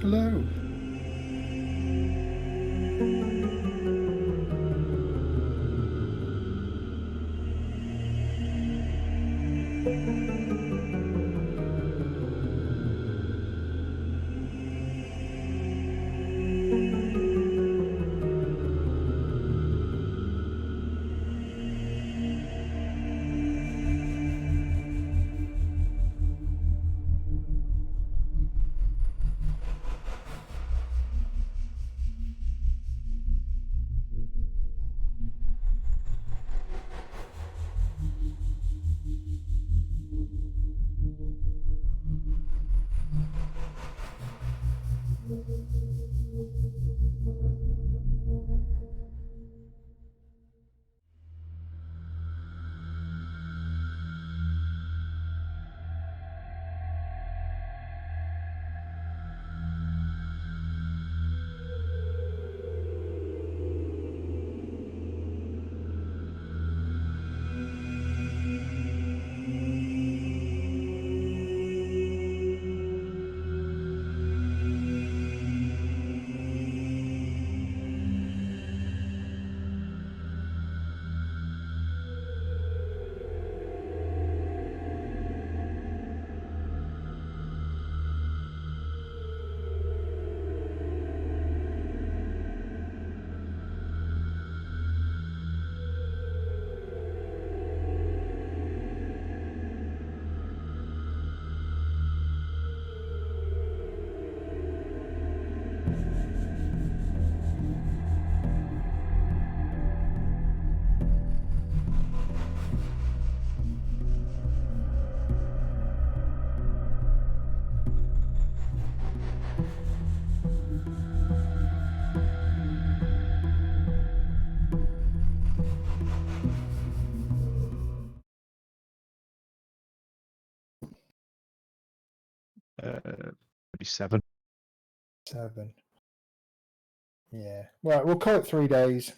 hello. Maybe 7. 7. Yeah. Right, we'll call it 3 days.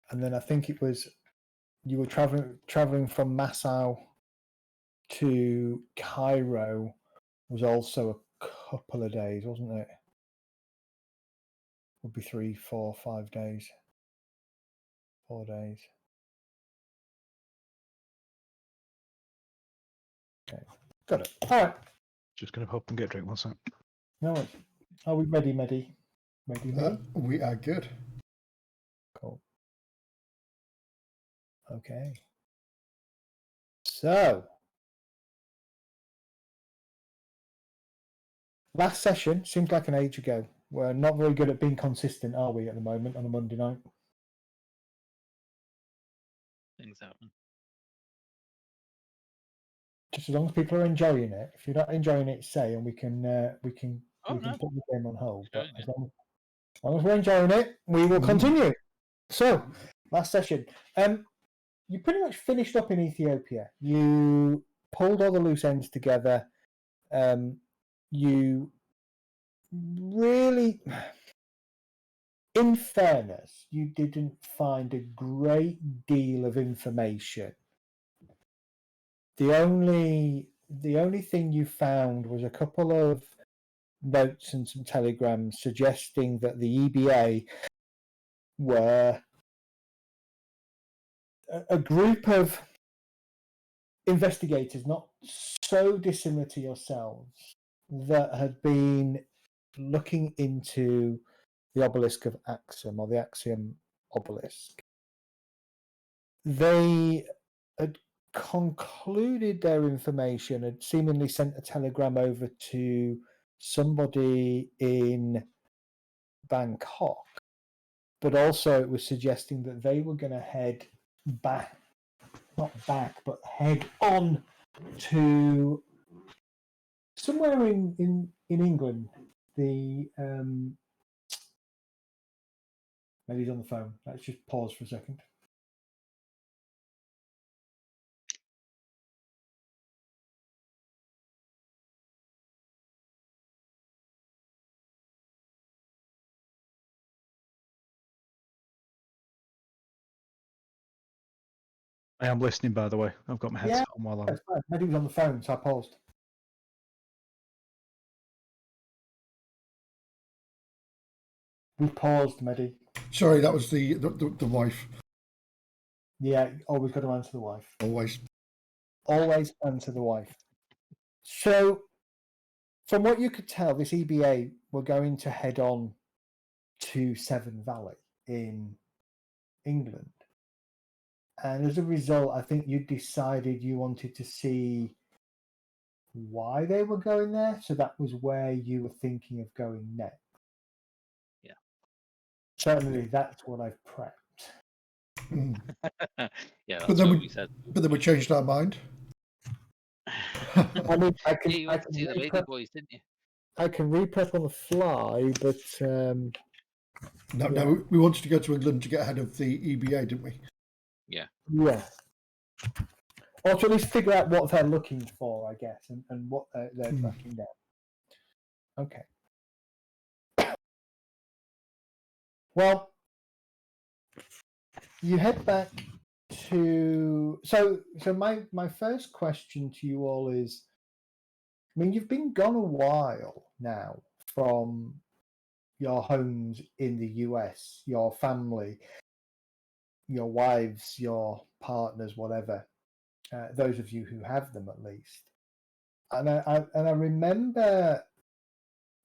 And then I think it was you were traveling from Massau to Cairo was also a couple of days, wasn't it? Would be 3, 4, 5 days. 4 days. Okay. Got it. All right. Just going to hope and get a drink one sec. No worries. Are we ready, Medi? Ready? We are good. Cool. Okay. So, last session seems like an age ago. We're not very good at being consistent, are we, at the moment on a Monday night? Things happen. Just as long as people are enjoying it. If you're not enjoying it, say, and we can put the game on hold. But as long as we're enjoying it, we will continue. So, last session. You pretty much finished up in Ethiopia. You pulled all the loose ends together. You really, in fairness, you didn't find a great deal of information. The only thing you found was a couple of notes and some telegrams suggesting that the EBA were a group of investigators, not so dissimilar to yourselves, that had been looking into the obelisk of Axiom, or the Axiom obelisk. They had concluded their information, had seemingly sent a telegram over to somebody in Bangkok, but also it was suggesting that they were going to head back, not back, but head on to somewhere in England. The maybe he's on the phone. Let's just pause for a second. I am listening, by the way. I've got my headset on while I'm... That's fine. Maybe he was on the phone, so I paused. We paused, Mehdi. Sorry, that was the wife. Yeah, always got to answer the wife. Always. Always answer the wife. So, from what you could tell, this EBA were going to head on to Severn Valley in England. And as a result, I think you decided you wanted to see why they were going there. So that was where you were thinking of going next. Yeah. Certainly, that's what I've prepped. Mm. Yeah, But that's then what we we said. but then we changed our mind. I mean, I can, Yeah, you I went to can see the lady reprep, boys, didn't you? I can reprep on the fly, but No, Yeah. no, we wanted to go to England to get ahead of the EBA, didn't we? Yeah. yeah. Or to at least figure out what they're looking for, I guess, and what they're tracking down. Okay. Well, you head back to so my first question to you all is, I mean, you've been gone a while now from your homes in the US, your family, your wives, your partners, whatever. Those of you who have them, at least. And I remember,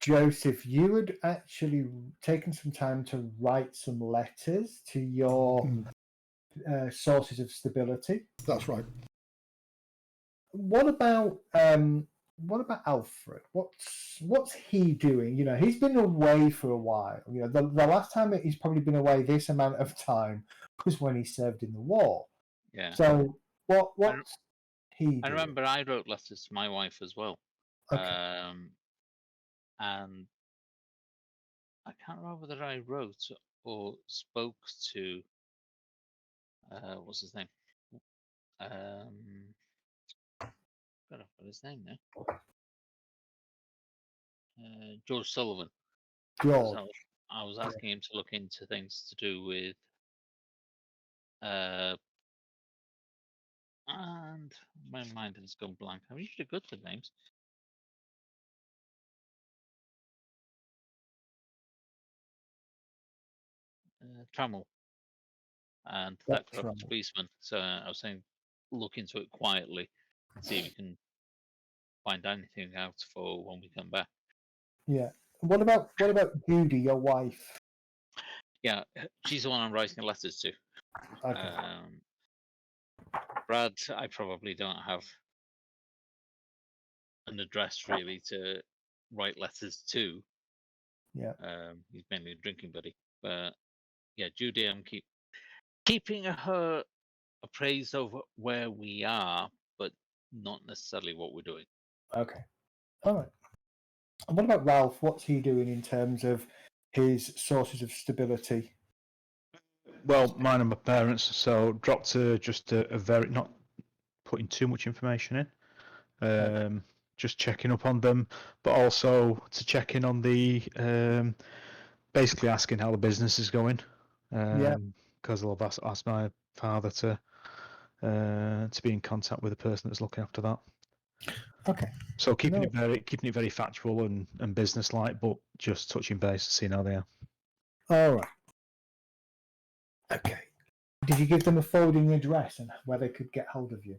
Joseph, you had actually taken some time to write some letters to your sources of stability. That's right. What about Alfred? What's he doing? You know, he's been away for a while. You know, the last time he's probably been away this amount of time was when he served in the war. Yeah. So what's he doing? I remember I wrote letters to my wife as well. Okay. And I can't remember whether I wrote or spoke to what's his name? Got to put his name now. George Sullivan. George. So I was asking him to look into things to do with and my mind has gone blank. I'm usually good with names. Trammell and that corrupt Trammell. policeman. So I was saying, look into it quietly, see if you can find anything out for when we come back. Yeah. What about Judy, your wife? Yeah, she's the one I'm writing letters to. Okay. Brad, I probably don't have an address really to write letters to. Yeah. He's mainly a drinking buddy. But yeah, Judy, I'm keeping her appraised of where we are, but not necessarily what we're doing. Okay. All right. And what about Ralph? What's he doing in terms of his sources of stability? Well, mine and my parents, so dropped to just a very, not putting too much information in, just checking up on them, but also to check in on the, basically asking how the business is going. Because I've asked my father to be in contact with the person that's looking after that. Okay. So keeping it very factual and business-like, but just touching base, seeing how they are. All right. Okay. Did you give them a forwarding address and where they could get hold of you?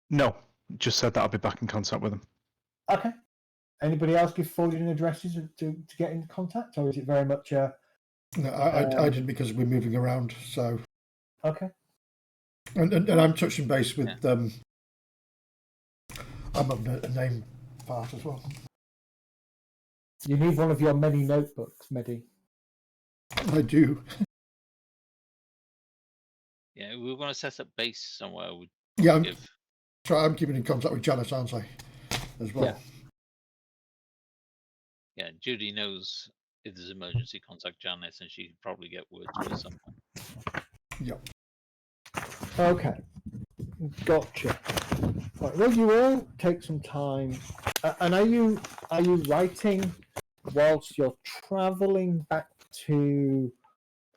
No, just said that I'll be back in contact with them. Okay. Anybody else give forwarding addresses to get into contact, or is it very much a? No, I didn't because we're moving around. So Okay. and I'm touching base with I'm having a name part as well. You need one of your many notebooks, Mehdi. I do. Yeah, we were going to set up base somewhere. Yeah, I'm keeping in contact with Janice, aren't I? As well. Yeah, Judy knows if there's emergency, contact Janice, and she can probably get word to her somehow. Yep. Okay. Gotcha. Right, well, you all take some time, and are you writing whilst you're traveling back to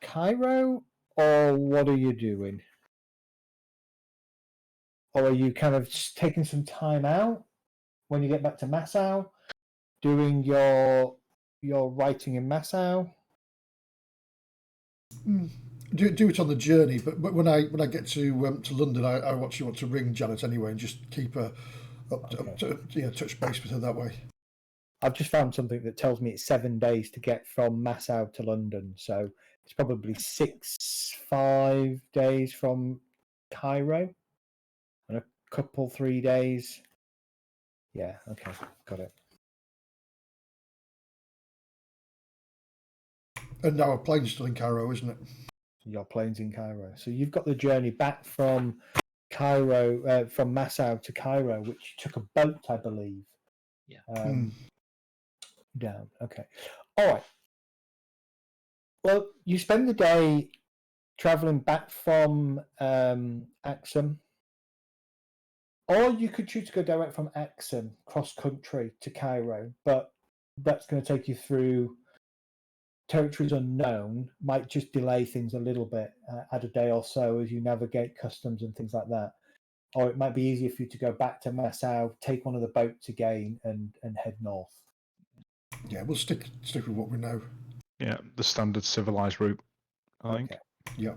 Cairo, or what are you doing? Or are you kind of taking some time out when you get back to Nassau, doing your you're writing in Massau. Do it on the journey, but when I get to London, I actually want to ring Janet anyway and just keep her up to touch base with her that way. I've just found something that tells me it's 7 days to get from Massau to London, so it's probably 5 days from Cairo, and a couple 3 days. Yeah, okay, got it. And our plane's still in Cairo, isn't it? Your plane's in Cairo, so you've got the journey back from Cairo, from Massau to Cairo, which took a boat, I believe. Yeah. Down. Okay. All right. Well, you spend the day traveling back from Axum, or you could choose to go direct from Axum cross country to Cairo, but that's going to take you through territories unknown. Might just delay things a little bit, add a day or so as you navigate customs and things like that. Or it might be easier for you to go back to Massau, take one of the boats again, and head north. Yeah, we'll stick with what we know. Yeah, the standard civilized route, I think. Okay. Yeah.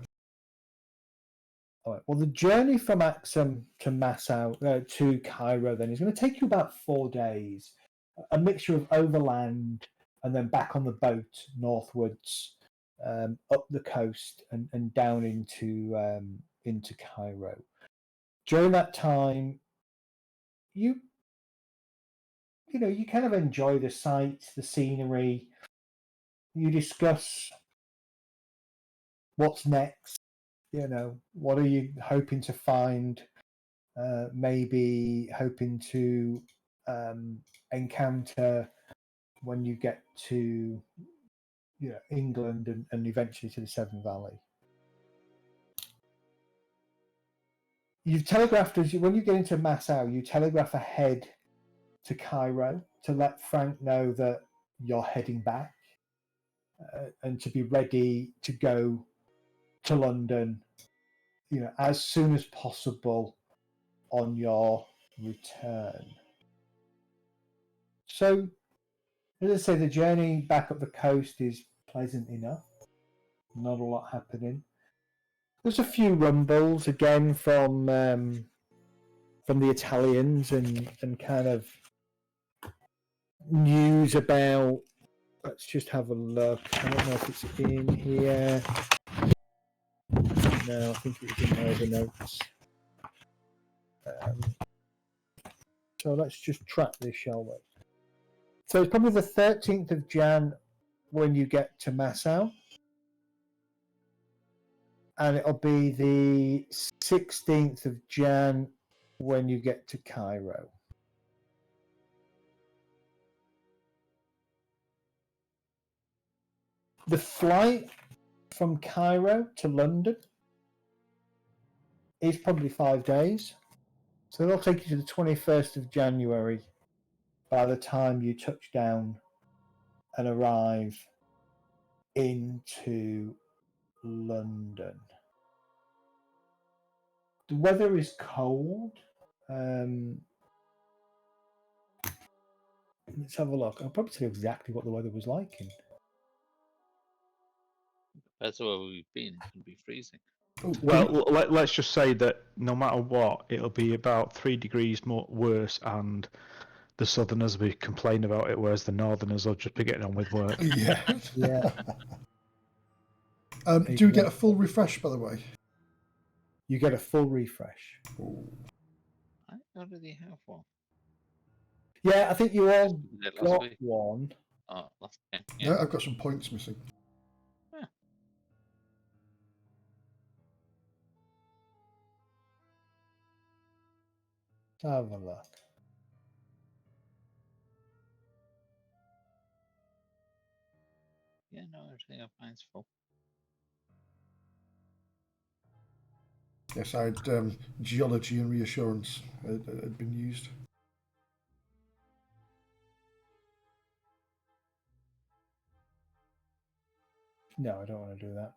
All right. Well, the journey from Axum to Massau to Cairo then is going to take you about 4 days, a mixture of overland and then back on the boat northwards, up the coast and down into Cairo. During that time, you kind of enjoy the sights, the scenery. You discuss what's next. What are you hoping to find? Maybe hoping to encounter when you get to England and eventually to the Severn Valley. You've telegraphed when you get into Massau, you telegraph ahead to Cairo to let Frank know that you're heading back and to be ready to go to London, as soon as possible on your return. So, as I say, the journey back up the coast is pleasant enough. Not a lot happening. There's a few rumbles again from the Italians and kind of news about. Let's just have a look. I don't know if it's in here. No, I think it was in my other notes. So let's just track this, shall we? So it's probably the 13th of Jan when you get to Massau. And it'll be the 16th of Jan when you get to Cairo. The flight from Cairo to London is probably 5 days. So it'll take you to the 21st of January by the time you touch down and arrive into London. The weather is cold. Let's have a look. I'll probably tell you exactly what the weather was like. That's where we've been. It can be freezing. Well, let's just say that no matter what, it'll be about 3 degrees worse, and the southerners will complain about it, whereas the northerners will just be getting on with work. Yeah. Yeah. Do we get a full refresh, by the way? You get a full refresh. I already have one. Yeah, I think you all Did that last got week? one. Oh, last time. Yeah. No, I've got some points missing. Let's have a look. Yeah, no, everything I find is full. Yes, I had geology and reassurance had been used. No, I don't want to do that.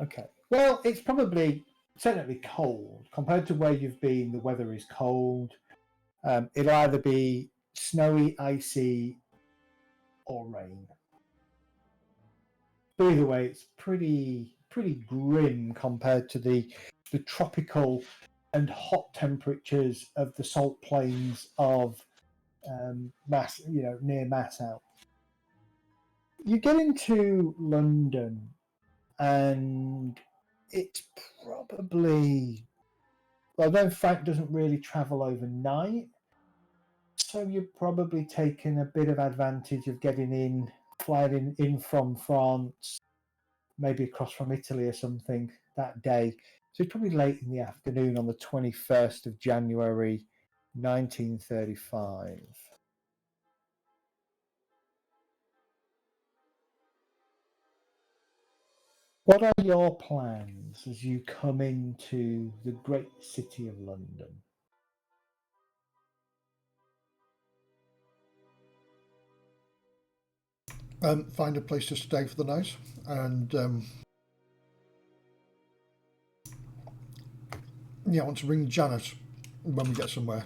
Okay. Well, it's probably certainly cold. Compared to where you've been, the weather is cold. It'll either be snowy, icy, or rain. But either way, it's pretty grim compared to the tropical and hot temperatures of the salt plains of near Massau. You get into London, and it's probably, although Frank doesn't really travel overnight, so you're probably taking a bit of advantage of flying in from France, maybe across from Italy or something that day. So it's probably late in the afternoon on the 21st of January, 1935. What are your plans as you come into the great city of London? Find a place to stay for the night, and I want to ring Janet when we get somewhere.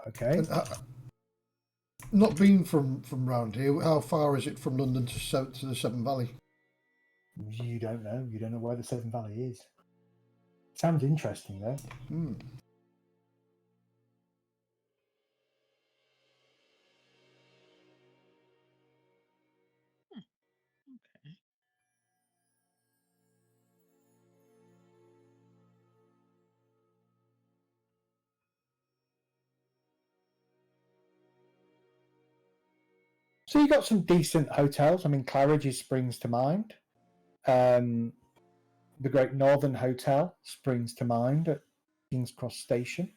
Okay. And, not being from round here, how far is it from London to the Severn Valley? You don't know. You don't know where the Severn Valley is. Sounds interesting, though. Okay. So you got some decent hotels. I mean, Claridge's springs to mind. The Great Northern Hotel springs to mind at King's Cross Station.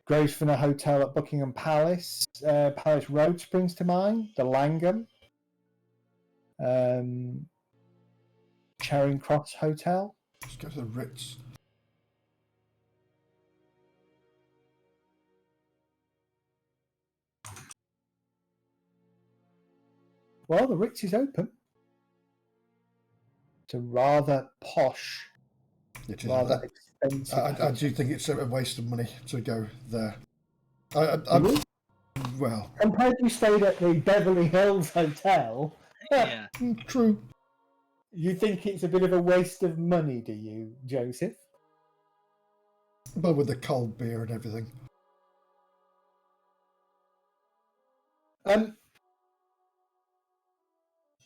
Grosvenor Hotel at Buckingham Palace, Palace Road springs to mind. The Langham, Charing Cross Hotel. Let's go to the Ritz. Well, the Ritz is open. It's a rather posh, It is. rather expensive. I do think it's a waste of money to go there. Well, Compared to you stayed at the Beverly Hills Hotel, Yeah. true. you think it's a bit of a waste of money, do you, Joseph? But with the cold beer and everything.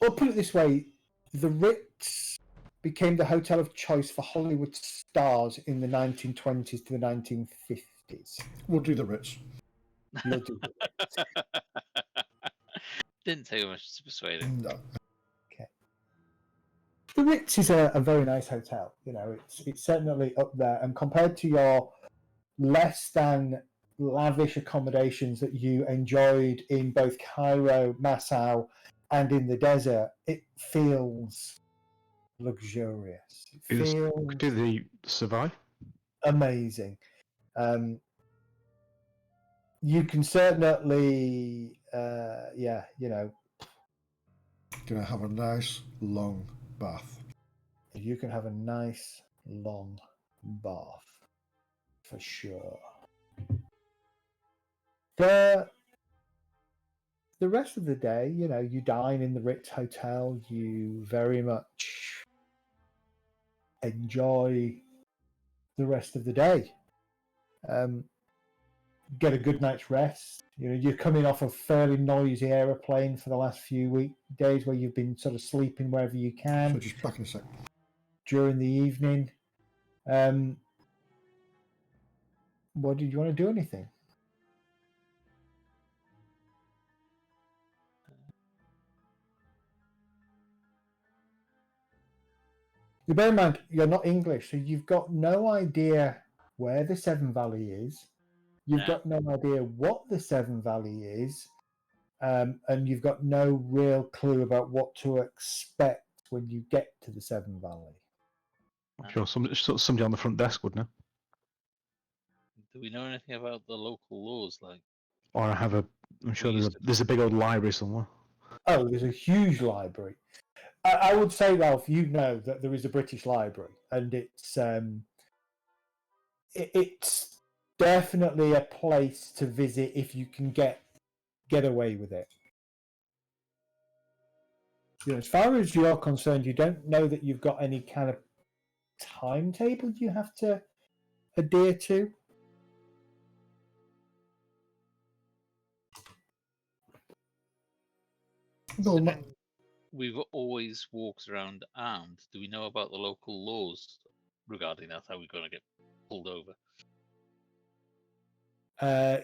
Well, put it this way, the Ritz became the hotel of choice for Hollywood stars in the 1920s to the 1950s. We'll do the Ritz. You'll do the Ritz. Didn't take much to persuade him. No. Okay. The Ritz is a very nice hotel. You know, it's certainly up there, and compared to your less than lavish accommodations that you enjoyed in both Cairo, Massau, and in the desert, it feels luxurious. It feels Do they survive? amazing. You can certainly, Gonna have a nice long bath. you can have a nice long bath for sure. The rest of the day, you dine in the Ritz Hotel. You very much enjoy the rest of the day. Get a good night's rest. You're coming off a fairly noisy aeroplane for the last few days where you've been sort of sleeping wherever you can So just back in a sec. during the evening. What did you want to do? Anything? You bear in mind, you're not English, so you've got no idea where the Severn Valley is. You've got no idea what the Severn Valley is, and you've got no real clue about what to expect when you get to the Severn Valley. I'm sure somebody on the front desk would know. Do we know anything about the local laws? Like, Or I'm sure there's a big old library somewhere. Oh, there's a huge library. I would say, Ralph, you know that there is a British Library, and it's definitely a place to visit if you can get away with it. As far as you're concerned, you don't know that you've got any kind of timetable you have to adhere to. Well, We've always walked around armed. Do we know about the local laws regarding that? How are we going to get pulled over?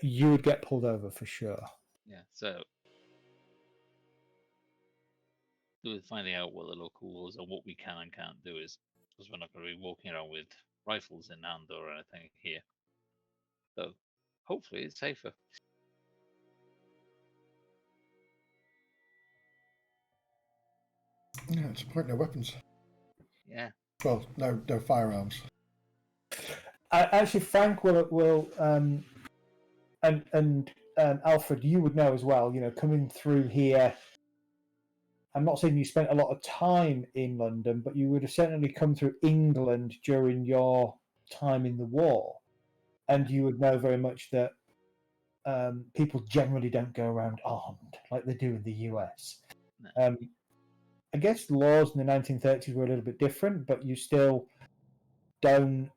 You would get pulled over for sure. Yeah, so finding out what the local laws and what we can and can't do is, because we're not going to be walking around with rifles in hand or anything here. So hopefully it's safer. yeah, it's a point, no weapons. Yeah. Well, no firearms. Actually, Frank will and Alfred, you would know as well. Coming through here, I'm not saying you spent a lot of time in London, but you would have certainly come through England during your time in the war, and you would know very much that people generally don't go around armed like they do in the US. No. I guess the laws in the 1930s were a little bit different, but you still don't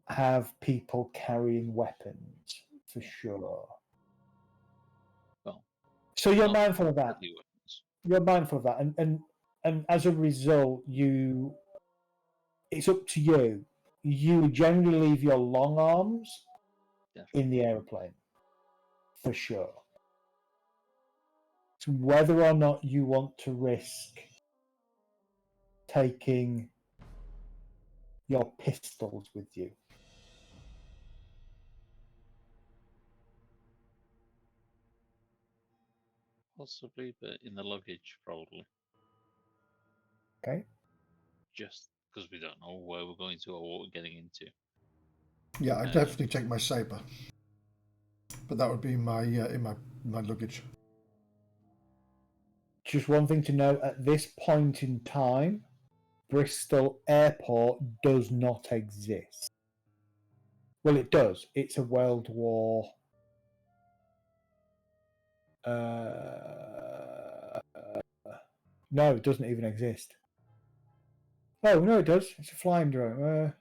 have people carrying weapons for sure. Well, so you're not mindful of that. deadly weapons. You're mindful of that, and as a result, it's up to you. You generally leave your long arms in the aeroplane, for sure. It's whether or not you want to risk taking your pistols with you. Possibly, but in the luggage, probably. Okay. Just because we don't know where we're going to or what we're getting into. Yeah, I definitely take my saber, but that would be my in my luggage. Just one thing to note, at this point in time, Bristol Airport does not exist. Well, it does. It's a World War... no, it doesn't even exist. Oh, no, it does. It's a flying drone.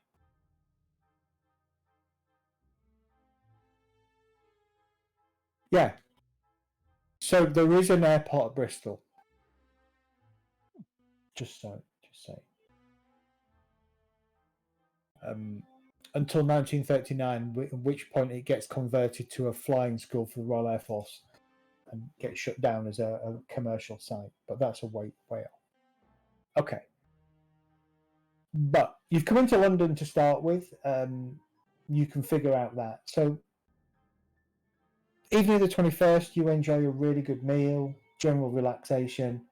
Yeah. So there is an airport at Bristol. Just so. Until 1939, at which point it gets converted to a flying school for the Royal Air Force and gets shut down as a commercial site. But that's a way off. Okay. But you've come into London to start with. You can figure out that. So evening of the 21st, you enjoy a really good meal, general relaxation.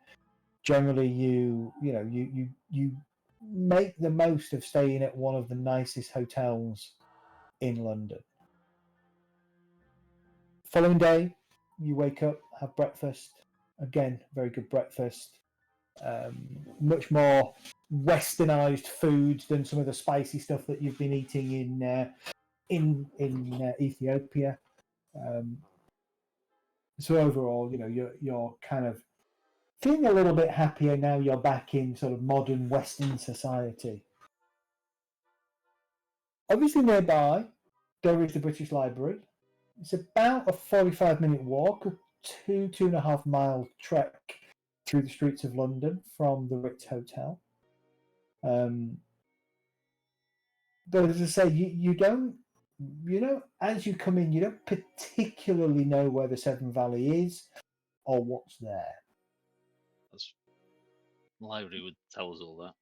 Generally, you make the most of staying at one of the nicest hotels in London. Following day, you wake up, have breakfast. Again, very good breakfast. Much more westernized foods than some of the spicy stuff that you've been eating in Ethiopia. So overall, you're kind of feeling a little bit happier now you're back in sort of modern Western society. Obviously nearby, there is the British Library. It's about a 45-minute walk, a 2.5 mile trek through the streets of London from the Ritz Hotel. But as I say, you don't, as you come in, you don't particularly know where the Severn Valley is or what's there. The library would tell us all that.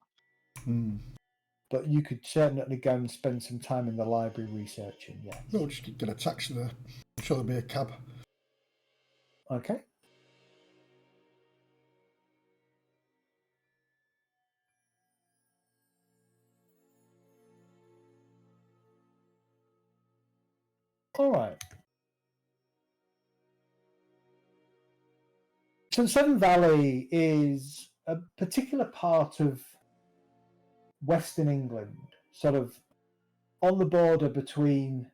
But you could certainly go and spend some time in the library researching, yes. No, just get a taxi there. I'm sure there'll be a cab. Okay. All right. So the Severn Valley is a particular part of Western England, sort of on the border between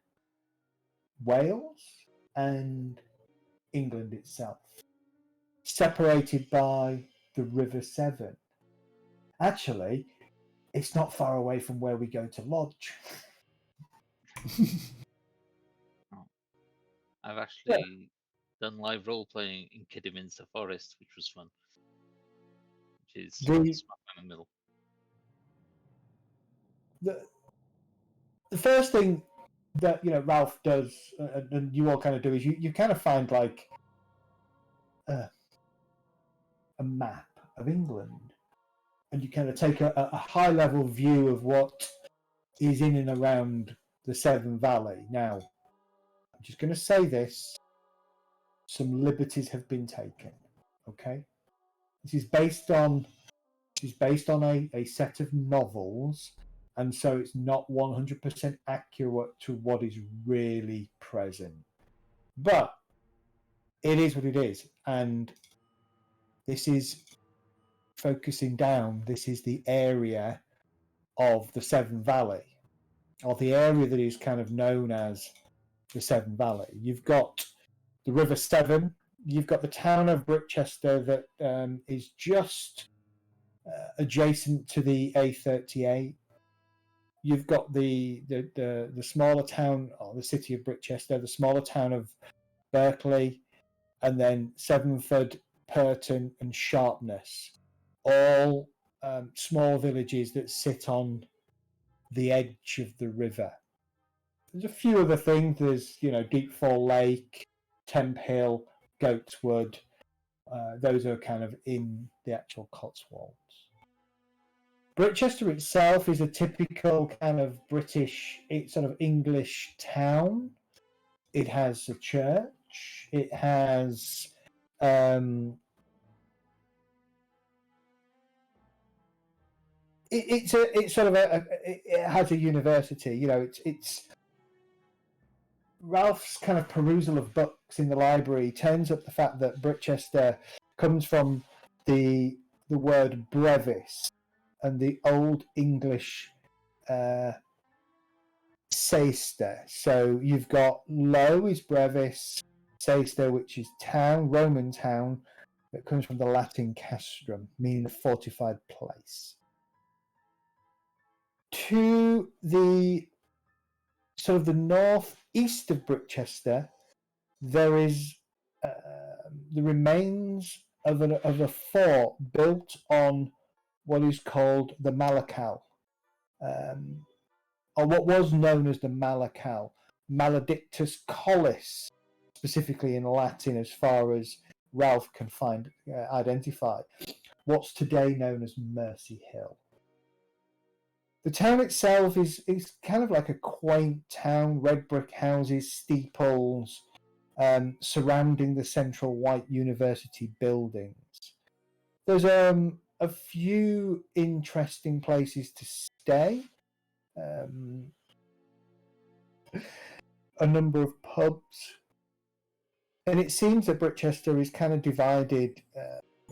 Wales and England itself, separated by the River Severn. Actually, it's not far away from where we go to lodge. I've actually done live role playing in Kidderminster Forest, which was fun. Which is smack in the middle. The first thing that Ralph does, and you all kind of do, is you kind of find like a map of England, and you kind of take a high level view of what is in and around the Severn Valley. Now, I'm just going to say this: some liberties have been taken. Okay, this is based on a set of novels, and so it's not 100% accurate to what is really present. But it is what it is, and this is focusing down. This is the area of the Severn Valley, or the area that is kind of known as the Severn Valley. You've got the River Severn. You've got the town of Brichester that is just adjacent to the A38. You've got the smaller town, or the city of Brichester, the smaller town of Berkeley, and then Severnford, Purton, and Sharpness, all small villages that sit on the edge of the river. There's a few other things. There's Deepfall Lake, Temp Hill, Goatswood. Those are kind of in the actual Cotswolds. Brichester itself is a typical kind of British, sort of English town. It has a church. It has it has a university. It's Ralph's kind of perusal of books in the library turns up the fact that Brichester comes from the word brevis and the Old English seister. So you've got low is brevis, seister, which is town, Roman town, that comes from the Latin castrum, meaning a fortified place. To the sort of the northeast of Brichester, there is the remains of a fort built on what is called the Malachal, or what was known as the Malachal, Maledictus Collis, specifically in Latin, as far as Ralph can identify, what's today known as Mercy Hill. The town itself is kind of like a quaint town, red brick houses, steeples, surrounding the central white university buildings. There's a few interesting places to stay, a number of pubs, and it seems that Brichester is kind of divided,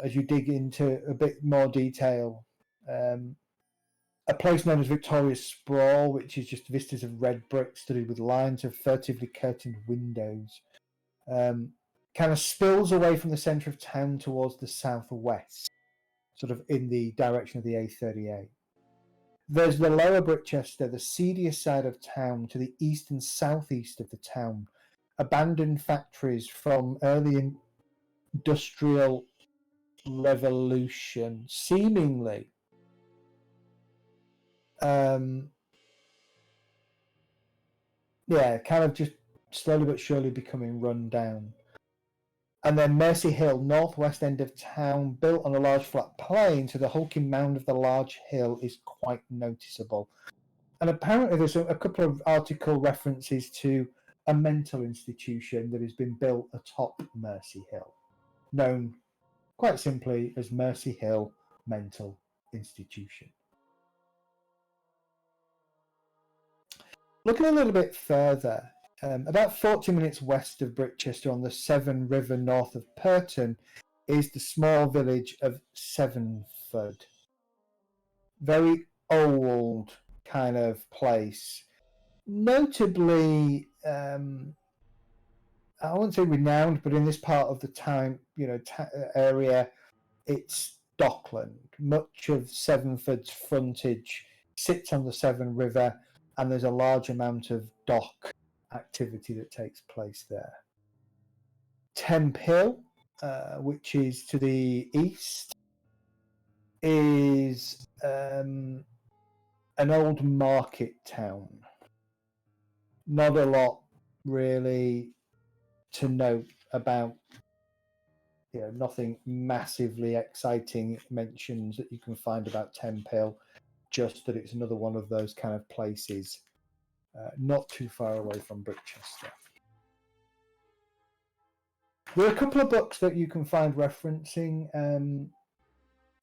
as you dig into a bit more detail. A place known as Victoria's Sprawl, which is just vistas of red brick studded with lines of furtively curtained windows, kind of spills away from the centre of town towards the southwest, sort of in the direction of the A38. There's the lower Brichester, the seedier side of town, to the east and southeast of the town. Abandoned factories from early industrial revolution, seemingly. Kind of just slowly but surely becoming run down. And then Mercy Hill, northwest end of town, built on a large flat plain, so the hulking mound of the large hill is quite noticeable. And apparently there's a couple of article references to a mental institution that has been built atop Mercy Hill, known quite simply as Mercy Hill Mental Institution. Looking a little bit further, about 40 minutes west of Brichester on the Severn River north of Purton is the small village of Severnford. Very old kind of place. Notably, I wouldn't say renowned, but in this part of the town, area, it's dockland. Much of Severnford's frontage sits on the Severn River, and there's a large amount of dock activity that takes place there. Temp Hill, which is to the east, is an old market town. Not a lot really to note about, nothing massively exciting mentions that you can find about Temp Hill, just that it's another one of those kind of places not too far away from Brichester. There are a couple of books that you can find referencing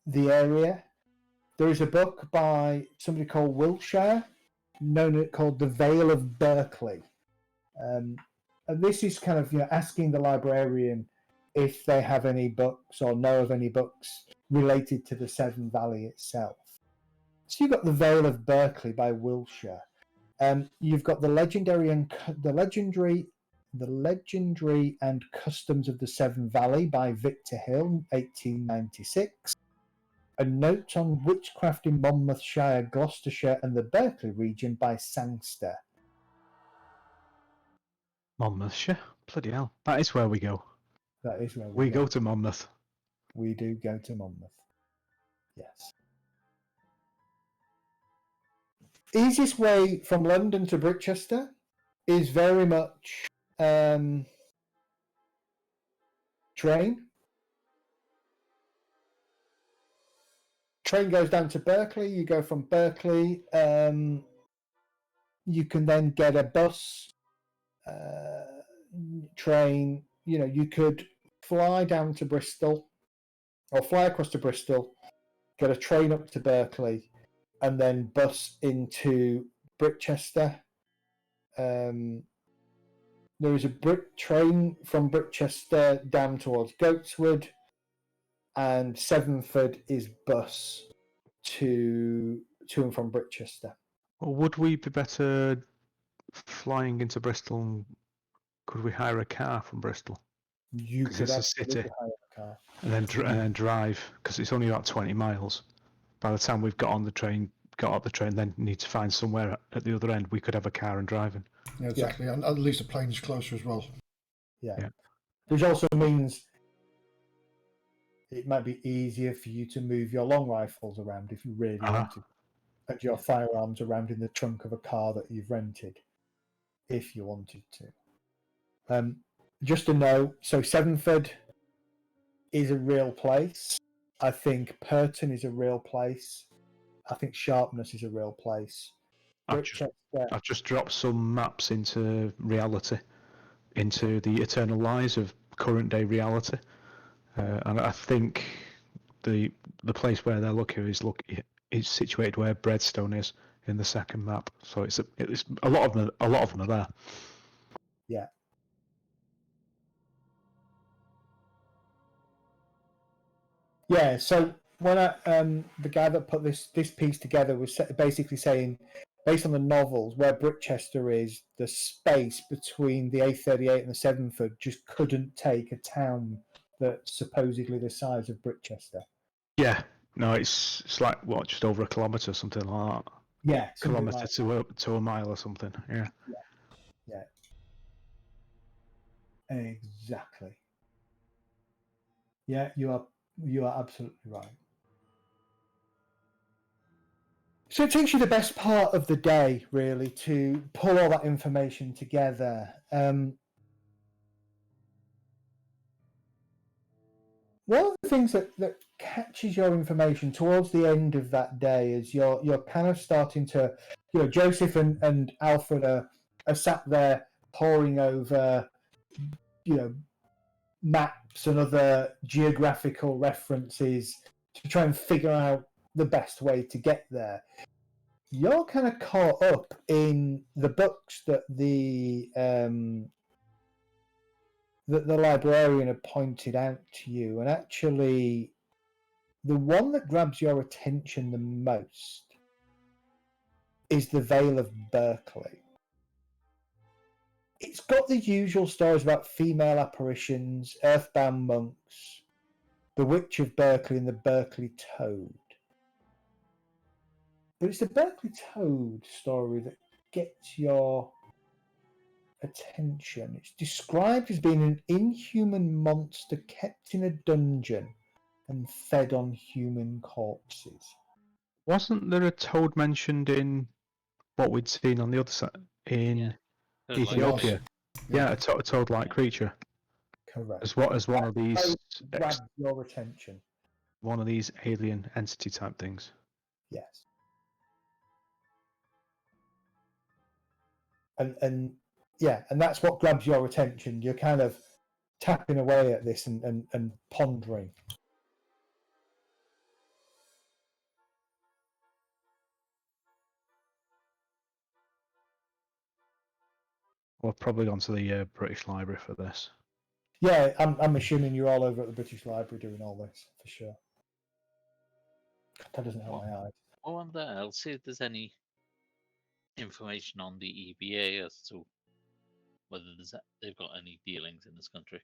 the area. There is a book by somebody called Wiltshire, called The Vale of Berkeley. And this is kind of asking the librarian if they have any books or know of any books related to the Severn Valley itself. So you've got The Vale of Berkeley by Wiltshire. You've got The Legendary and Customs of the Severn Valley by Victor Hill, 1896. A Note on Witchcraft in Monmouthshire, Gloucestershire and the Berkeley region by Sangster. Monmouthshire? Bloody hell. That is where we go. That is where We go to Monmouth. We do go to Monmouth. Yes. Easiest way from London to Brichester is very much train. Train goes down to Berkeley. You go from Berkeley. You can then get a bus, train. You could fly down to Bristol or fly across to Bristol, get a train up to Berkeley, and then bus into Brichester. There is a train from Brichester down towards Goatswood, and Severnford is bus to and from Brichester. Well, would we be better flying into Bristol? Could we hire a car from Bristol? You Because could it's a absolutely city. hire a car. And then drive, because it's only about 20 miles. By the time we've got off the train, then need to find somewhere at the other end, we could have a car and driving. Yeah, exactly. And at least the plane's closer as well. Yeah. Which also means it might be easier for you to move your long rifles around if you really want to, and your firearms around in the trunk of a car that you've rented, if you wanted to. Just to know, so Severnford is a real place. I think Purton is a real place. I think Sharpness is a real place. I've just dropped some maps into reality, into the eternal lies of current day reality, and I think the place where they're looking is situated where Breadstone is in the second map. So it's a lot of them are there. Yeah. Yeah, so when the guy that put this piece together was basically saying, based on the novels, where Brichester is, the space between the A38 and the Severnford just couldn't take a town that's supposedly the size of Brichester. Yeah, no, it's like just over a kilometre, something like that. Yeah, kilometre to a mile or something. Yeah. Yeah. Exactly. Yeah, you are absolutely right. So it takes you the best part of the day, really, to pull all that information together. One of the things that catches your information towards the end of that day is you're kind of starting to, Joseph and Alfred are sat there poring over, maps and other geographical references to try and figure out the best way to get there. You're kind of caught up in the books that the librarian had pointed out to you, and actually the one that grabs your attention the most is The Vale of Berkeley. It's got the usual stories about female apparitions, earthbound monks, the Witch of Berkeley, and the Berkeley Toad. But it's the Berkeley Toad story that gets your attention. It's described as being an inhuman monster kept in a dungeon and fed on human corpses. Wasn't there a toad mentioned in what we'd seen on the other side in Like, Ethiopia? Yeah. Yeah, a toad-like creature. Correct. As one of these Grab your attention. one of these alien entity type things. Yes. And yeah, and that's what grabs your attention. You're kind of tapping away at this and pondering. We've probably gone to the British Library for this. Yeah, I'm assuming you're all over at the British Library doing all this, for sure. God, that doesn't help my eyes. Oh, on there, I'll see if there's any information on the EBA as to whether they've got any dealings in this country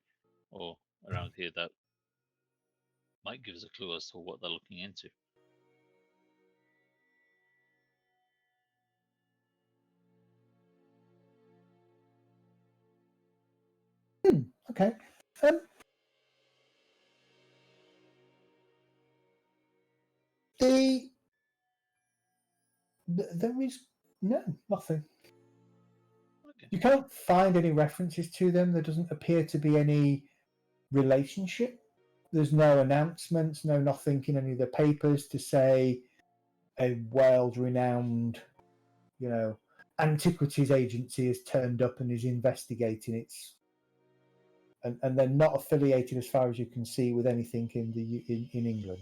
or around here that might give us a clue as to what they're looking into. Okay. There is nothing. Okay. You can't find any references to them. There doesn't appear to be any relationship. There's no announcements, nothing in any of the papers to say a world-renowned, antiquities agency has turned up and is investigating it. And they're not affiliated, as far as you can see, with anything in England.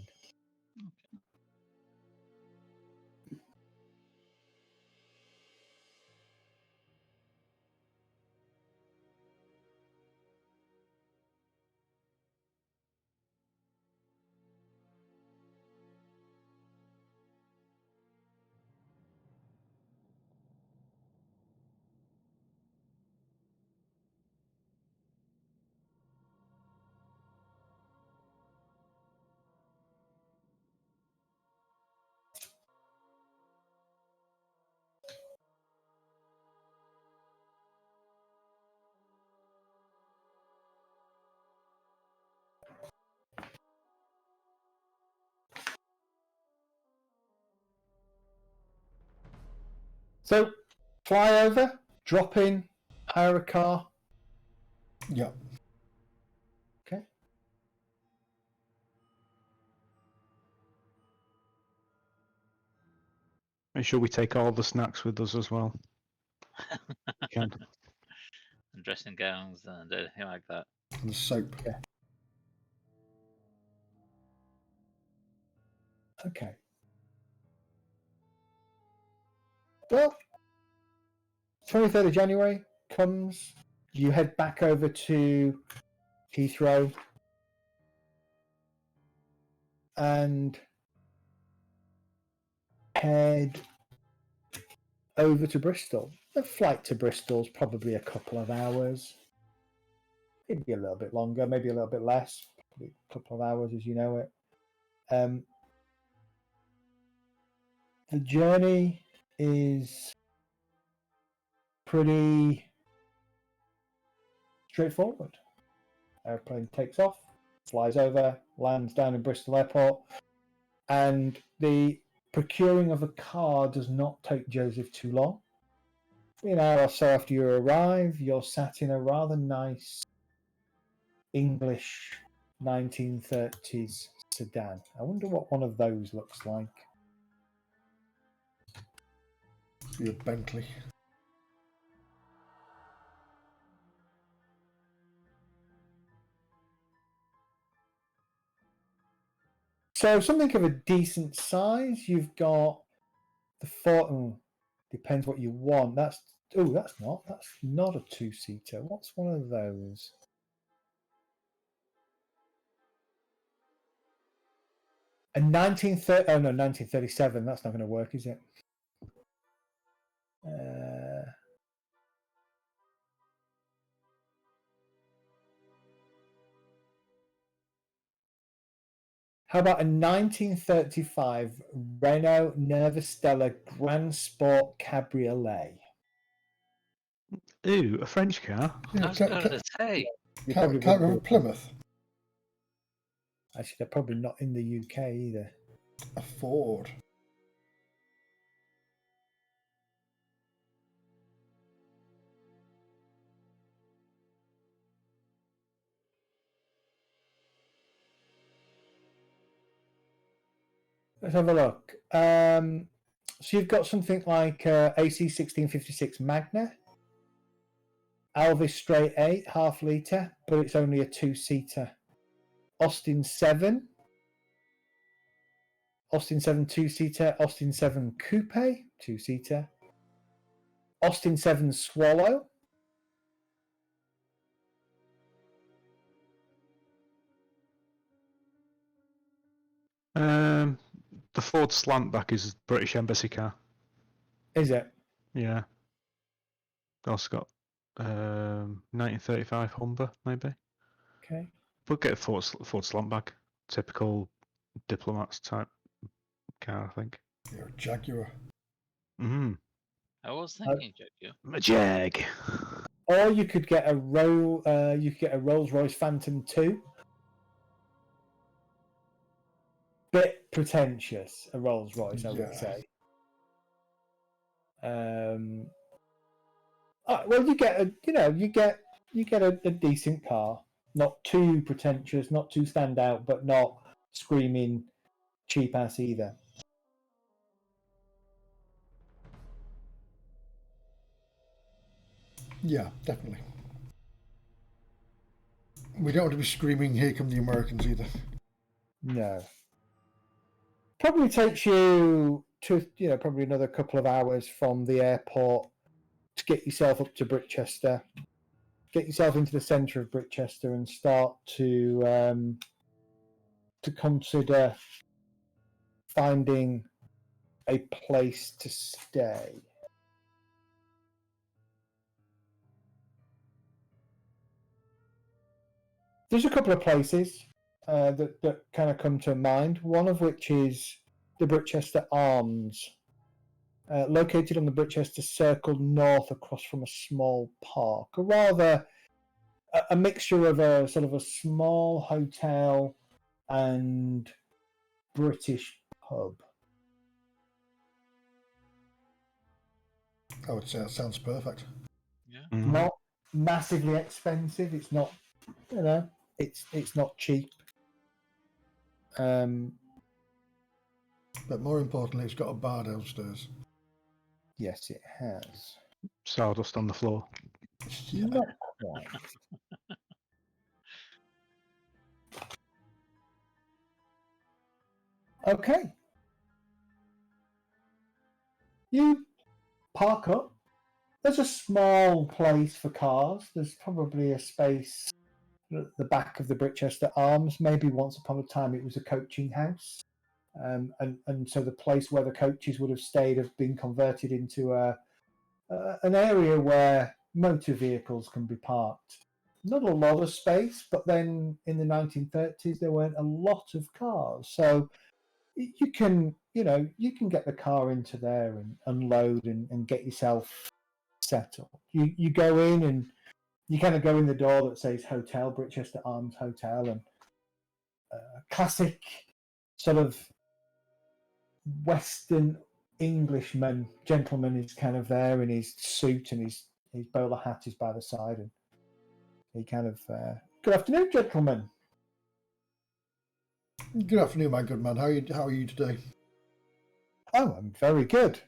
So, fly over, drop in, hire a car. Yeah. Okay. Make sure we take all the snacks with us as well. Can. And dressing gowns and anything like that. And the soap. Yeah. Okay. Well, 23rd of January comes. You head back over to Heathrow and head over to Bristol. The flight to Bristol is probably a couple of hours. Maybe a little bit longer, maybe a little bit less. Probably a couple of hours as you know it. The journey is pretty straightforward. Airplane takes off, flies over, lands down in Bristol Airport, and the procuring of a car does not take Joseph too long. An hour or so after you arrive, you're sat in a rather nice English 1930s sedan. I wonder what one of those looks like. Be a Bentley. So something of a decent size. You've got the Fortin. Depends what you want. That's not a two-seater. What's one of those? A 1930. Oh no, 1937. That's not going to work, is it? How about a 1935 Renault Nervostella Grand Sport Cabriolet? Ooh, a French car. I was going to say. You Can't wouldn't remember do it. Plymouth. Actually, they're probably not in the UK either. A Ford. Let's have a look. So you've got something like AC 1656 Magna, Alvis Straight 8 half litre, but it's only a 2-seater. Austin 7, Austin 7 2-seater, Austin 7 Coupe 2-seater, Austin 7 Swallow, The Ford Slantback is British Embassy car. is it? Yeah. Also got 1935 Humber, maybe. Okay. But get a Ford Slantback. Typical diplomats type car, I think. You're a Jaguar. Mm. I was thinking, Jack. A Jag. Or you could get a Rolls-Royce Phantom 2. Bit pretentious, a Rolls-Royce, I would Yeah. say. Well, you get a decent car, not too pretentious, not too stand out, but not screaming cheap ass either. Yeah, definitely. We don't want to be screaming, "Here come the Americans," either. No. Probably takes you to probably another couple of hours from the airport to get yourself up to Brichester, get yourself into the centre of Brichester, and start to consider finding a place to stay. There's a couple of places that kind of come to mind, one of which is the Brichester Arms, located on the Brichester Circle north across from a small park, a mixture of a sort of a small hotel and British pub. I would say that sounds perfect. Yeah. Mm. Not massively expensive. It's not, it's not cheap. But more importantly, it's got a bar downstairs. Yes, it has. Sawdust on the floor. Yeah. Not quite. Okay. You park up. There's a small place for cars. There's probably a space at the back of the Brichester Arms. Maybe once upon a time it was a coaching house. And so the place where the coaches would have stayed have been converted into an area where motor vehicles can be parked. Not a lot of space, but then in the 1930s there weren't a lot of cars, so you can get the car into there and unload and get yourself settled. You go in and you kind of go in the door that says Hotel Brichester Arms Hotel, and classic sort of Western Englishman gentleman is kind of there in his suit, and his bowler hat is by the side, and he kind of good afternoon, gentlemen. Good afternoon, my good man. How are you today? Oh, I'm very good.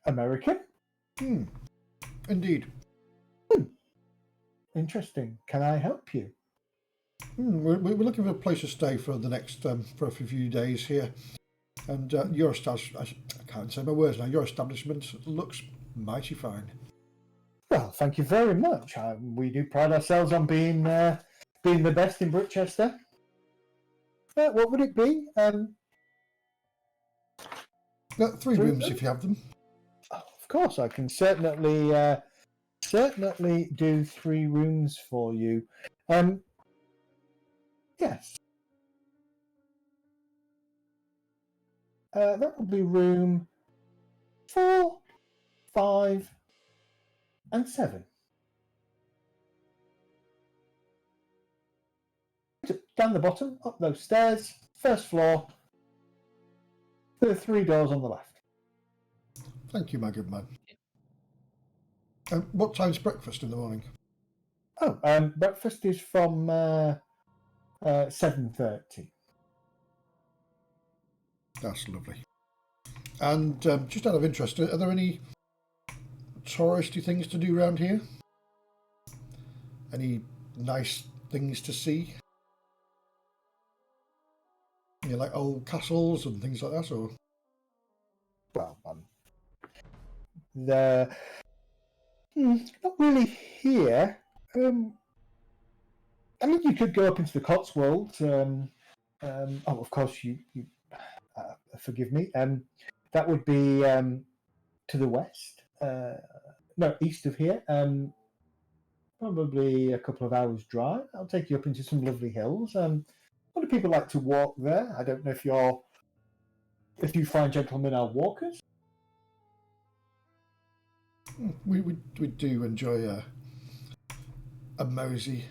American? Indeed. Interesting. Can I help you? We're looking for a place to stay for the next for a few days here, and your establishment. I can't say my words now. Your establishment looks mighty fine. Well, thank you very much. We do pride ourselves on being the best in Brichester. What would it be? 3 rooms if you have them. Oh, of course, I can certainly do 3 rooms for you. Yes. That will be room 4, 5, and 7. Down the bottom, up those stairs, first floor. There are 3 doors on the left. Thank you, my good man. What time's breakfast in the morning? Oh, breakfast is from 7:30. That's lovely. And just out of interest, are there any touristy things to do around here? Any nice things to see? You know, like old castles and things like that, or? Well, not really here. I mean, you could go up into the Cotswolds. Of course, you forgive me. That would be to the west. No, east of here. Probably a couple of hours drive. I'll take you up into some lovely hills. A lot of people like to walk there. I don't know if you fine gentlemen are walkers. We do enjoy a mosey.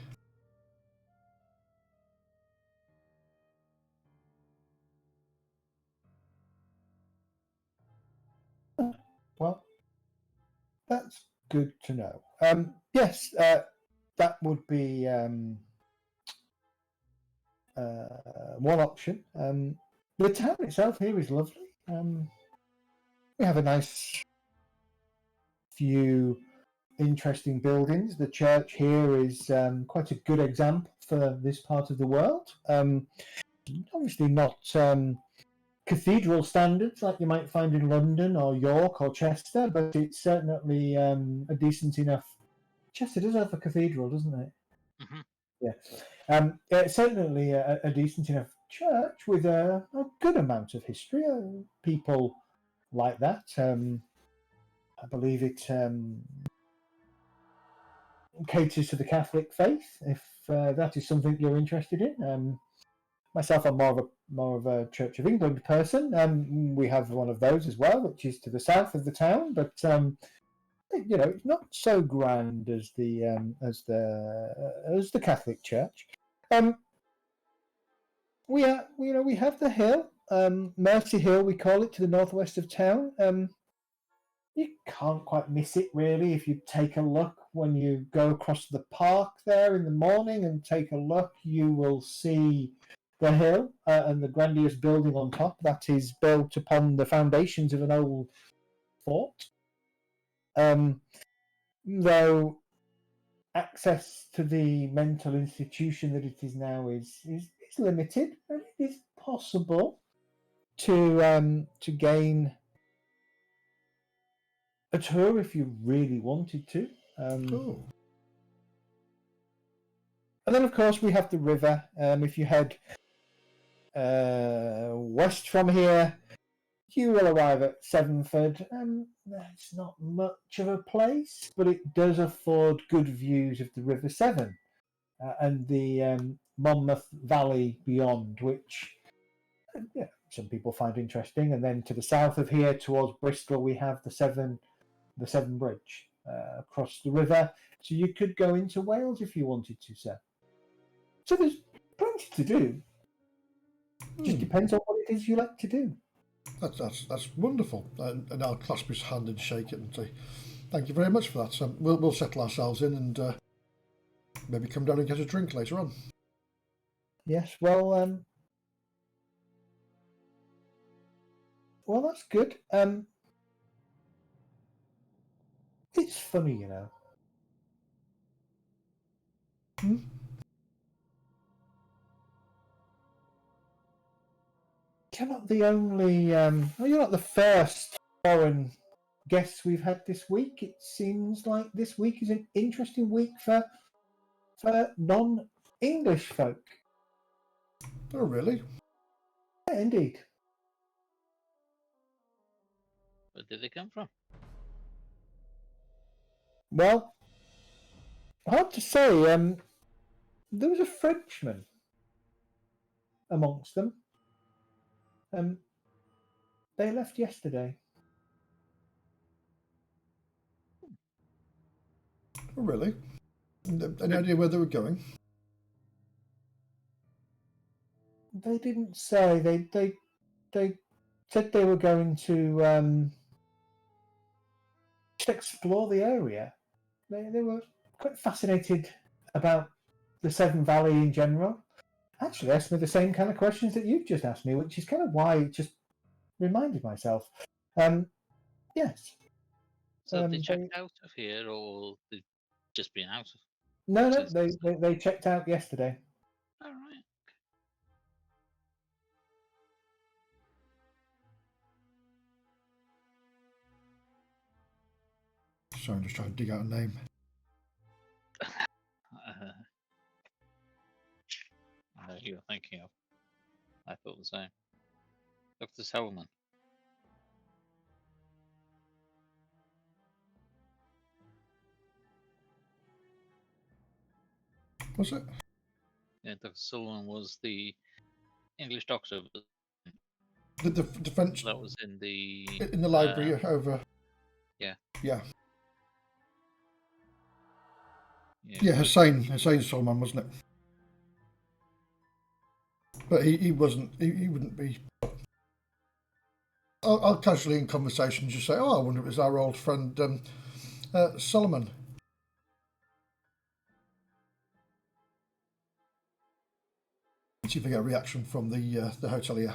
Well, that's good to know. Yes, that would be one option. The town itself here is lovely. We have a nice few interesting buildings. The church here is quite a good example for this part of the world. Obviously not cathedral standards like you might find in London or York or Chester, but it's certainly a decent enough. Chester does have a cathedral, doesn't it? Mm-hmm. Yeah. It's certainly a decent enough church with a good amount of history. People like that. I believe it caters to the Catholic faith, if that is something you're interested in. Myself, I'm more of a Church of England person. We have one of those as well, which is to the south of the town, but it's not so grand as the Catholic Church. We have the hill, Mercy Hill, we call it, to the northwest of town. You can't quite miss it, really, if you take a look. When you go across the park there in the morning and take a look, you will see the hill and the grandiose building on top that is built upon the foundations of an old fort. Though access to the mental institution that it is now is limited, and it is possible to gain a tour if you really wanted to. Oh. And then, of course, we have the river. If you head west from here, you will arrive at Sevenford. It's not much of a place, but it does afford good views of the River Severn and the Monmouth Valley beyond, which some people find interesting. And then to the south of here, towards Bristol, we have the Severn Bridge across the river. So you could go into Wales if you wanted to, sir. So there's plenty to do. Just depends on what it is you like to do. That's wonderful. And I'll clasp his hand and shake it and say, thank you very much for that. So we'll settle ourselves in and maybe come down and get a drink later on. Yes, well, that's good. It's funny, you know. You're not the only. You're not the first foreign guests we've had this week. It seems like this week is an interesting week for non-English folk. Oh, really? Yeah, indeed. Where did they come from? Well, hard to say. There was a Frenchman amongst them. They left yesterday. Oh, really? Any idea where they were going? They didn't say. They said they were going to just explore the area. They were quite fascinated about the Severn Valley in general. Actually, asked me the same kind of questions that you've just asked me, which is kind of why I just reminded myself. Yes. So they checked out of here, or they've just been out of? No, since- they checked out yesterday. All right. Sorry, I'm just trying to dig out a name. I know who you're thinking of. I thought the same. Dr. Solomon. Was it? Yeah, Dr. Solomon was the English doctor The French that was in the library over. Yeah. Yeah. Yeah, Yeah, good. Hussein Solomon, wasn't it? But he wasn't. He wouldn't be. I'll casually in conversation just say, "Oh, I wonder if it was our old friend Solomon." See if I get a reaction from the hotelier.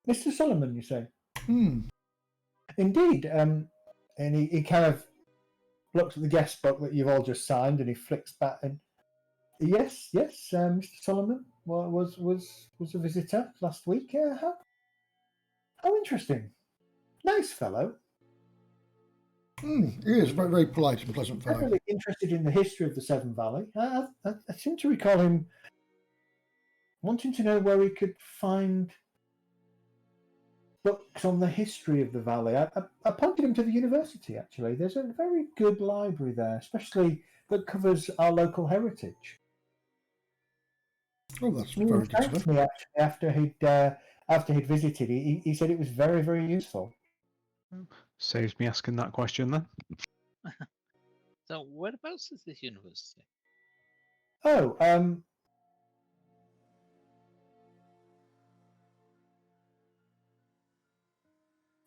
Mr. Solomon, you say? Hmm. Indeed. And he kind of looks at the guest book that you've all just signed, and he flicks back and yes, Mr. Solomon was a visitor last week. How interesting. Nice fellow. He is very, very polite and pleasant fellow. Definitely interested in the history of the Severn Valley. I seem to recall him wanting to know where he could find books on the history of the valley. I pointed him to the university, actually. There's a very good library there, especially that covers our local heritage. Oh, that's He very good to thanked know. me actually after he'd visited. He said it was very, very useful. Saves me asking that question then. So whereabouts is this university? Oh, and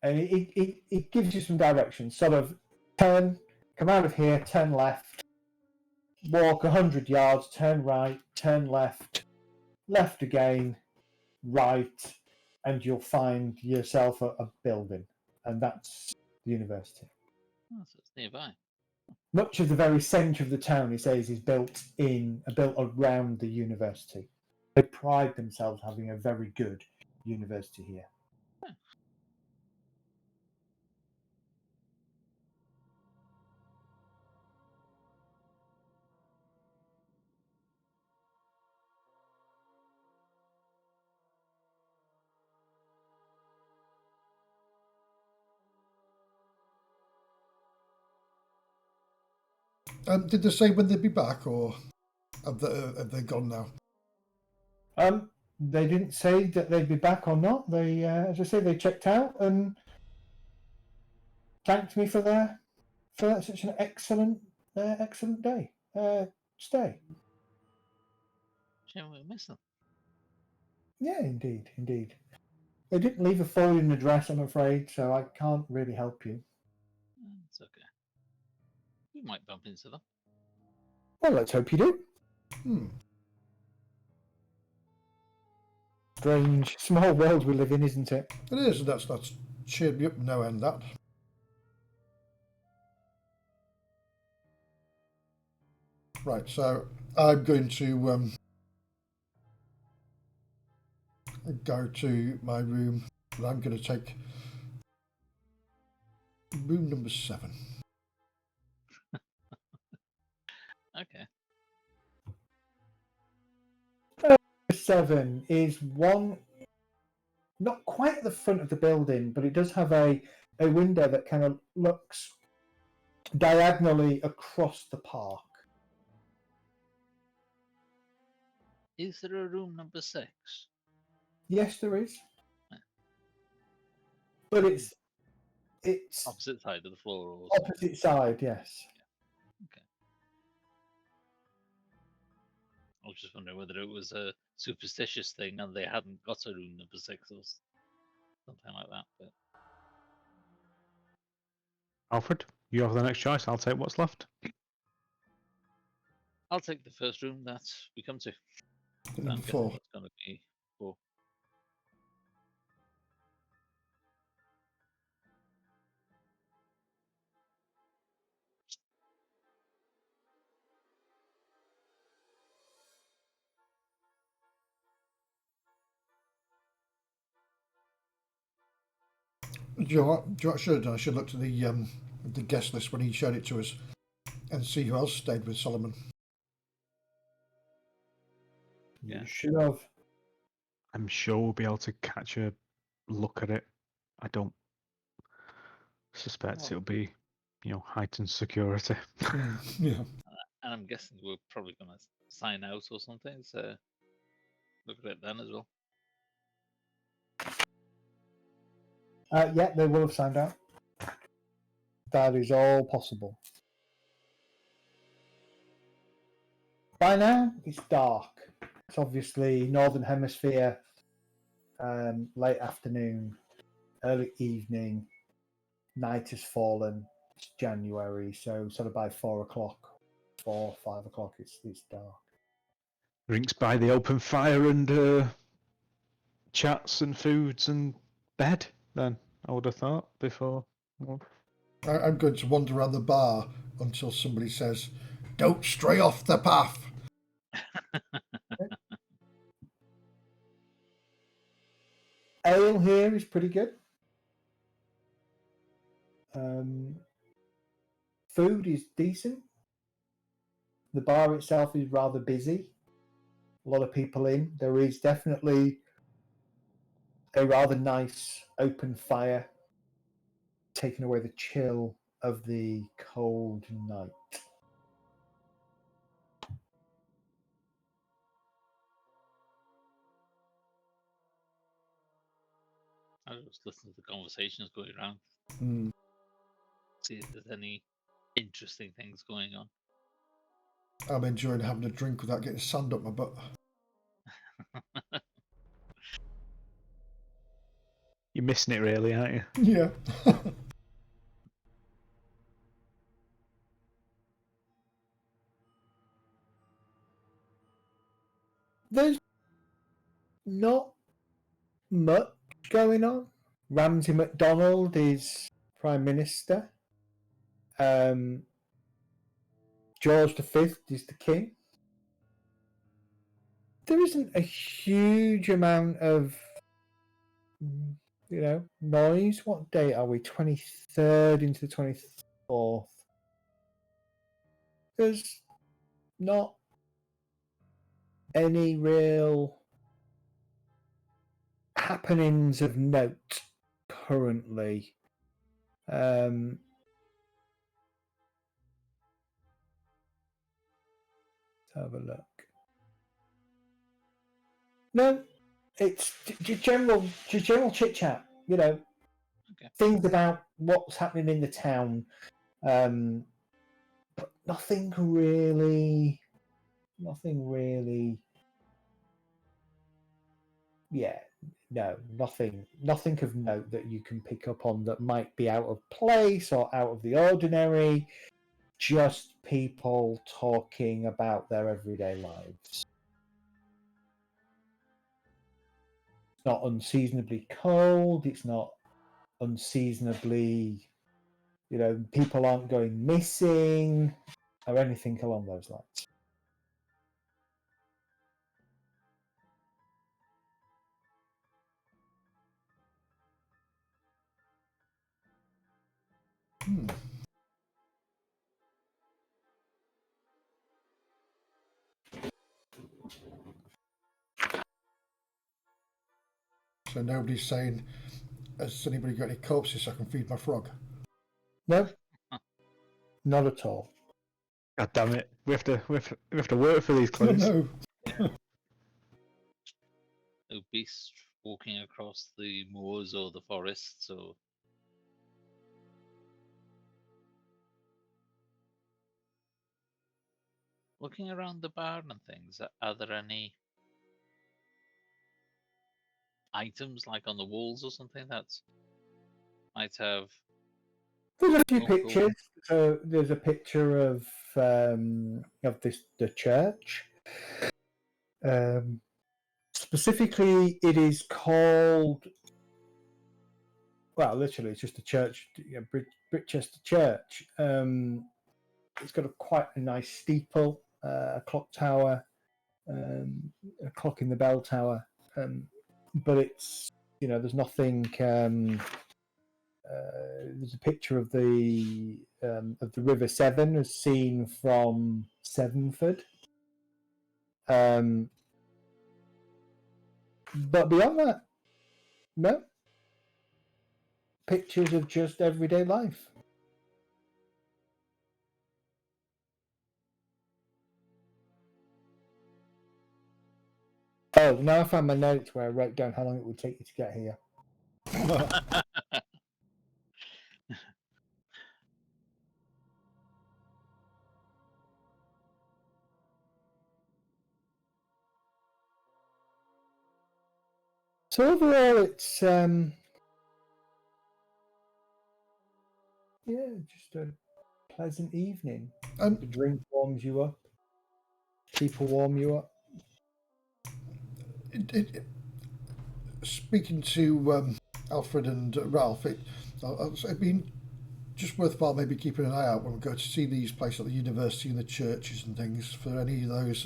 it gives you some directions. Sort of come out of here, turn left, walk 100 yards, turn right, turn left, left again, right, and you'll find yourself a building, and that's the university. Oh, so it's nearby. Much of the very centre of the town, he says, is built around the university. They pride themselves having a very good university here. Did they say when they'd be back, or have they gone now? They didn't say that they'd be back or not. They, as I say, they checked out and thanked me for such an excellent day stay. Shall we miss them? Yeah, indeed. They didn't leave a forwarding address, I'm afraid, so I can't really help you. It's okay. We might bump into them. Well, let's hope you do. Strange, small world we live in, isn't it? It is, and that's cheered me up no end. That. Right, so I'm going to go to my room, and I'm going to take room number 7. Okay. 7 is one, not quite at the front of the building, but it does have a window that kind of looks diagonally across the park. Is there a room number 6? Yes, there is. But it's Opposite side of the floor or opposite side, yes. Okay. I was just wondering whether it was a superstitious thing and they hadn't got a room number 6 or something like that. But Alfred, you have the next choice. I'll take what's left. I'll take the first room that we come to. I'm Number guessing 4. that's going to be 4. Do you know what? Do you know what I should have done? I should have looked at the guest list when he showed it to us and see who else stayed with Solomon. Yeah. You should have. I'm sure we'll be able to catch a look at it. I don't suspect Well- it'll be, heightened security. Yeah. And I'm guessing we're probably going to sign out or something. So look at it then as well. Yeah, they will have signed out. That is all possible. By now, it's dark. It's obviously Northern Hemisphere, late afternoon, early evening, night has fallen. It's January, so sort of by 4 o'clock, 5 o'clock, it's dark. Drinks by the open fire and chats and foods and bed, then, I would have thought, before. Well, I'm going to wander around the bar until somebody says, "Don't stray off the path." Ale here is pretty good. Food is decent. The bar itself is rather busy. A lot of people in. There is definitely a rather nice open fire, taking away the chill of the cold night. I was just listening to the conversations going around, Mm. see if there's any interesting things going on. I'm enjoying having a drink without getting sand up my butt. you're missing it, really, aren't you? Yeah. There's not much going on. Ramsay MacDonald is Prime Minister. George V is the King. There isn't a huge amount of, noise. What date are we? 23rd into the 24th. There's not any real happenings of note currently. Let's have a look. No, it's general chit chat. Okay. Things about what's happening in the town, but nothing really. Yeah, no, nothing of note that you can pick up on that might be out of place or out of the ordinary. Just people talking about their everyday lives. It's not unseasonably cold. It's not unseasonably, people aren't going missing or anything along those lines. Hmm. So nobody's saying, "Has anybody got any corpses so I can feed my frog?" No, not at all. God damn it! We have to work for these clues. No. no beast walking across the moors or the forests, or looking around the barn and things. Are there any items like on the walls or something that might have? There's a few Oh, cool. pictures. So there's a picture of the church. Specifically, it is called. Well, literally, it's just a church, Britchester Church. It's got quite a nice steeple, a clock tower, a clock in the bell tower, but it's there's nothing. There's a picture of the River Severn as seen from Severnford. But beyond that, no. Pictures of just everyday life. Oh, now I found my notes where I wrote down how long it would take you to get here. So overall, it's just a pleasant evening. The drink warms you up. People warm you up. Speaking to Alfred and Ralph, it'd been just worthwhile maybe keeping an eye out when we go to see these places like the university and the churches and things for any of those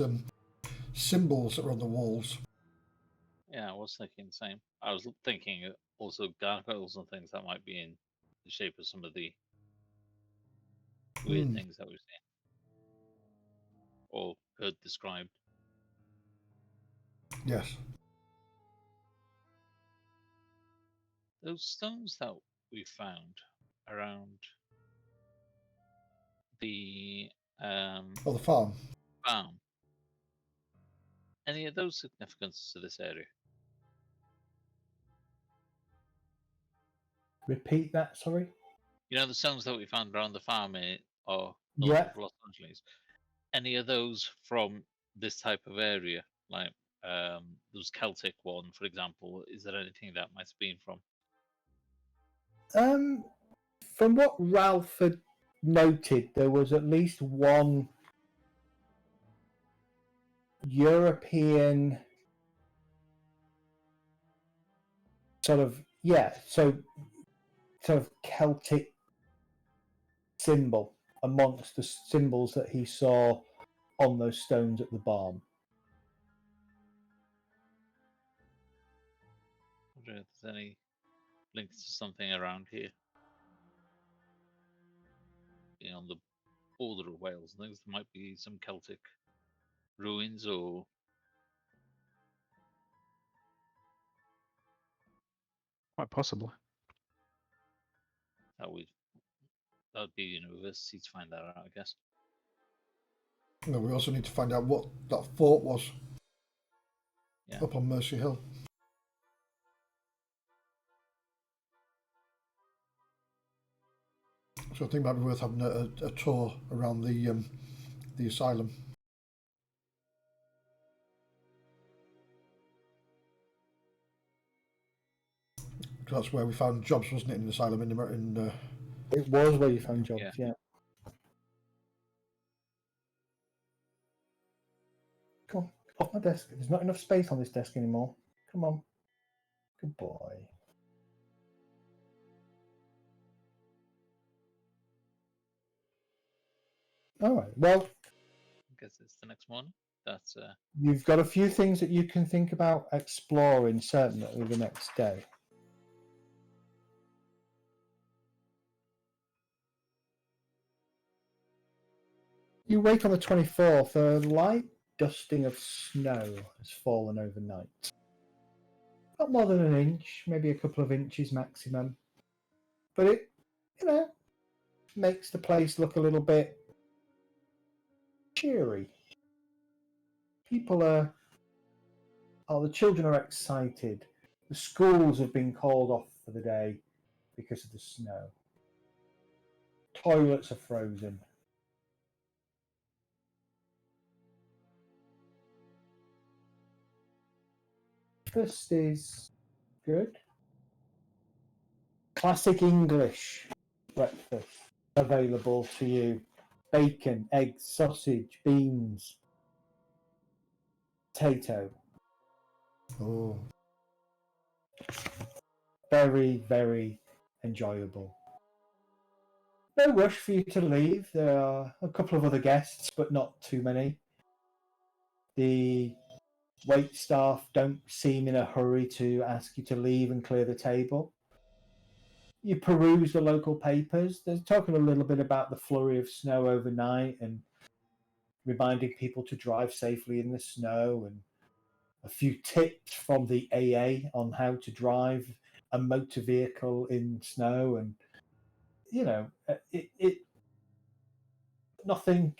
symbols that are on the walls. Yeah, I was thinking the same. I was thinking also gargoyles and things that might be in the shape of some of the weird things that we've seen or heard described. Yes. Those stones that we found around the the farm. farm. Any of those significance to this area? Repeat that, sorry? You know the stones that we found around the farm or north Yeah. of Los Angeles? Any of those from this type of area? Like those Celtic one, for example, is there anything that might have been from? From what Ralph had noted, there was at least one European sort of Celtic symbol amongst the symbols that he saw on those stones at the barn. I wonder if there's any links to something around here. On the border of Wales and things, there might be some Celtic ruins or Quite possibly. that'd be university to find that out, I guess. No, we also need to find out what that fort was up on Mercy Hill. So I think it might be worth having a tour around the asylum. That's where we found jobs, wasn't it, in the asylum It was where you found jobs, yeah. Come on, off my desk. There's not enough space on this desk anymore. Come on. Good boy. All right. Well, I guess it's the next morning. That's you've got a few things that you can think about exploring certainly the next day. You wake on the 24th. A light dusting of snow has fallen overnight. Not more than an inch, maybe a couple of inches maximum. But it, makes the place look a little bit cheery. People are Oh, the children are excited. The schools have been called off for the day because of the snow. Toilets are frozen. Breakfast is good. Classic English breakfast available to you. Bacon, eggs, sausage, beans, potato. Oh, Very, very enjoyable. No rush for you to leave. There are a couple of other guests, but not too many. The wait staff don't seem in a hurry to ask you to leave and clear the table. You peruse the local papers. They're talking a little bit about the flurry of snow overnight and reminding people to drive safely in the snow, and a few tips from the AA on how to drive a motor vehicle in snow. And you know, it nothing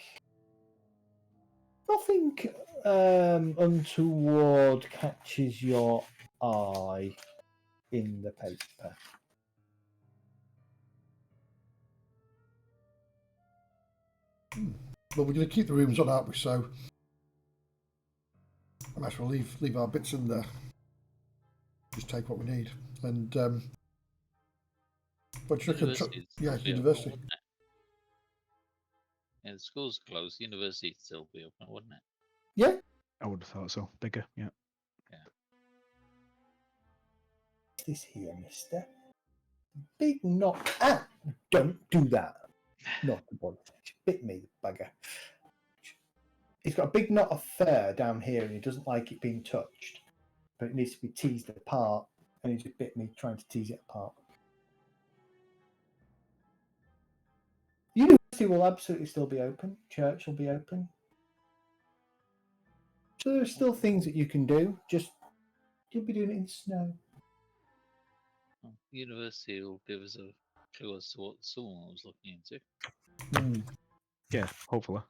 untoward catches your eye in the paper. well, we're going to keep the rooms on, aren't we? So I might as well leave our bits in there. Just take what we need. And but you reckon? University's Yeah, still be open, university. wouldn't it? Yeah, the schools are closed. University'd still be open, wouldn't it? Yeah. I would have thought so. Bigger, yeah. This here, mister. Big knock. Ah, don't do that. Not the body. Bit me, the bugger. He's got a big knot of fur down here and he doesn't like it being touched. But it needs to be teased apart. And he just bit me trying to tease it apart. University will absolutely still be open. Church will be open. So there are still things that you can do. Just you'll be doing it in snow. Well, university will give us a clue as to what someone was looking into. Yeah, hopefully.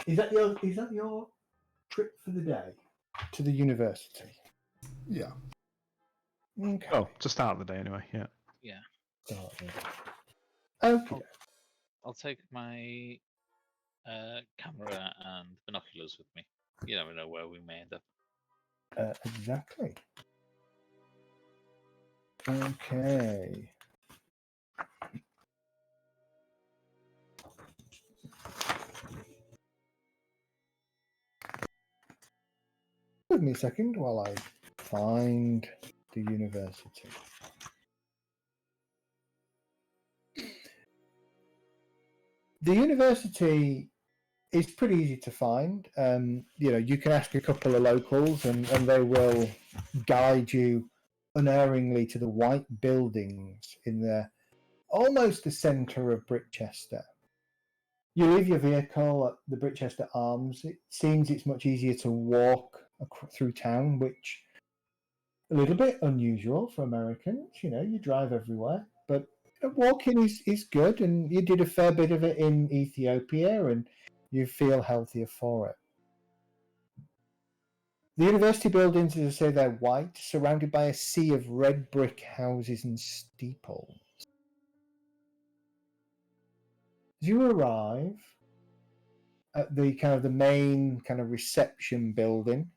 Is that your trip for the day to the university? Yeah. Okay. Oh, to start the day anyway, yeah. Yeah. Okay. I'll take my camera and binoculars with me. You never know where we may end up. Exactly. Okay. Give me a second while I find the university. The university is pretty easy to find. You can ask a couple of locals and they will guide you unerringly to the white buildings in almost the centre of Brichester. You leave your vehicle at the Brichester Arms. It seems it's much easier to walk through town, which a little bit unusual for Americans. You drive everywhere, but walking is good, and you did a fair bit of it in Ethiopia, and you feel healthier for it. The university buildings, as I say, they're white, surrounded by a sea of red brick houses and steeples. As you arrive at the main reception building,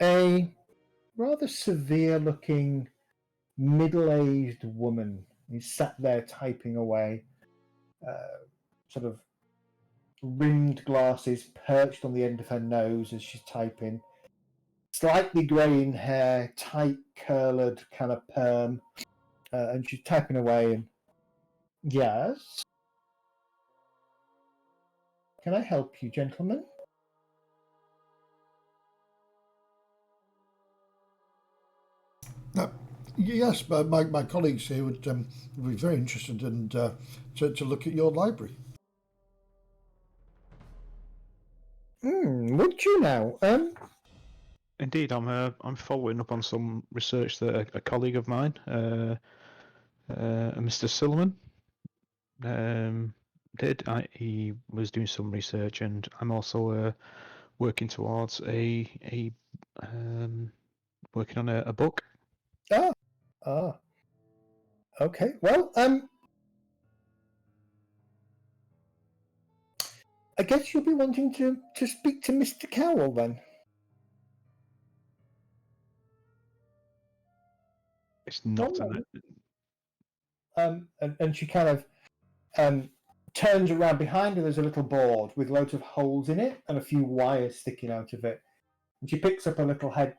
a rather severe-looking middle-aged woman is sat there typing away, sort of rimmed glasses perched on the end of her nose as she's typing, slightly greying hair, tight curled kind of perm, and she's typing away. And yes, can I help you, gentlemen? Yes, but my colleagues here would be very interested in to look at your library. Would you now? Indeed, I'm following up on some research that a colleague of mine, Mr. Silliman, did. He was doing some research, and I'm also working towards working on a book. Okay. Well, I guess you'll be wanting to speak to Mr. Cowell then. It's not And she kind of turns around behind her. There's a little board with loads of holes in it and a few wires sticking out of it. And she picks up a little a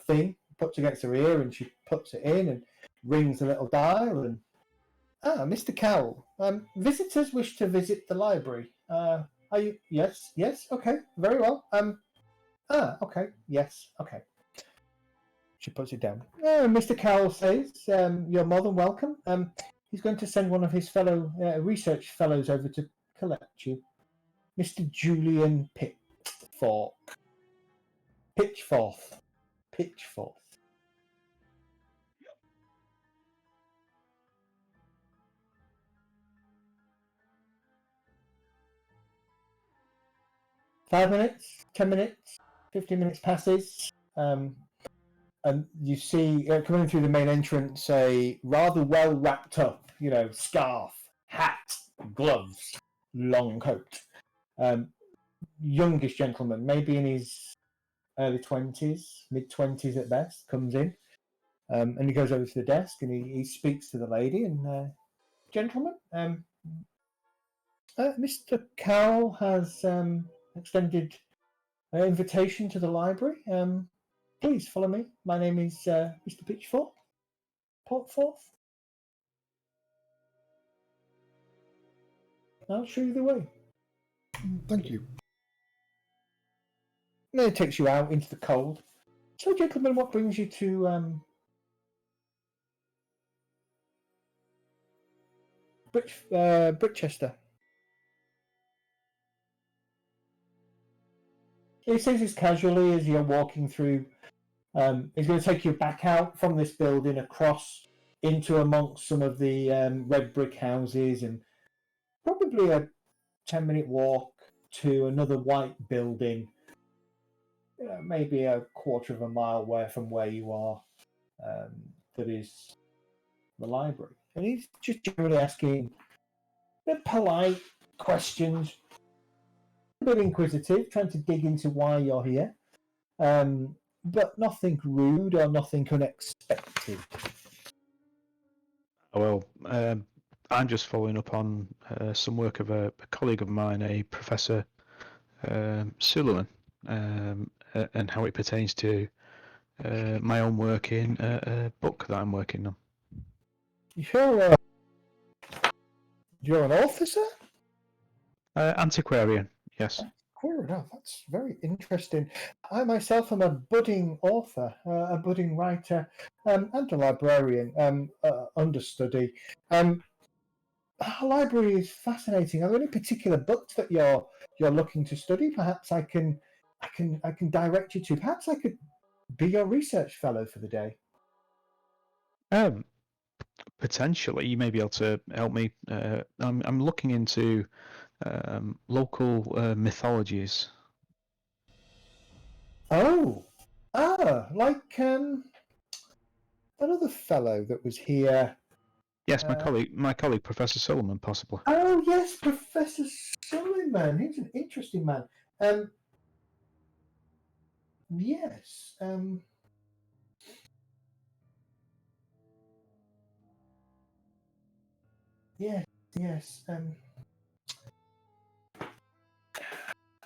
thing, puts against her ear, and she puts it in and rings a little dial. And Mr. Cowell, visitors wish to visit the library. Are you? Yes, okay, very well. Okay, yes, okay. She puts it down. Mr. Cowell says you're more than welcome. He's going to send one of his fellow research fellows over to collect you, Mr. Julian Pitchfork. 5 minutes, 10 minutes, 15 minutes passes, and you see coming through the main entrance a rather well wrapped up, scarf, hat, gloves, long coat. Youngish gentleman, maybe in his early 20s, mid-20s at best, comes in, and he goes over to the desk and he speaks to the lady and, gentlemen, Mr. Cowell has extended an invitation to the library. Please follow me. My name is Mr. Pitchfork. Portforth. I'll show you the way. Thank you. And then it takes you out into the cold. So, gentlemen, what brings you to Britchester? He says this casually as you're walking through. He's going to take you back out from this building across into amongst some of the red brick houses and probably a 10-minute walk to another white building, maybe a quarter of a mile away from where you are, that is the library. And he's just generally asking polite questions, a bit inquisitive, trying to dig into why you're here, but nothing rude or nothing unexpected. Well, I'm just following up on some work of a colleague of mine, a Professor Suleiman, and how it pertains to my own work in a book that I'm working on. You're an author, sir? Antiquarian, yes. Queer enough, that's very interesting. I myself am a budding author, a budding writer, and a librarian, understudy. Our library is fascinating. Are there any particular books that you're looking to study? Perhaps I can direct you to. Perhaps I could be your research fellow for the day. Potentially, you may be able to help me. I'm looking into local mythologies. Like another fellow that was here. Yes, my colleague, Professor Suleiman, possibly. Oh yes, Professor Suleiman. He's an interesting man. Yes. Yes.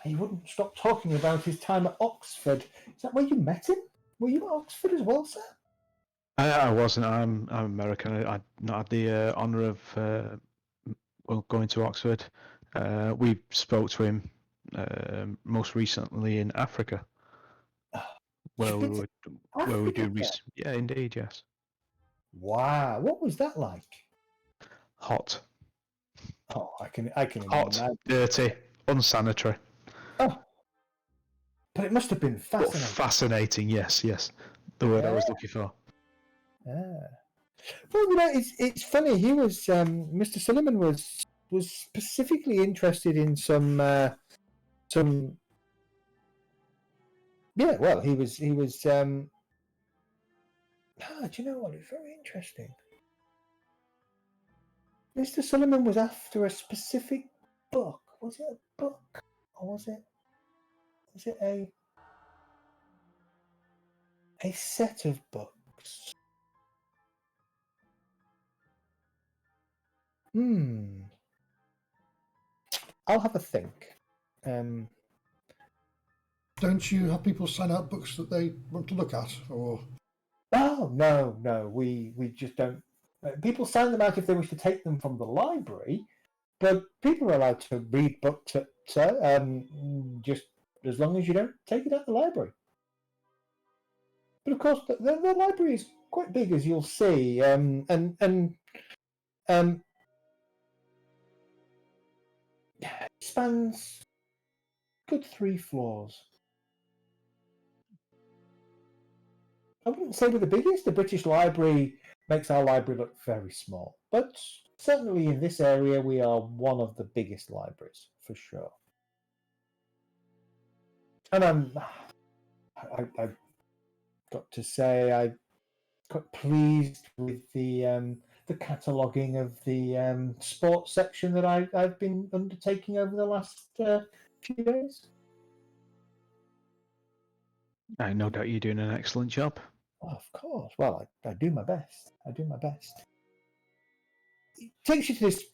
He wouldn't stop talking about his time at Oxford. Is that where you met him? Were you at Oxford as well, sir? I wasn't. I'm American. I not had the honour of going to Oxford. We spoke to him most recently in Africa, where we do research. Yeah, indeed, yes. Wow, what was that like? Hot. Oh, I can Hot, imagine. dirty, unsanitary. Oh, but it must have been fascinating. But fascinating, yes. The word I was looking for. Yeah. Well, it's funny. He was Mr. Suleiman was was specifically interested in some. Yeah, well, he was. Do you know what? It's very interesting. Mr. Sullivan was after a specific book. Was it a book, or was it a set of books? I'll have a think. Don't you have people sign out books that they want to look at, or? Oh no, we just don't. People sign them out if they wish to take them from the library, but people are allowed to read books at just as long as you don't take it out of the library. But of course, the library is quite big, as you'll see, and spans good 3 floors. I wouldn't say we're the biggest. The British Library makes our library look very small, but certainly in this area we are one of the biggest libraries for sure. And I've got to say I'm quite pleased with the cataloguing of the sports section that I've been undertaking over the last few days. I no doubt you're doing an excellent job. Oh, of course. Well, I do my best. It takes you to this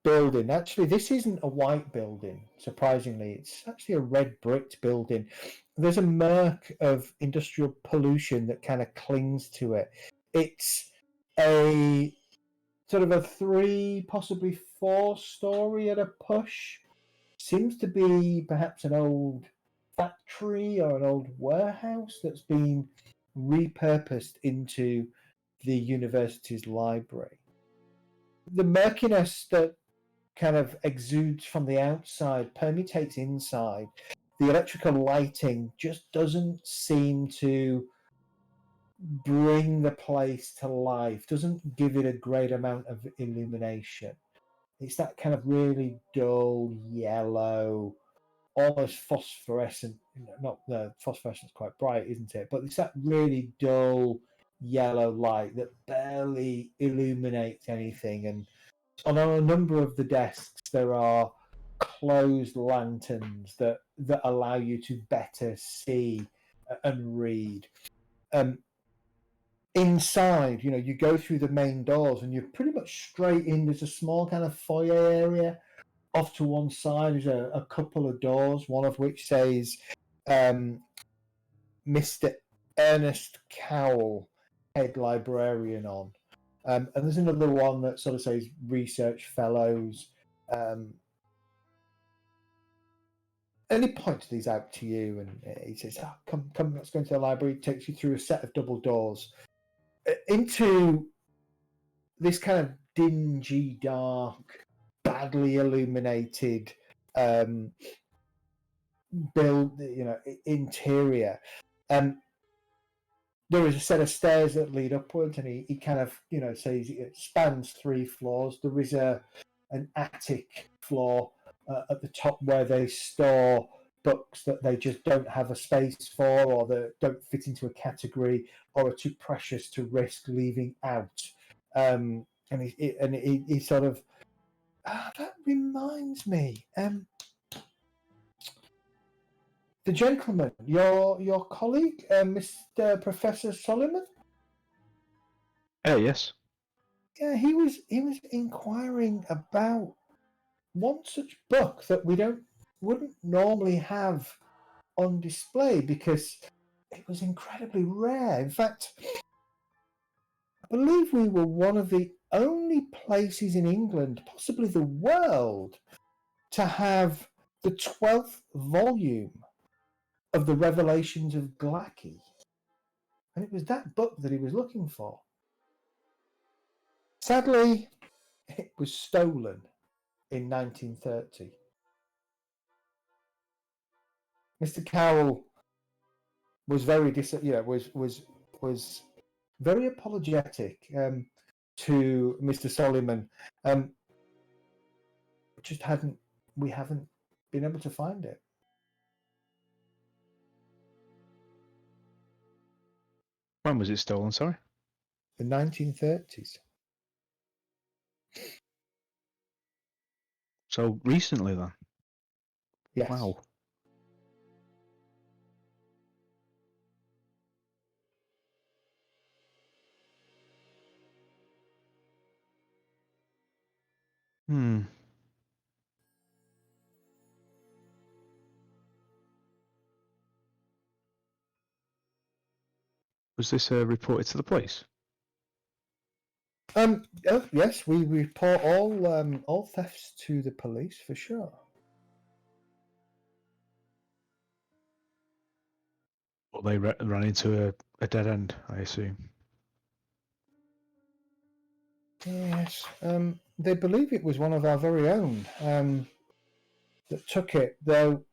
building. Actually, this isn't a white building, surprisingly. It's actually a red brick building. There's a murk of industrial pollution that kind of clings to it. It's a sort of a 3, possibly 4-story at a push. Seems to be perhaps an old factory or an old warehouse that's been repurposed into the university's library. The murkiness that kind of exudes from the outside permeates inside. The electrical lighting just doesn't seem to bring the place to life, doesn't give it a great amount of illumination. It's that kind of really dull yellow, almost phosphorescent. Not the phosphorescence quite bright, isn't it? But it's that really dull yellow light that barely illuminates anything. And on a number of the desks there are closed lanterns that allow you to better see and read. Inside, you go through the main doors and you're pretty much straight in. There's a small kind of foyer area. Off to one side is a couple of doors, one of which says Mr. Ernest Cowell, head librarian on. And there's another one that sort of says research fellows. And he points these out to you and he says, come, let's go into the library. He takes you through a set of double doors into this kind of dingy, dark, badly illuminated interior. There is a set of stairs that lead upwards, and he kind of says it spans 3 floors. There is an attic floor at the top where they store books that they just don't have a space for, or that don't fit into a category, or are too precious to risk leaving out. And he sort of, that reminds me, the gentleman, your colleague, Mr. Professor Solomon. Yes. Yeah, he was inquiring about one such book that we wouldn't normally have on display because it was incredibly rare. In fact, I believe we were one of the only places in England, possibly the world, to have the 12th volume of the Revelations of Glaaki. And it was that book that he was looking for. Sadly, it was stolen in 1930. Mr. Cowell was very very apologetic to Mr. Solomon. just we haven't been able to find it. When was it stolen? Sorry. The 1930s. So recently, then. Yes. Wow. Hmm. Was this reported to the police? Yes, we report all thefts to the police for sure. Well, they ran into a dead end, I assume. Yes. They believe it was one of our very own that took it, though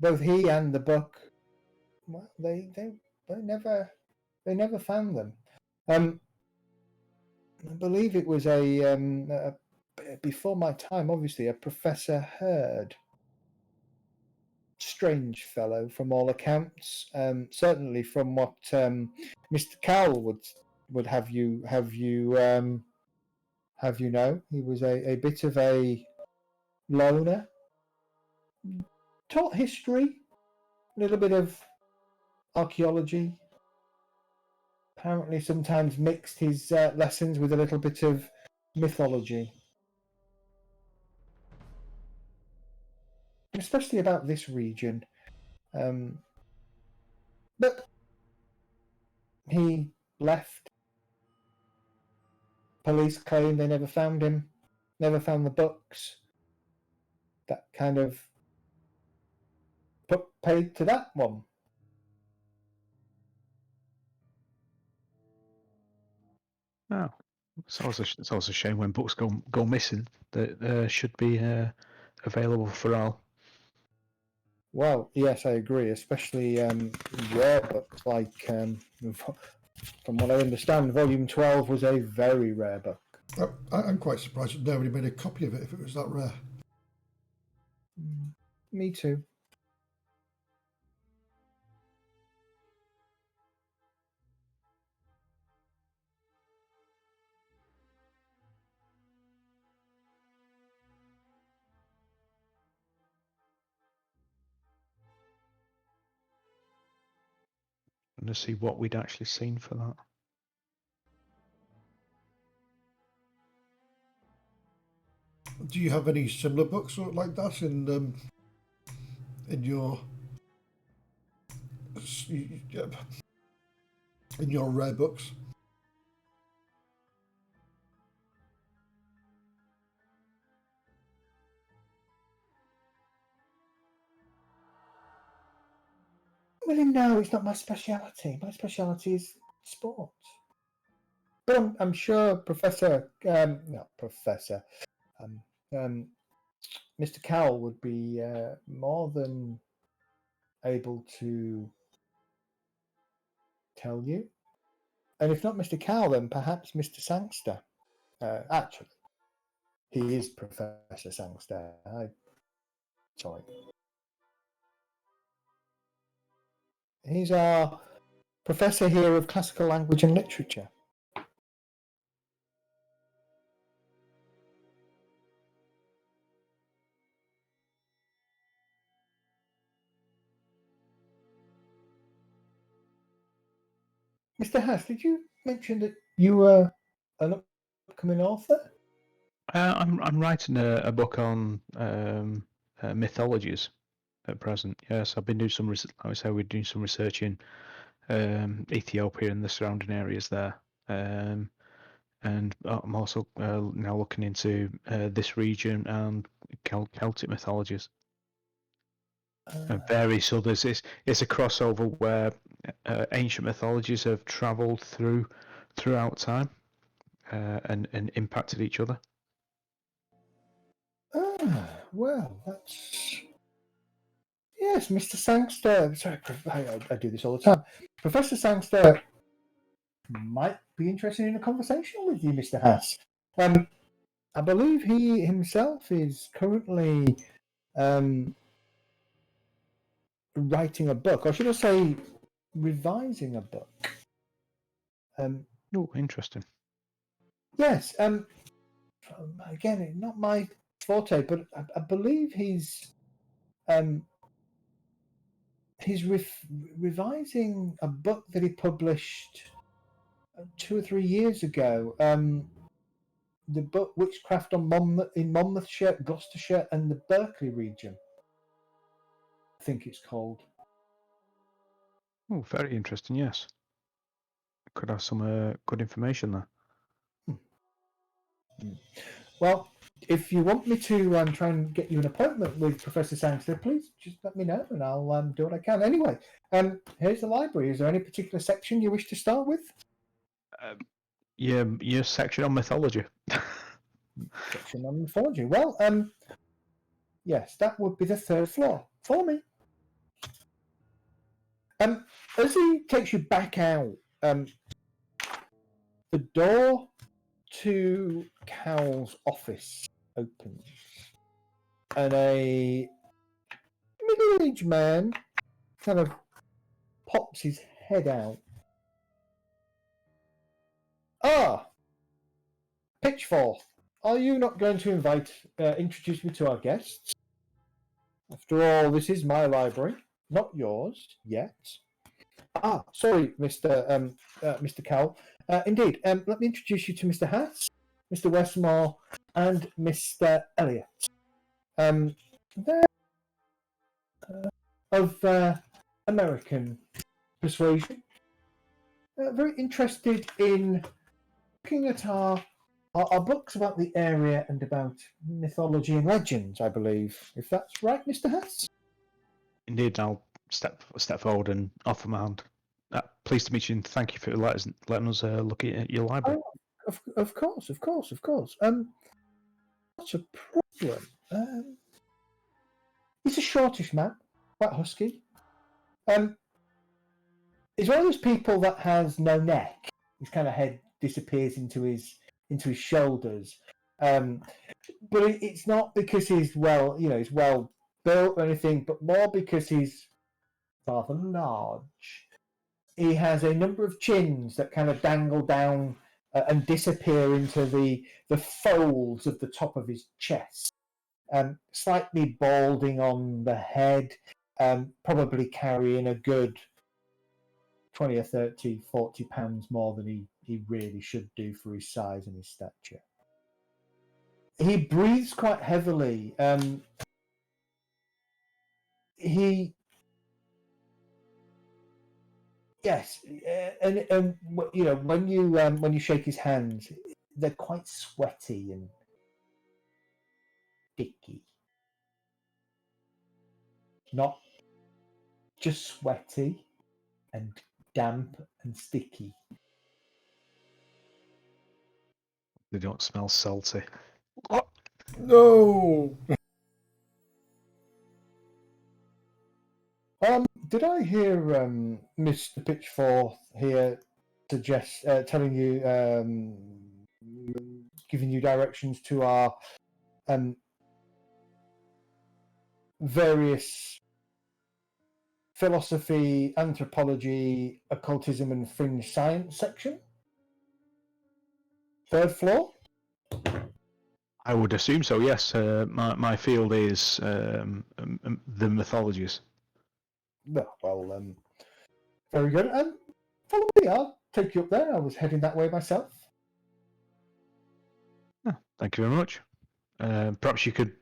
both he and the book, well, they never found them. I believe it was a before my time, obviously, a Professor Hurd. Strange fellow from all accounts. Certainly from what Mr. Cowell would have you know, he was a bit of a loner. Taught history, a little bit of archaeology. Apparently, sometimes mixed his lessons with a little bit of mythology, especially about this region. But he left. Police claim they never found him, never found the books. That kind of put paid to that one. Oh, it's always a shame when books go missing. That should be available for all. Well, yes, I agree. Especially rare books like, from what I understand, Volume 12 was a very rare book. I'm quite surprised that nobody made a copy of it if it was that rare. Me too. And to see what we'd actually seen for that. Do you have any similar books like that in your rare books? Well, no, it's not my speciality. My speciality is sport. But I'm sure Professor, not Professor, Mr. Cowell would be more than able to tell you. And if not Mr. Cowell, then perhaps Mr. Sangster. Actually, he is Professor Sangster. Sorry. He's our professor here of classical language and literature. Mr. Haas, did you mention that you were an upcoming author? I'm writing a book on mythologies at present. Yes, I've been doing some. I say we're doing some research in Ethiopia and the surrounding areas there. And I'm also now looking into this region and Celtic mythologies and various others. It's a crossover where ancient mythologies have travelled throughout time and impacted each other. Well, that's... Yes, Mr. Sangster. Sorry, I do this all the time. Professor Sangster might be interested in a conversation with you, Mr. Haas. I believe he himself is currently writing a book, or should I say, revising a book. Oh, interesting. Yes. Again, not my forte, but I believe he's revising a book that he published 2 or 3 years ago. The book Witchcraft in Monmouthshire, Gloucestershire, and the Berkeley region. I think it's called. Oh, very interesting. Yes, could have some good information there. Well, if you want me to try and get you an appointment with Professor Sangster, please just let me know and I'll do what I can. Anyway, here's the library. Is there any particular section you wish to start with? Your section on mythology. Section on mythology. Well, yes, that would be the 3rd floor. Follow me. As he takes you back out, the door to Cal's office opens, and a middle-aged man kind of pops his head out. Ah, Pitchforth, are you not going to introduce me to our guests? After all, this is my library, not yours yet. Ah, sorry, Mr. Cowell. Indeed, let me introduce you to Mr. Hass, Mr. Westmore, and Mr. Elliot. They're of American persuasion. Very interested in looking at our books about the area and about mythology and legends, I believe. If that's right, Mr. Hass? Indeed, I'll step forward and offer my hand. Pleased to meet you, and thank you for letting us look at your library. Oh, of course. Not a problem. He's a shortish man, quite husky. He's one of those people that has no neck. His kind of head disappears into his shoulders. But it's not because he's he's well built or anything, but more because he's rather large. He has a number of chins that kind of dangle down and disappear into the folds of the top of his chest. Slightly balding on the head, probably carrying a good 20 or 30, 40 pounds more than he really should do for his size and his stature. He breathes quite heavily. Yes, and when you shake his hands, they're quite sweaty and sticky. Not just sweaty and damp and sticky. They don't smell salty. No! Did I hear Mr. Pitchforth here suggest telling you, giving you directions to our various philosophy, anthropology, occultism, and fringe science section? 3rd floor? I would assume so, yes. My field is the mythologies. Well, very good. Follow me, I'll take you up there. I was heading that way myself. Oh, thank you very much. Perhaps you could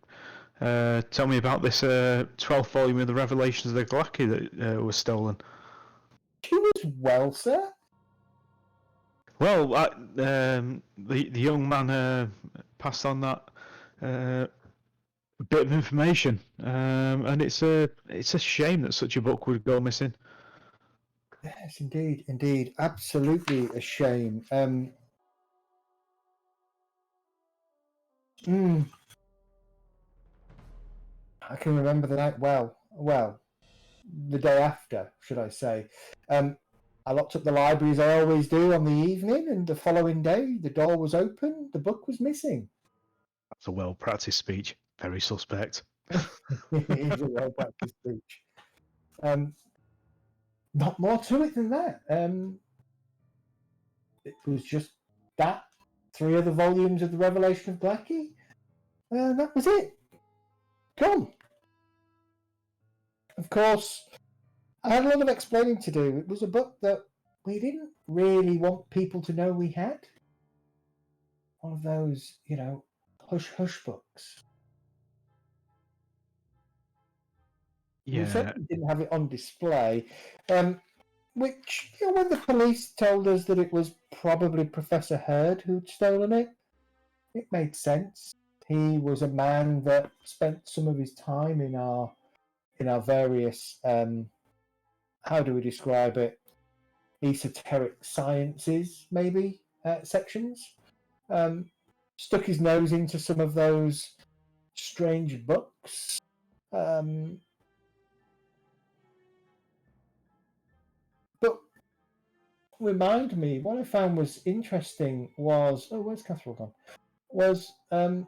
tell me about this 12th volume of the Revelations of the Galaki that was stolen. You as well, sir? Well, the young man passed on that bit of information, and it's a shame that such a book would go missing. Yes, indeed, absolutely a shame. I can remember the night well. The day after, should I say. I locked up the library as I always do on the evening, and the following day the door was open, the book was missing. That's a well-practiced speech. Very suspect. It is a well-practiced speech. Not more to it than that. It was just that, 3 other volumes of the Revelation of Blackie. That was it. Gone. Of course, I had a lot of explaining to do. It was a book that we didn't really want people to know we had. One of those, hush-hush books. We Yeah. certainly didn't have it on display. Which, when the police told us that it was probably Professor Hurd who'd stolen it, it made sense. He was a man that spent some of his time in our various, how do we describe it, esoteric sciences, maybe, sections. Stuck his nose into some of those strange books. But remind me, what I found was interesting was, where's Catherine gone? Was a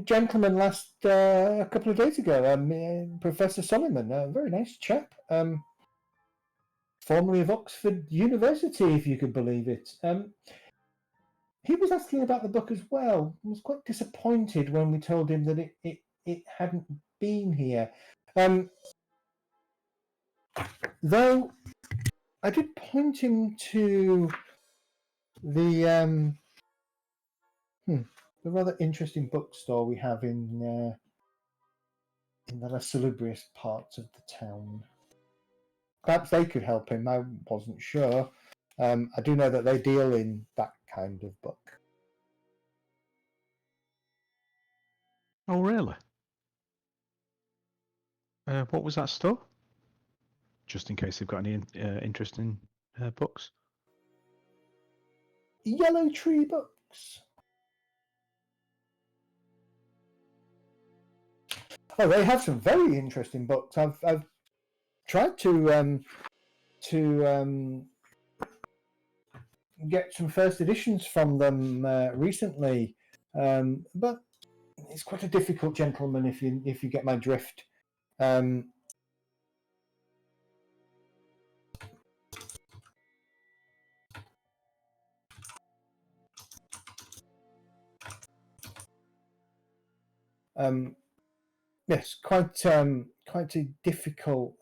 gentleman last a couple of days ago, Professor Solomon, a very nice chap, formerly of Oxford University, if you could believe it. He was asking about the book as well. He was quite disappointed when we told him that it hadn't been here. Though I did point him to the rather interesting bookstore we have in the less salubrious parts of the town. Perhaps they could help him. I wasn't sure. I do know that they deal in that kind of book. Oh, really? What was that store? Just in case they've got any interesting books. Yellow Tree Books. Oh, they have some very interesting books. I've tried to get some first editions from them recently, but it's quite a difficult, gentleman, if you get my drift. Yes, quite a difficult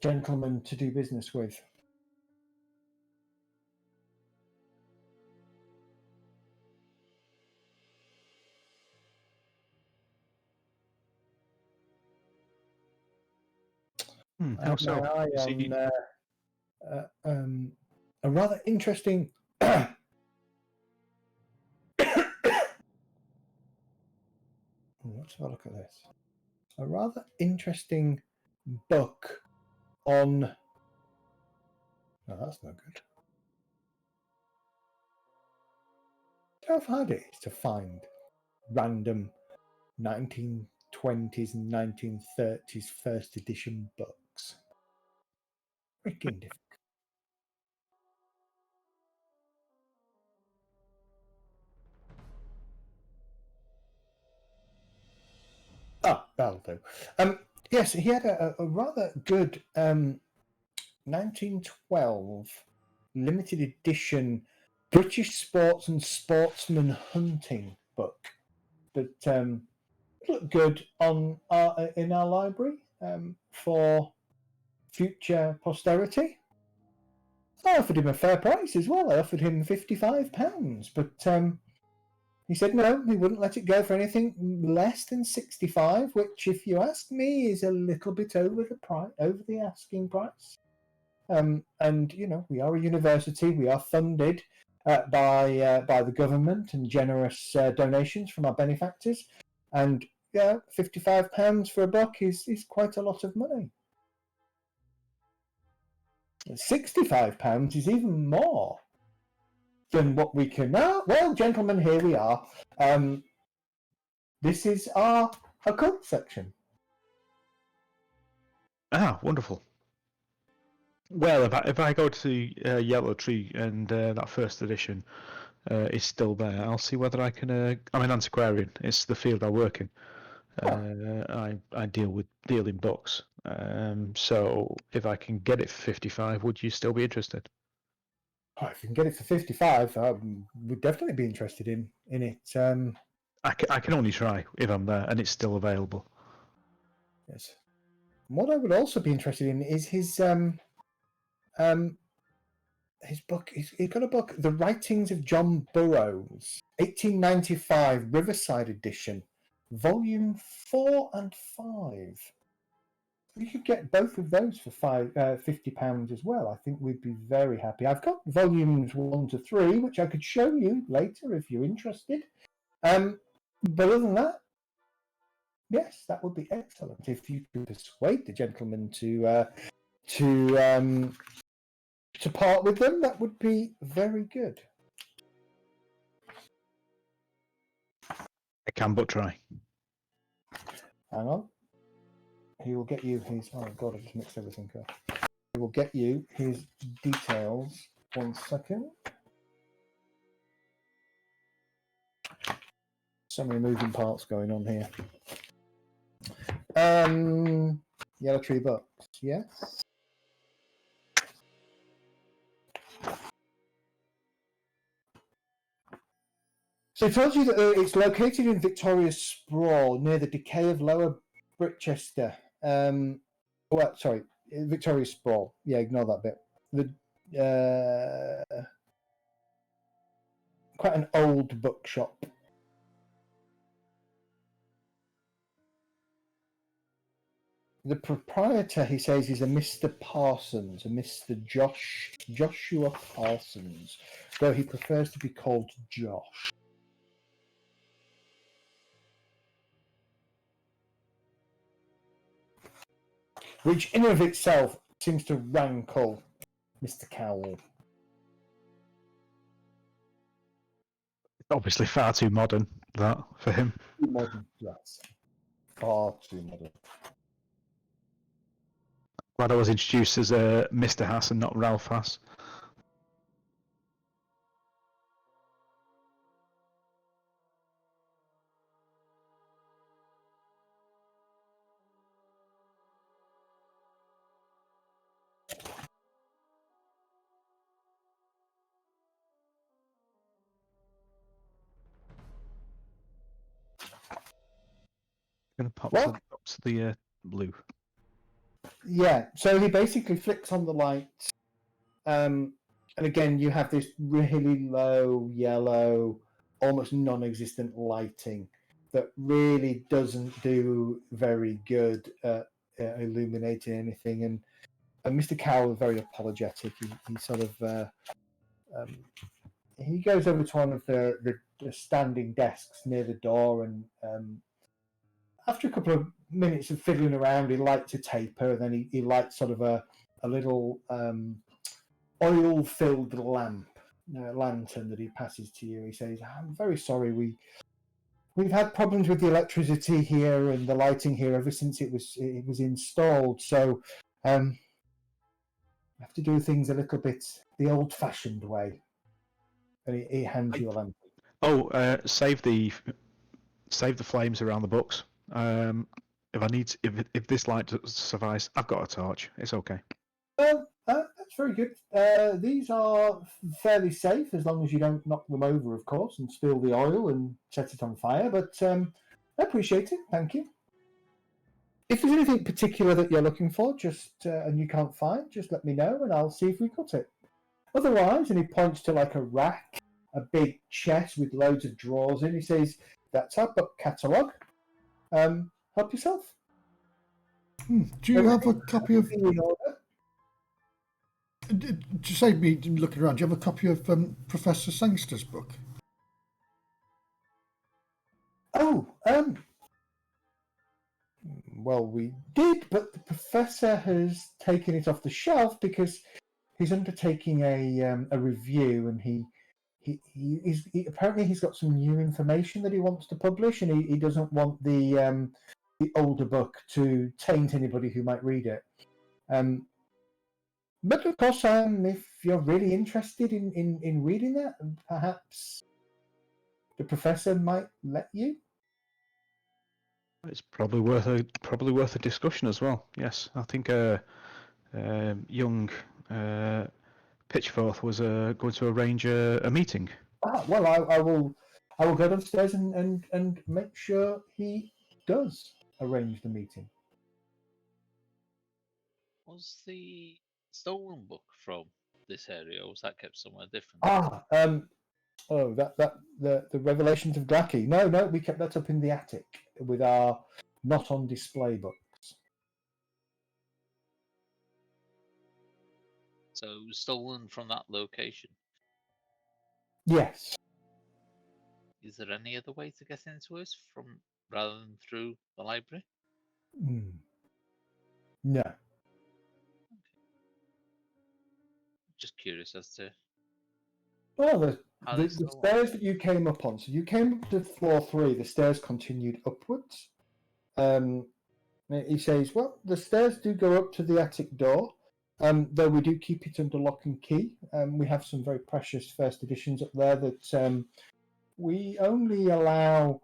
gentleman to do business with. How so? My eye Is he- on a rather interesting. Let's have a look at this. A rather interesting book on. No, that's no good. How hard it is to find random 1920s and 1930s first edition books. Freaking difficult. Oh, that'll do. Yes, he had a rather good 1912 limited edition British sports and sportsman hunting book that looked good on in our library for future posterity. I offered him a fair price as well. I offered him £55, but he said no, he wouldn't let it go for anything less than 65, which, if you ask me, is a little bit over the asking price. And we are a university. We are funded by the government and generous donations from our benefactors. And £55 for a book is quite a lot of money. £65 is even more than what we can. Well, gentlemen, here we are. This is our occult section. Ah, wonderful. Well, if I go to Yellow Tree and that first edition is still there, I'll see whether I can. I'm an antiquarian. It's the field I work in. I deal in books. So if I can get it for 55, would you still be interested? Oh, if you can get it for 55, we'd definitely be interested in it. I can only try if I'm there and it's still available. Yes. What I would also be interested in is his book. He's got a book, The Writings of John Burroughs, 1895 Riverside Edition, Volume 4 and 5. You could get both of those for £50 as well. I think we'd be very happy. I've got volumes 1 to 3, which I could show you later if you're interested. But other than that, yes, that would be excellent. If you could persuade the gentleman to part with them, that would be very good. I can but try. Hang on. He will get you his... Oh, God, I just mixed everything up. He will get you his details. 1 second. So many moving parts going on here. Yellow Tree Books, yes? So it tells you that it's located in Victoria Sprawl, near the decay of Lower Brichester. Victoria Sprawl. Yeah, ignore that bit. Quite an old bookshop. The proprietor, he says, is a Mr. Parsons, a Mr. Joshua Parsons, though he prefers to be called Josh. Which in and of itself seems to rankle Mr. Cowell. Obviously far too modern, that, for him. Too modern, yes. Far too modern. Glad I was introduced as Mr. Hass and not Ralph Hass. I'm going to pop to the blue. Yeah, so he basically flicks on the lights, and again you have this really low yellow, almost non-existent lighting that really doesn't do very good at illuminating anything. And Mr. Cowell is very apologetic. He sort of he goes over to one of the standing desks near the door, and after a couple of minutes of fiddling around, he lights a taper, and then he lights sort of a little oil-filled lantern that he passes to you. He says, "I'm very sorry. We've had problems with the electricity here and the lighting here ever since it was installed. So I have to do things a little bit the old-fashioned way." And he hands you a lantern. Oh, save the flames around the books. If this light doesn't suffice, I've got a torch. It's okay. That's very good. These are fairly safe as long as you don't knock them over, of course, and spill the oil and set it on fire. But I appreciate it. Thank you. If there's anything particular that you're looking for, and you can't find, just let me know, and I'll see if we got it. Otherwise, and he points to like a rack, a big chest with loads of drawers in. He says, "That's our book catalogue. Help yourself." Do you have a copy of... To save me looking around, do you have a copy of Professor Sangster's book? Oh, well, we did, but the professor has taken it off the shelf because he's undertaking a review, and he apparently he's got some new information that he wants to publish, and he doesn't want the older book to taint anybody who might read it. But of course, if you're really interested in reading that, perhaps the professor might let you. It's probably worth a discussion as well. Yes, I think young Pitchforth was going to arrange a meeting. Well, I will go downstairs and make sure he does arrange the meeting. Was the stolen book from this area, or was that kept somewhere different? The Revelations of Draki. No, we kept that up in the attic with our not on display books. So it was stolen from that location. Yes. Is there any other way to get into it rather than through the library? No. Just curious as to Well, how the they stole it. stairs that you came up on, so you came up to floor 3, the stairs continued upwards. He says, well, the stairs do go up to the attic door, though we do keep it under lock and key. We have some very precious first editions up there that we only allow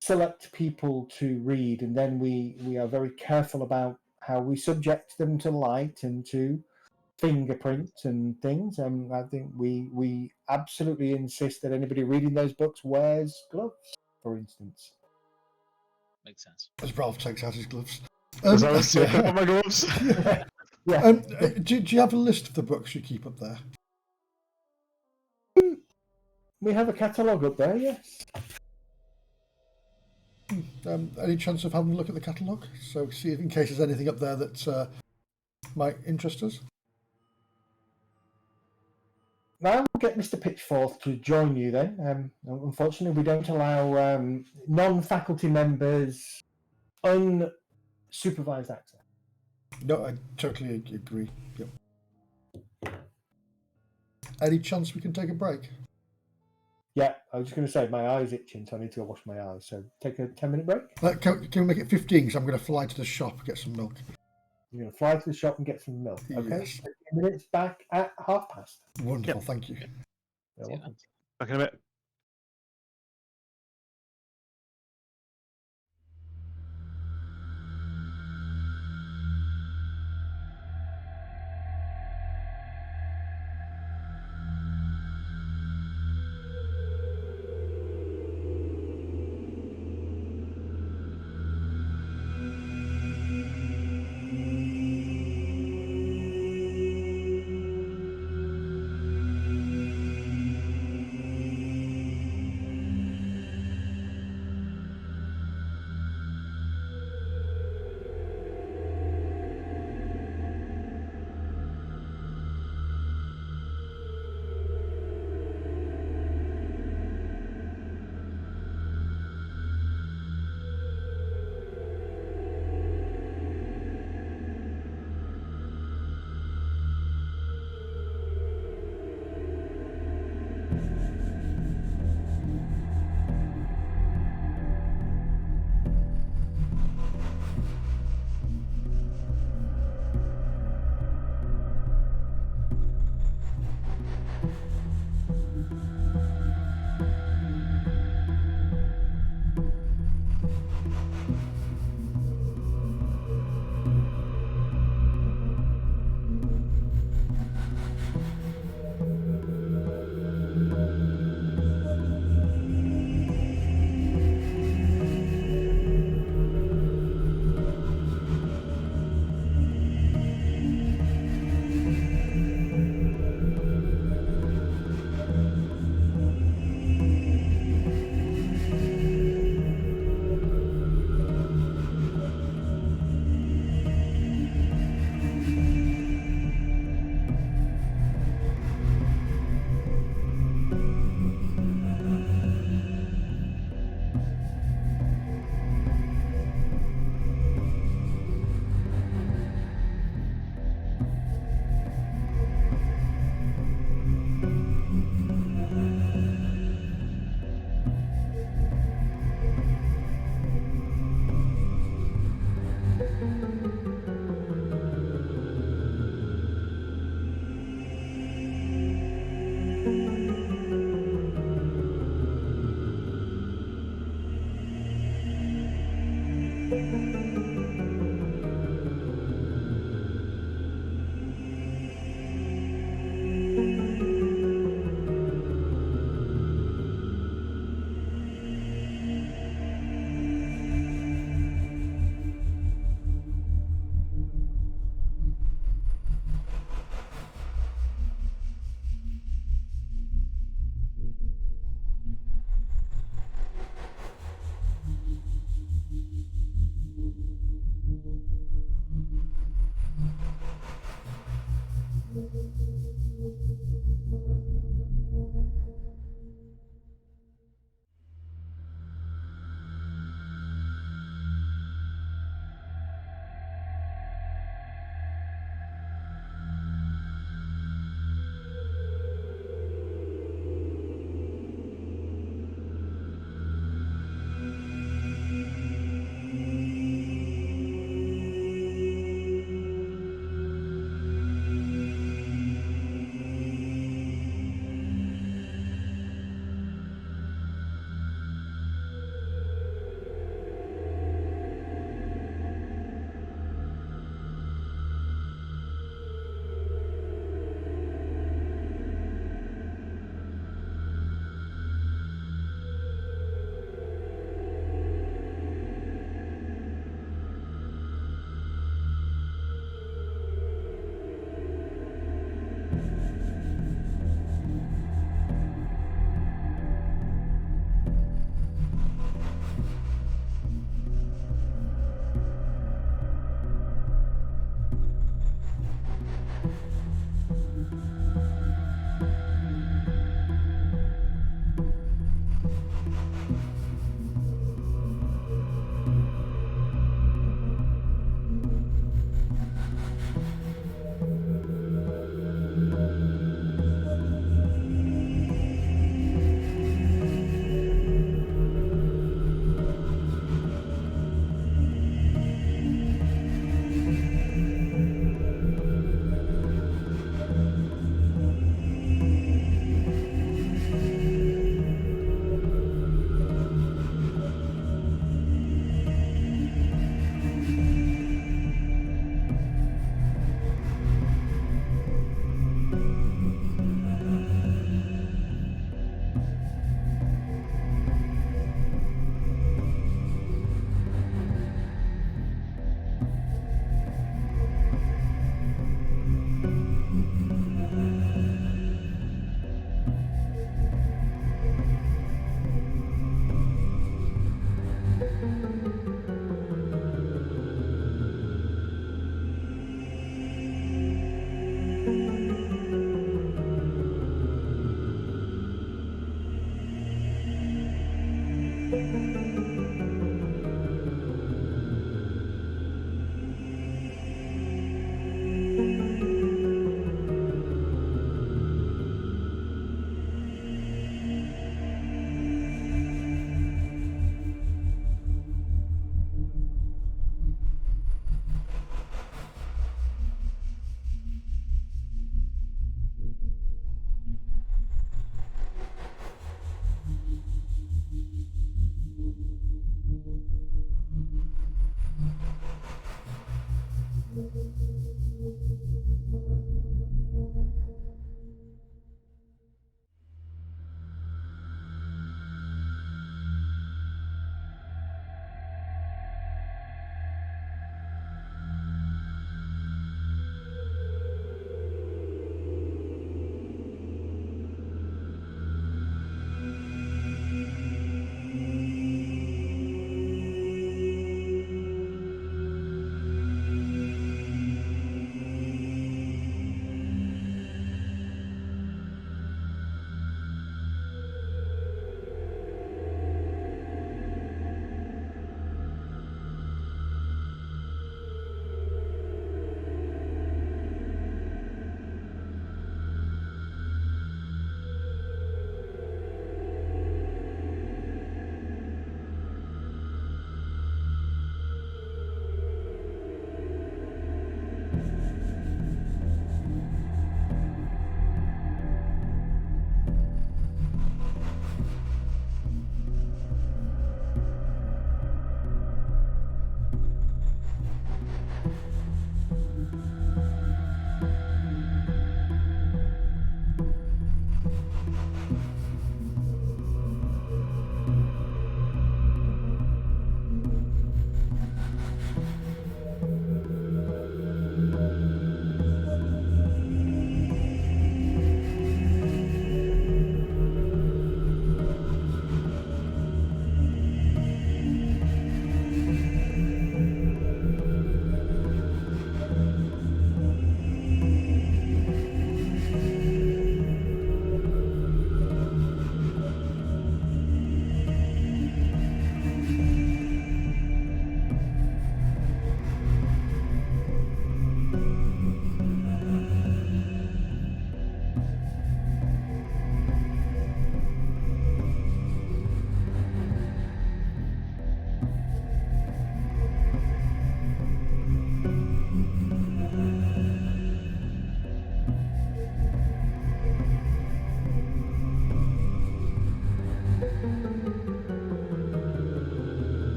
select people to read, and then we are very careful about how we subject them to light and to fingerprint and things. I think we absolutely insist that anybody reading those books wears gloves, for instance. Makes sense. As Ralph takes out his gloves. As I was taking off my gloves. Yeah. Do you have a list of the books you keep up there? We have a catalogue up there, yes. Any chance of having a look at the catalogue? So see if in case there's anything up there that might interest us? I will get Mr. Pitchforth to join you then. Unfortunately, we don't allow non-faculty members unsupervised access. No, I totally agree. Yep. Any chance we can take a break? Yeah, I was just going to say, my eye's itching, so I need to go wash my eyes. So take a 10-minute break. Can we make it 15? Because I'm going to fly to the shop and get some milk. You're going to fly to the shop and get some milk. Okay, Yes. 15 minutes back at past. Wonderful, Yep. thank you. You're See you welcome. Back in a bit.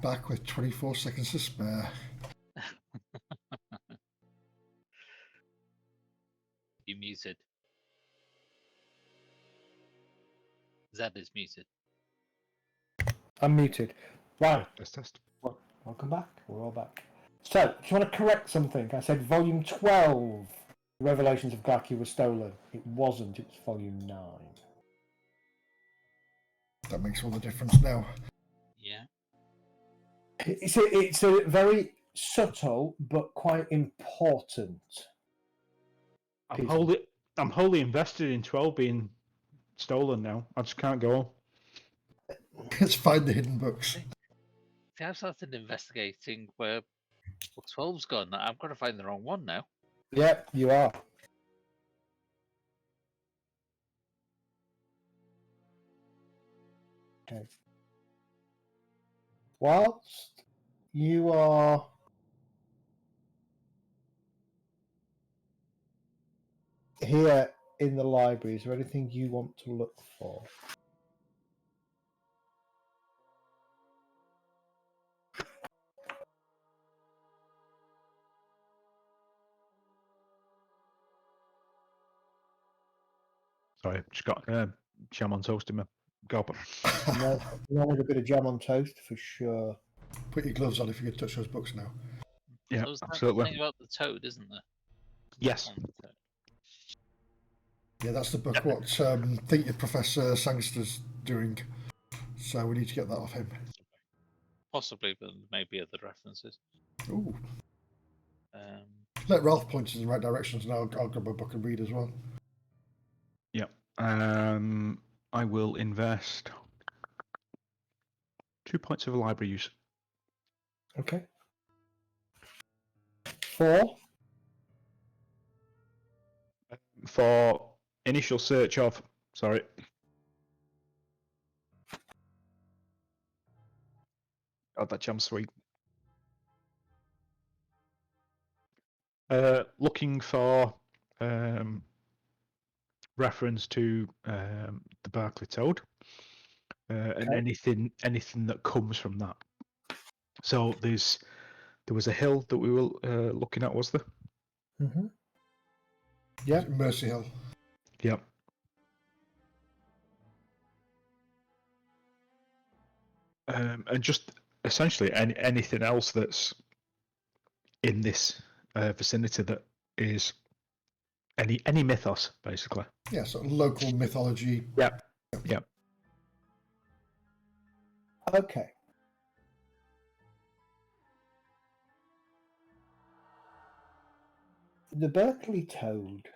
Back with 24 seconds to spare. You muted. Zed is muted. I'm muted. Right. Test. Welcome back. We're all back. So, just want to correct something. I said volume 12, Revelations of Glaaki was stolen. It wasn't. It was volume 9. That makes all the difference now. Yeah. It's a very subtle but quite important. I'm wholly invested in 12 being stolen now. I just can't go. Let's find the hidden books. See, I've started investigating where book 12's gone. I've got to find the wrong one now. Yep, you are. Okay. Whilst you are here in the library, is there anything you want to look for? Sorry, just got jam on toast in my gob. No, with a bit of jam on toast for sure. Put your gloves on if you can touch those books now. Yeah, So there's that absolutely. thing about the toad, isn't there? Yes. On the toad. Yeah, that's the book what think your Professor Sangster's doing. So we need to get that off him. Possibly, but maybe other references. Ooh. Um, Let Ralph point us in the right directions and I'll grab a book and read as well. Yeah. I will invest 2 points of library use. Okay. 4. For initial search of... Sorry. God, that jam's sweet. Looking for reference to the Barclay Toad and anything that comes from that. So there was a hill that we were looking at, was there? Mm-hmm. Yeah. Mercy Hill. Yep. And just essentially anything else that's in this vicinity that is any mythos, basically. Yeah, sort of local mythology. Yep. Okay. The Berkeley Toad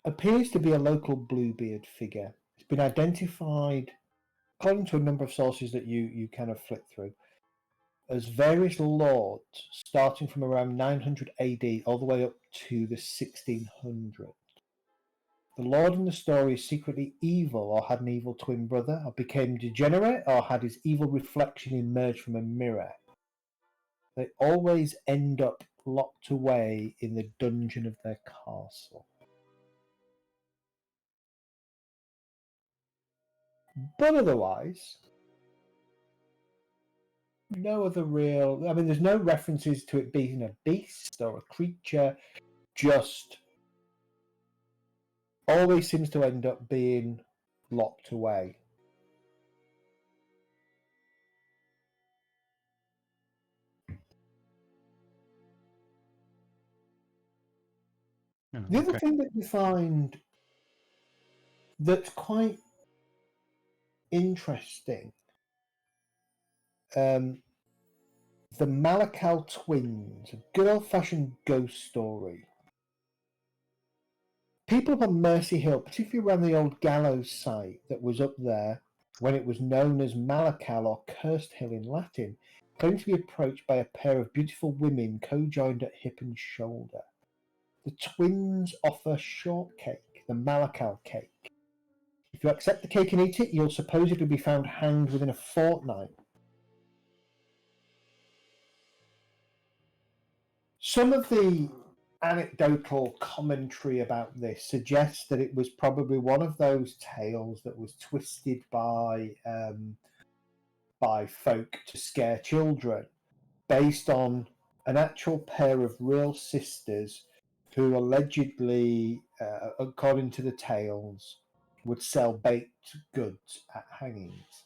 appears to be a local Bluebeard figure. It's been identified, according to a number of sources that you kind of flick through, as various lords starting from around 900 AD all the way up to the 1600s. The lord in the story is secretly evil or had an evil twin brother or became degenerate or had his evil reflection emerge from a mirror. They always end up locked away in the dungeon of their castle. But otherwise, no other real... I mean, there's no references to it being a beast or a creature, just always seems to end up being locked away. Oh, The other thing that you find that's quite interesting, the Malakal twins, a good old-fashioned ghost story. People up on Mercy Hill, particularly around the old gallows site that was up there when it was known as Malakal or Cursed Hill in Latin, claim to be approached by a pair of beautiful women co-joined at hip and shoulder. The twins offer shortcake, the Malakal cake. If you accept the cake and eat it, you'll supposedly be found hanged within a fortnight. Some of the anecdotal commentary about this suggests that it was probably one of those tales that was twisted by by folk to scare children, based on an actual pair of real sisters who allegedly, according to the tales, would sell baked goods at hangings.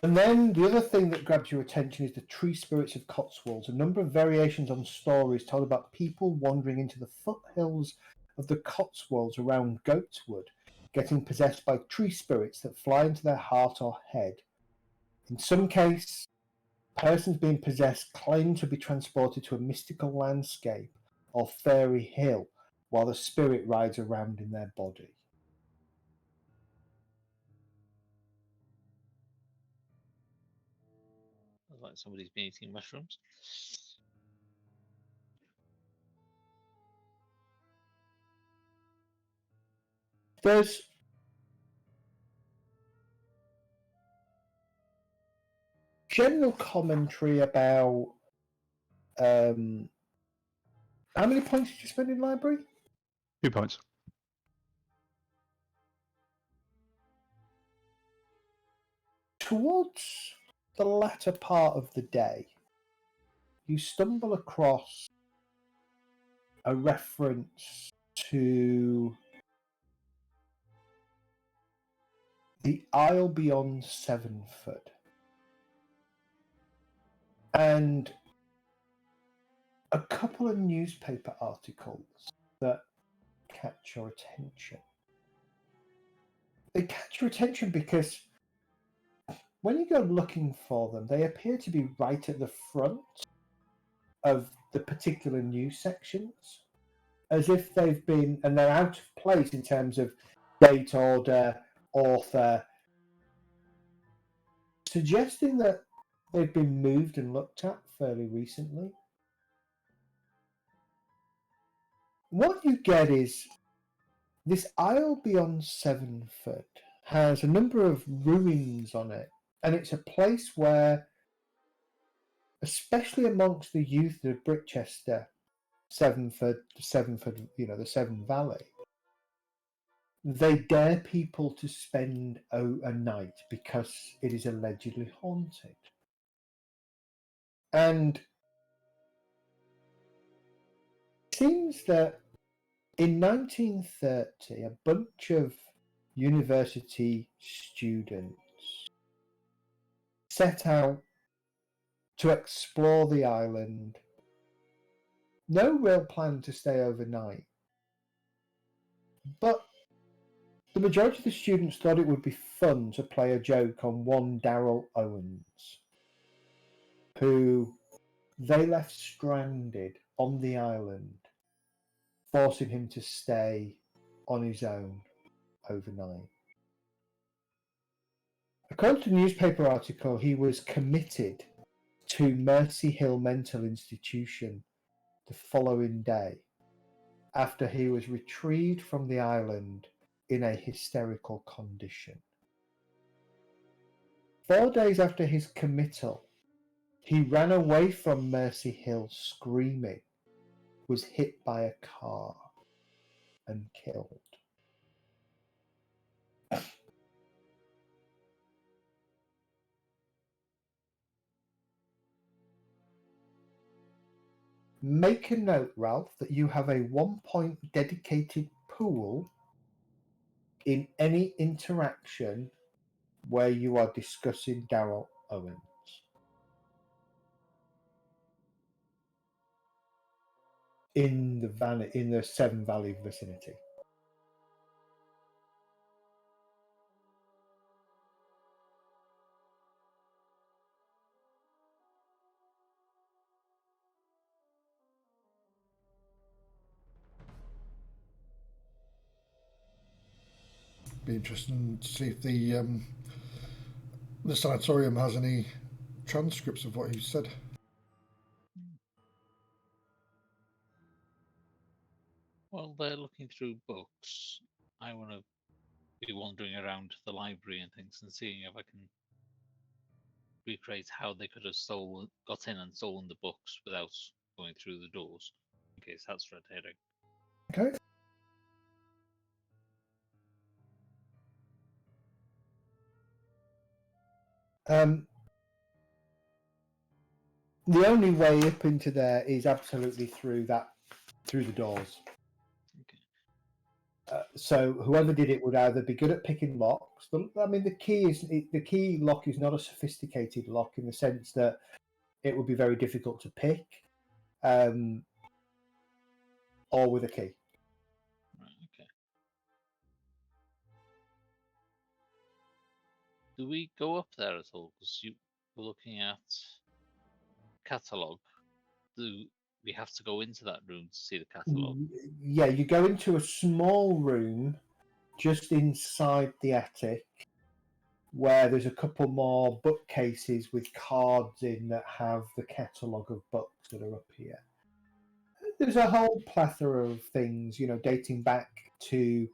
And then the other thing that grabs your attention is the tree spirits of Cotswolds, a number of variations on stories told about people wandering into the foothills of the Cotswolds around Goatswood, getting possessed by tree spirits that fly into their heart or head. In some case, persons being possessed claim to be transported to a mystical landscape or fairy hill while the spirit rides around in their body. Sounds like somebody's been eating mushrooms. There's general commentary about how many points did you spend in library? 2 points. Towards the latter part of the day, you stumble across a reference to the Isle Beyond 7foot. And a couple of newspaper articles that catch your attention. They catch your attention because when you go looking for them, they appear to be right at the front of the particular news sections, as if they've been, and they're out of place in terms of date, order, author, suggesting that they've been moved and looked at fairly recently. What you get is this Isle Beyond 7foot has a number of ruins on it, and it's a place where, especially amongst the youth of Brichester, 7foot, the Severn Valley, they dare people to spend a night because it is allegedly haunted. And it seems that in 1930, a bunch of university students set out to explore the island. No real plan to stay overnight. But the majority of the students thought it would be fun to play a joke on one Darrell Owens, who they left stranded on the island, forcing him to stay on his own overnight. According to the newspaper article, he was committed to Mercy Hill Mental Institution the following day after he was retrieved from the island in a hysterical condition. 4 days after his committal, he ran away from Mercy Hill screaming, was hit by a car and killed. Make a note, Ralph, that you have a 1-point dedicated pool in any interaction where you are discussing Darrell Owens. In the Severn Valley vicinity. Be interesting to see if the sanatorium has any transcripts of what he said. While they're looking through books, I want to be wandering around the library and things and seeing if I can recreate how they could have got in and stolen the books without going through the doors, in case, that's red herring. Okay. The only way up into there is absolutely through the doors. Okay. So whoever did it would either be good at picking locks. The key lock is not a sophisticated lock in the sense that it would be very difficult to pick, or with a key. Right. Okay. Do we go up there at all? Because you were looking at catalogue. Do we have to go into that room to see the catalogue? Yeah, you go into a small room just inside the attic where there's a couple more bookcases with cards in that have the catalogue of books that are up here. There's a whole plethora of things, dating back to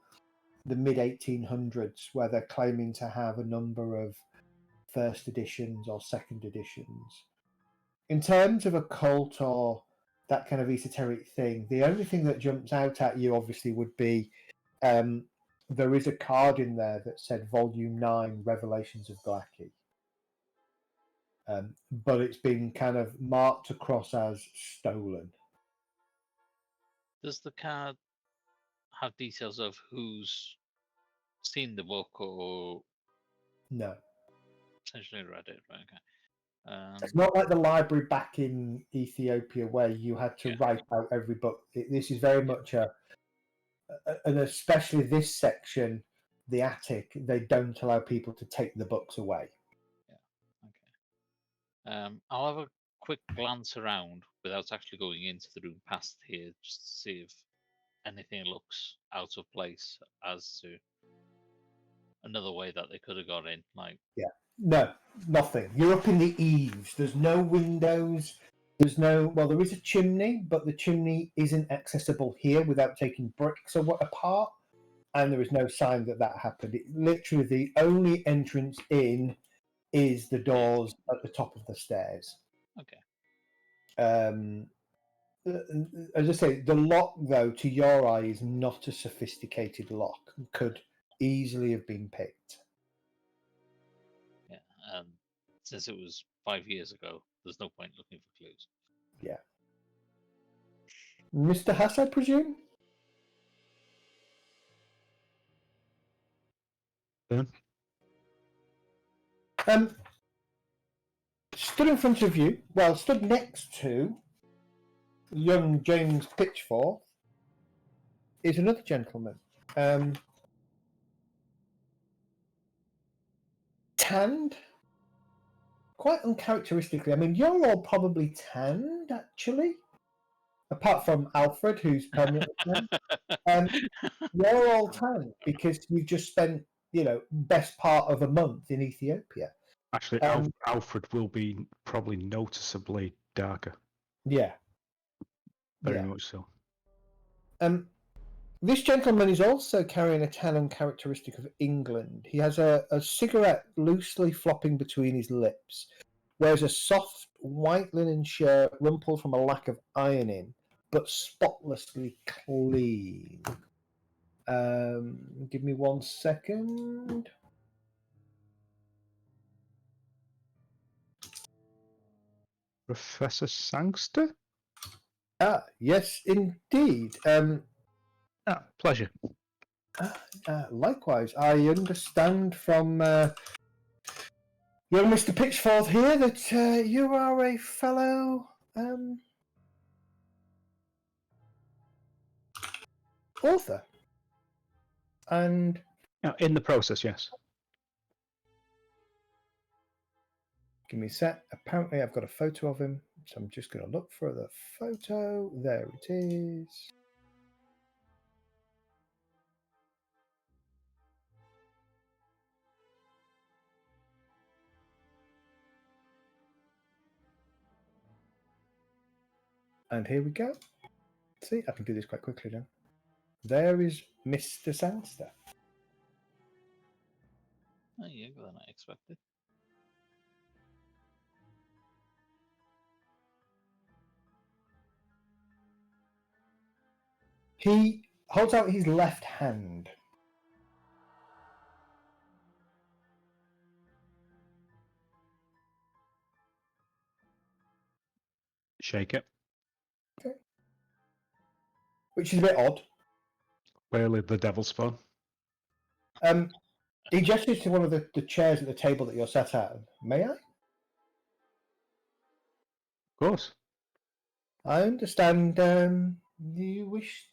the mid 1800s, where they're claiming to have a number of first editions or second editions. In terms of a cult or that kind of esoteric thing, the only thing that jumps out at you obviously would be there is a card in there that said Volume 9, Revelations of Glaaki. But it's been kind of marked across as stolen. Does the card have details of who's seen the book or No. potentially read it? Right, okay. It's not like the library back in Ethiopia where you had to write out every book. This is very much and especially this section, the attic, they don't allow people to take the books away. Yeah, okay. I'll have a quick glance around without actually going into the room past here, just to see if anything looks out of place as to another way that they could have got in. No, nothing. You're up in the eaves. There's no windows. There is a chimney, but the chimney isn't accessible here without taking bricks apart. And there is no sign that happened. Literally, the only entrance in is the doors at the top of the stairs. Okay. As I say, the lock, though, to your eye, is not a sophisticated lock. Could easily have been picked. Yeah. Since it was 5 years ago, there's no point looking for clues. Yeah. Mr. Hass, I presume? Yeah. Stood in front of you, stood next to young James Pitchforth, is another gentleman. Tanned, quite uncharacteristically. I mean, you're all probably tanned, actually, apart from Alfred, who's permanently tanned. You're all tanned because you've just spent, best part of a month in Ethiopia. Actually, Alfred will be probably noticeably darker. Yeah. Very much so. This gentleman is also carrying a talon characteristic of England. He has a cigarette loosely flopping between his lips, wears a soft white linen shirt rumpled from a lack of ironing, but spotlessly clean. Give me 1 second. Professor Sangster? Yes, indeed. Pleasure. Likewise, I understand from young Mr. Pitchforth here that you are a fellow author. And In the process, yes. give me a sec. Apparently, I've got a photo of him, so I'm just going to look for the photo. There it is. And here we go. See, I can do this quite quickly now. There is Mr. Sangster. Oh, yeah, well, than I expected. He holds out his left hand. Shake it. Okay. Which is a bit odd. Clearly the devil's fun. He gestures to one of the chairs at the table that you're sat at. May I? Of course. I understand you wish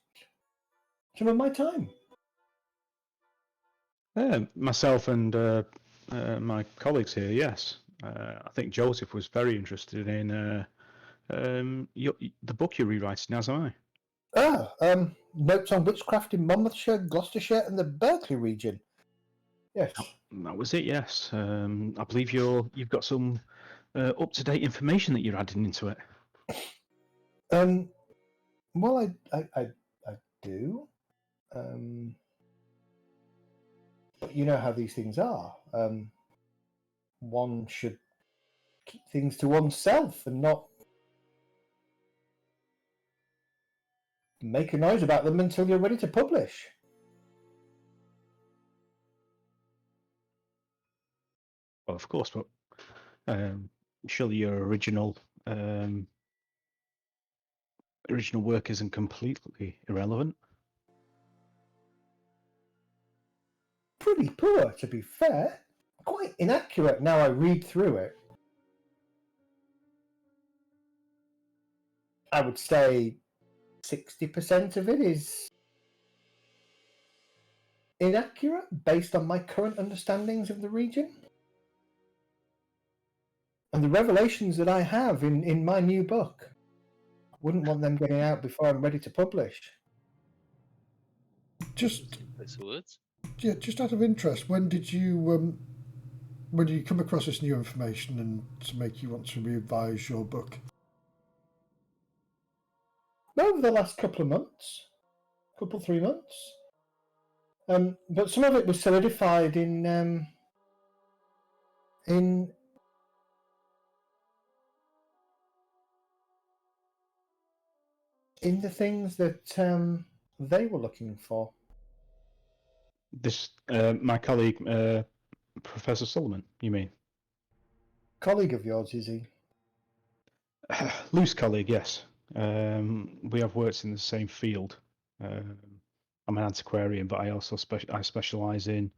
some of my time. Myself and my colleagues here, yes. I think Joseph was very interested in the book you're rewriting, as am I. Notes on witchcraft in Monmouthshire, Gloucestershire, and the Berkeley region. Yes. That was it, yes. I believe you've got some up-to-date information that you're adding into it. Well, I do. But you know how these things are. One should keep things to oneself and not make a noise about them until you're ready to publish. Well, of course, but surely your original work isn't completely irrelevant. Pretty poor, to be fair. Quite inaccurate now I read through it. I would say 60% of it is inaccurate based on my current understandings of the region. And the revelations that I have in my new book, I wouldn't want them getting out before I'm ready to publish. Just words. yeah, just out of interest, when did you come across this new information and to make you want to revise your book? Over the last couple of months, 3 months. But some of it was solidified in the things that they were looking for. This, my colleague, Professor Solomon, you mean? Colleague of yours, is he? Loose colleague, yes. We have worked in the same field. I'm an antiquarian, but I also specialise in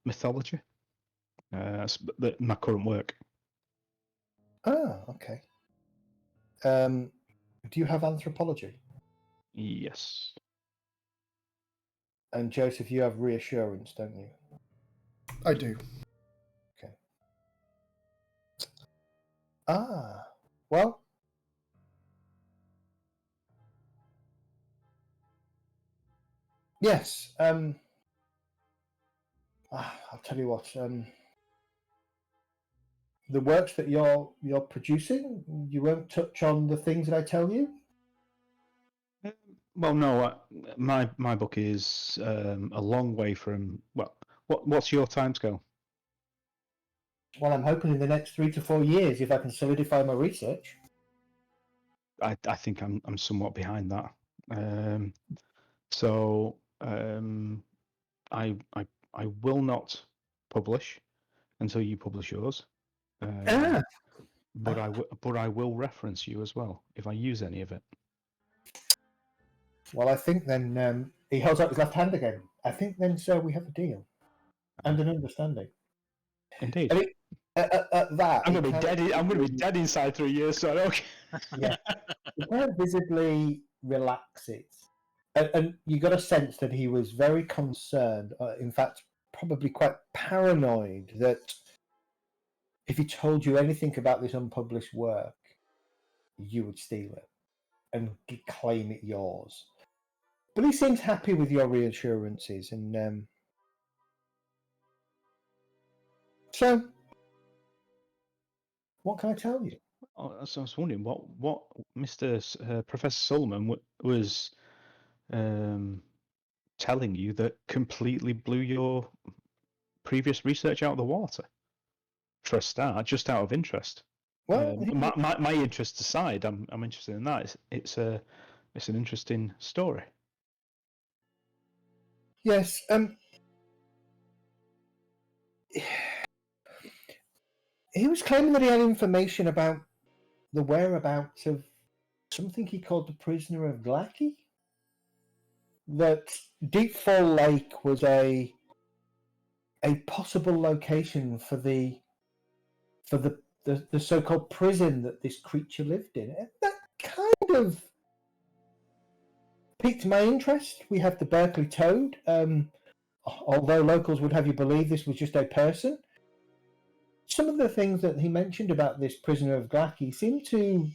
mythology. My current work. Ah, okay. Do you have anthropology? Yes. And Joseph, you have reassurance, don't you? I do. Okay. Ah, well. Yes. I'll tell you what. The works that you're producing, you won't touch on the things that I tell you. Well, no. My book is a long way from. Well, what's your timescale? Well, I'm hoping in the next 3 to 4 years, if I can solidify my research. I think I'm somewhat behind that. So I will not publish until you publish yours. But I will reference you as well if I use any of it. Well, I think then he holds up his left hand again. I think then, sir, we have a deal and an understanding. Indeed. I mean, at that, I'm going to be dead. I'm going to be dead inside 3 years. So okay. Yeah, he kind of visibly relaxes, and you got a sense that he was very concerned. In fact, probably quite paranoid that if he told you anything about this unpublished work, you would steal it and claim it yours. But he seems happy with your reassurances, and so what can I tell you? So I was wondering what Mr. Professor Solomon was telling you that completely blew your previous research out of the water. For a start, just out of interest. Well, my interest aside, I'm interested in that. It's it's an interesting story. Yes. He was claiming that he had information about the whereabouts of something he called the Prisoner of Glacky. That Deepfall Lake was a possible location for the so-called prison that this creature lived in. And that kind of piqued my interest. We have the Berkeley Toad. Although locals would have you believe this was just a person, some of the things that he mentioned about this Prisoner of Glacky seemed to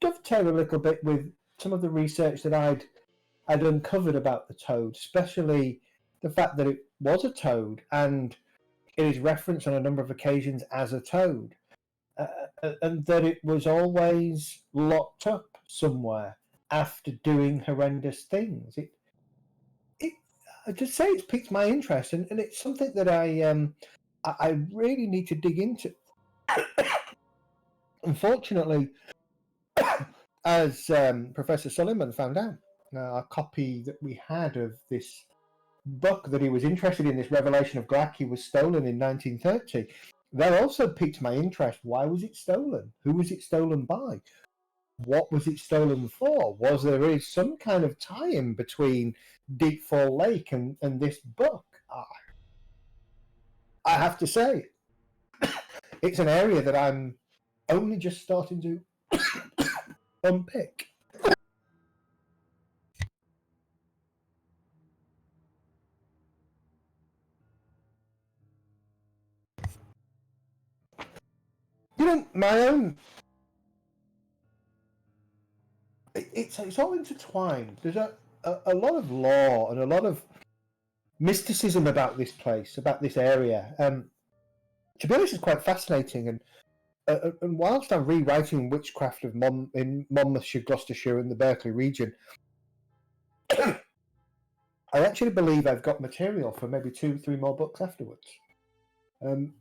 dovetail a little bit with some of the research that I'd uncovered about the toad, especially the fact that it was a toad and it is referenced on a number of occasions as a toad, and that it was always locked up somewhere after doing horrendous things. I just say it's piqued my interest, and it's something that I really need to dig into. Unfortunately, as Professor Suleiman found out, a copy that we had of this book that he was interested in, this Revelation of Glacky, was stolen in 1930. That also piqued my interest. Why was it stolen? Who was it stolen by? What was it stolen for? Was there some kind of tie-in between Deepfall Lake and this book? I have to say, it's an area that I'm only just starting to unpick. You know, my own... It's all intertwined. There's a lot of lore and a lot of mysticism about this place, about this area. To be honest, it's quite fascinating. And whilst I'm rewriting Witchcraft in Monmouthshire, Gloucestershire, and the Berkeley region, I actually believe I've got material for maybe 2-3 more books afterwards. And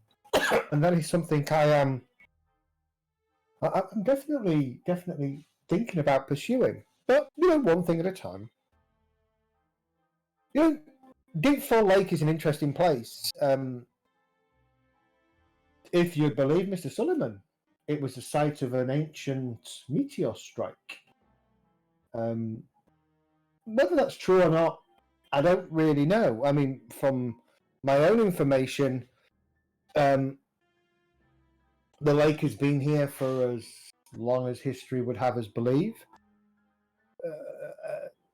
that is something I'm definitely thinking about pursuing. But, one thing at a time. Deepfall Lake is an interesting place. If you believe Mr. Suleiman, it was the site of an ancient meteor strike. Whether that's true or not, I don't really know. I mean, from my own information, the lake has been here for as long as history would have us believe.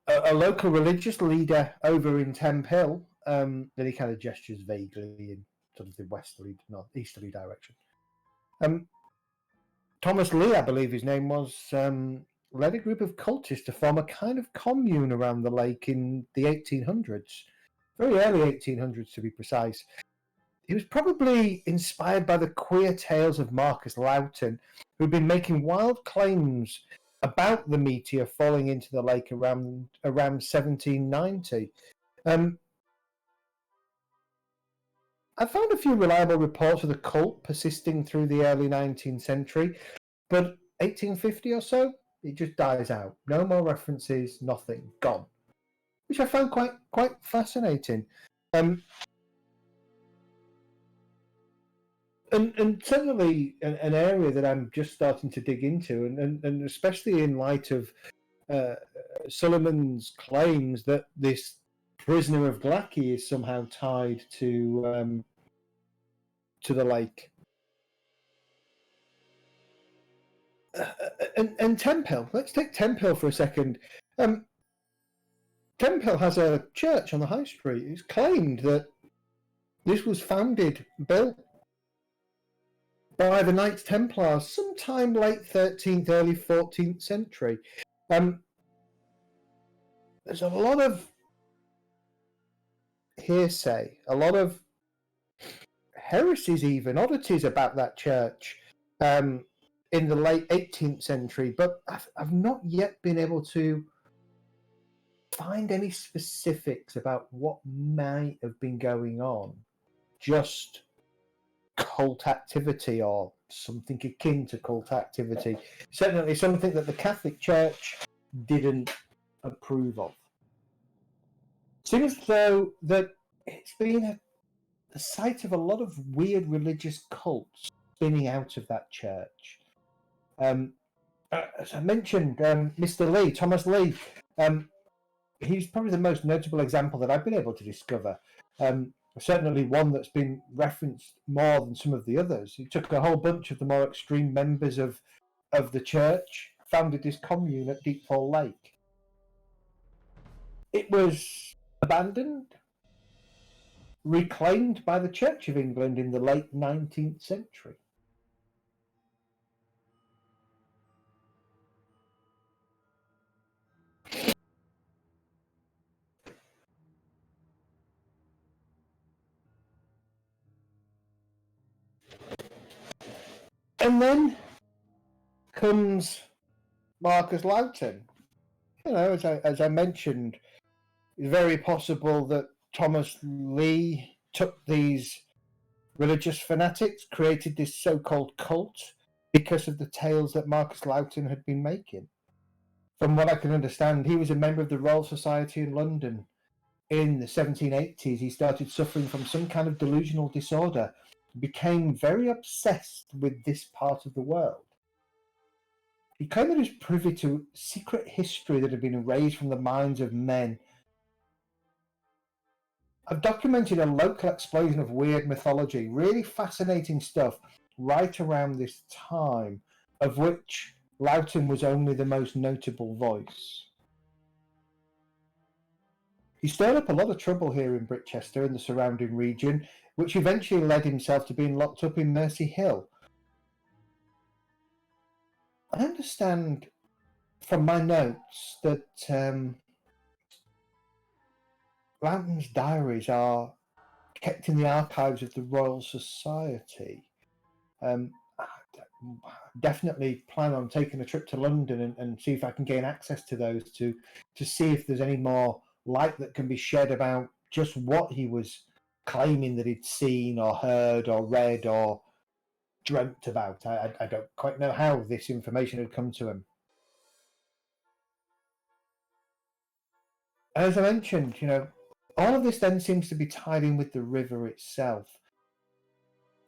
A local religious leader over in Temp Hill, that he kind of gestures vaguely in sort of the easterly direction. Thomas Lee, I believe his name was, led a group of cultists to form a kind of commune around the lake in the 1800s, very early 1800s to be precise. He was probably inspired by the queer tales of Marcus Lowton, who'd been making wild claims about the meteor falling into the lake around 1790. I found a few reliable reports of the cult persisting through the early 19th century, but 1850 or so, it just dies out. No more references, nothing, gone. Which I found quite fascinating. And certainly an area that I'm just starting to dig into, and especially in light of Suleiman's claims that this Prisoner of Glacky is somehow tied to the lake. And Temp Hill. Let's take Temp Hill for a second. Temp Hill has a church on the high street. It's claimed that this was built by the Knights Templars sometime late 13th, early 14th century. There's a lot of hearsay, a lot of heresies, even oddities about that church in the late 18th century, but I've not yet been able to find any specifics about what might have been going on. Just cult activity or something akin to cult activity. Certainly something that the Catholic Church didn't approve of. Seems though that it's been the site of a lot of weird religious cults spinning out of that church. As I mentioned, Mr. Lee, Thomas Lee, he's probably the most notable example that I've been able to discover. Certainly one that's been referenced more than some of the others. He took a whole bunch of the more extreme members of the church, founded this commune at Deepfall Lake. It was abandoned, reclaimed by the Church of England in the late 19th century. And then comes Marcus Lowton. You know, as I mentioned, it's very possible that Thomas Lee took these religious fanatics, created this so-called cult because of the tales that Marcus Lowton had been making. From what I can understand, he was a member of the Royal Society in London. In the 1780s, he started suffering from some kind of delusional disorder, became very obsessed with this part of the world. He claimed that he was privy to secret history that had been erased from the minds of men. I've documented a local explosion of weird mythology, really fascinating stuff, right around this time, of which Lowton was only the most notable voice. He stirred up a lot of trouble here in Britchester and the surrounding region, which eventually led himself to being locked up in Mercy Hill. I understand from my notes that Lowton's diaries are kept in the archives of the Royal Society. Definitely plan on taking a trip to London and see if I can gain access to those to see if there's any more light that can be shed about just what he was claiming that he'd seen or heard or read or dreamt about. I don't quite know how this information had come to him. As I mentioned, you know, all of this then seems to be tied in with the river itself.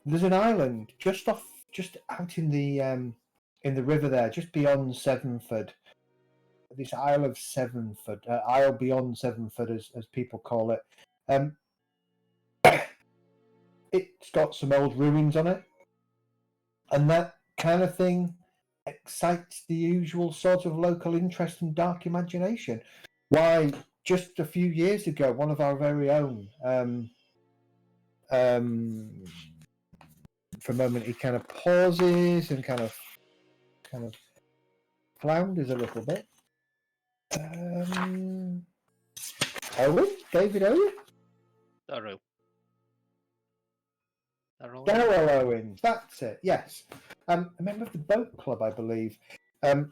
There's an island just out in the river there, just beyond Severnford. This Isle of Severnford, Isle beyond Severnford, as people call it. It's got some old ruins on it, and that kind of thing excites the usual sort of local interest and dark imagination. Why, just a few years ago, one of our very own, for a moment, he kind of pauses and kind of flounders a little bit. Owen? David Owen? Darrell Owens, that's it, yes. A member of the boat club, I believe. Him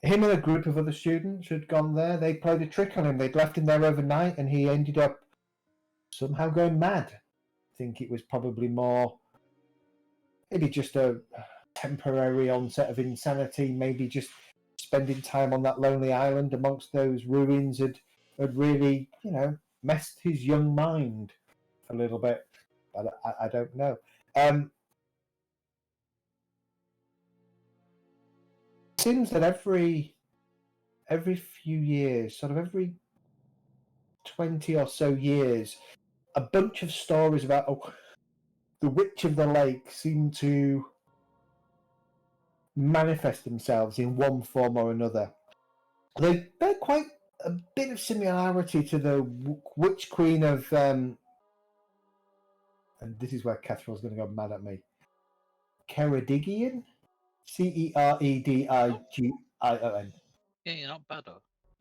and a group of other students had gone there. They played a trick on him. They'd left him there overnight, and he ended up somehow going mad. I think it was probably more, maybe just a temporary onset of insanity, maybe just spending time on that lonely island amongst those ruins had really, you know, messed his young mind a little bit. I don't know. It seems that every few years, sort of every 20 or so years, a bunch of stories about the Witch of the Lake seem to manifest themselves in one form or another. They bear quite a bit of similarity to the Witch Queen of, and this is where Catherine's going to go mad at me, Ceredigion? Ceredigion. Yeah, you're not bad.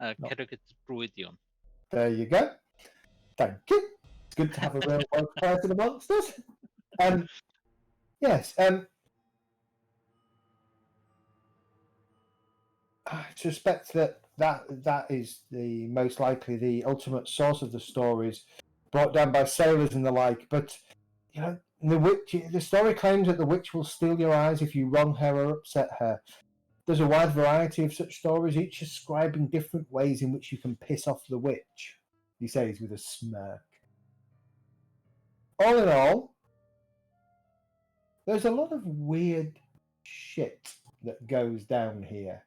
Ceredigion. There you go. Thank you. It's good to have a real Welsh person amongst us. Yes. I suspect that is the most likely the ultimate source of the stories brought down by sailors and the like. But you know, the story claims that the witch will steal your eyes if you wrong her or upset her. There's a wide variety of such stories, each describing different ways in which you can piss off the witch, he says with a smirk. All in all, there's a lot of weird shit that goes down here.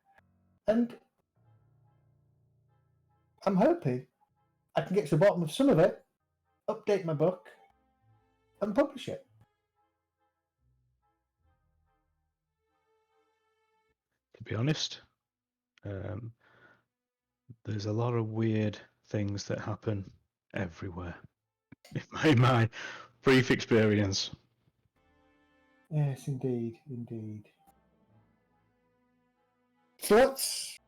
And I'm hoping I can get to the bottom of some of it, update my book, and publish it. To be honest, there's a lot of weird things that happen everywhere. In my brief experience. Yes, indeed, indeed. So that's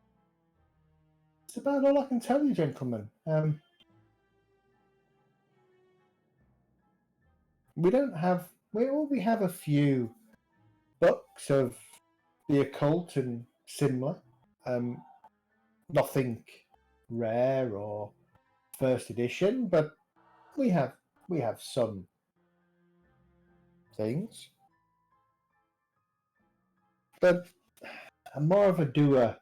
about all I can tell you, gentlemen. We have a few books of the occult and similar. Nothing rare or first edition, but we have some things. But I'm more of a doer.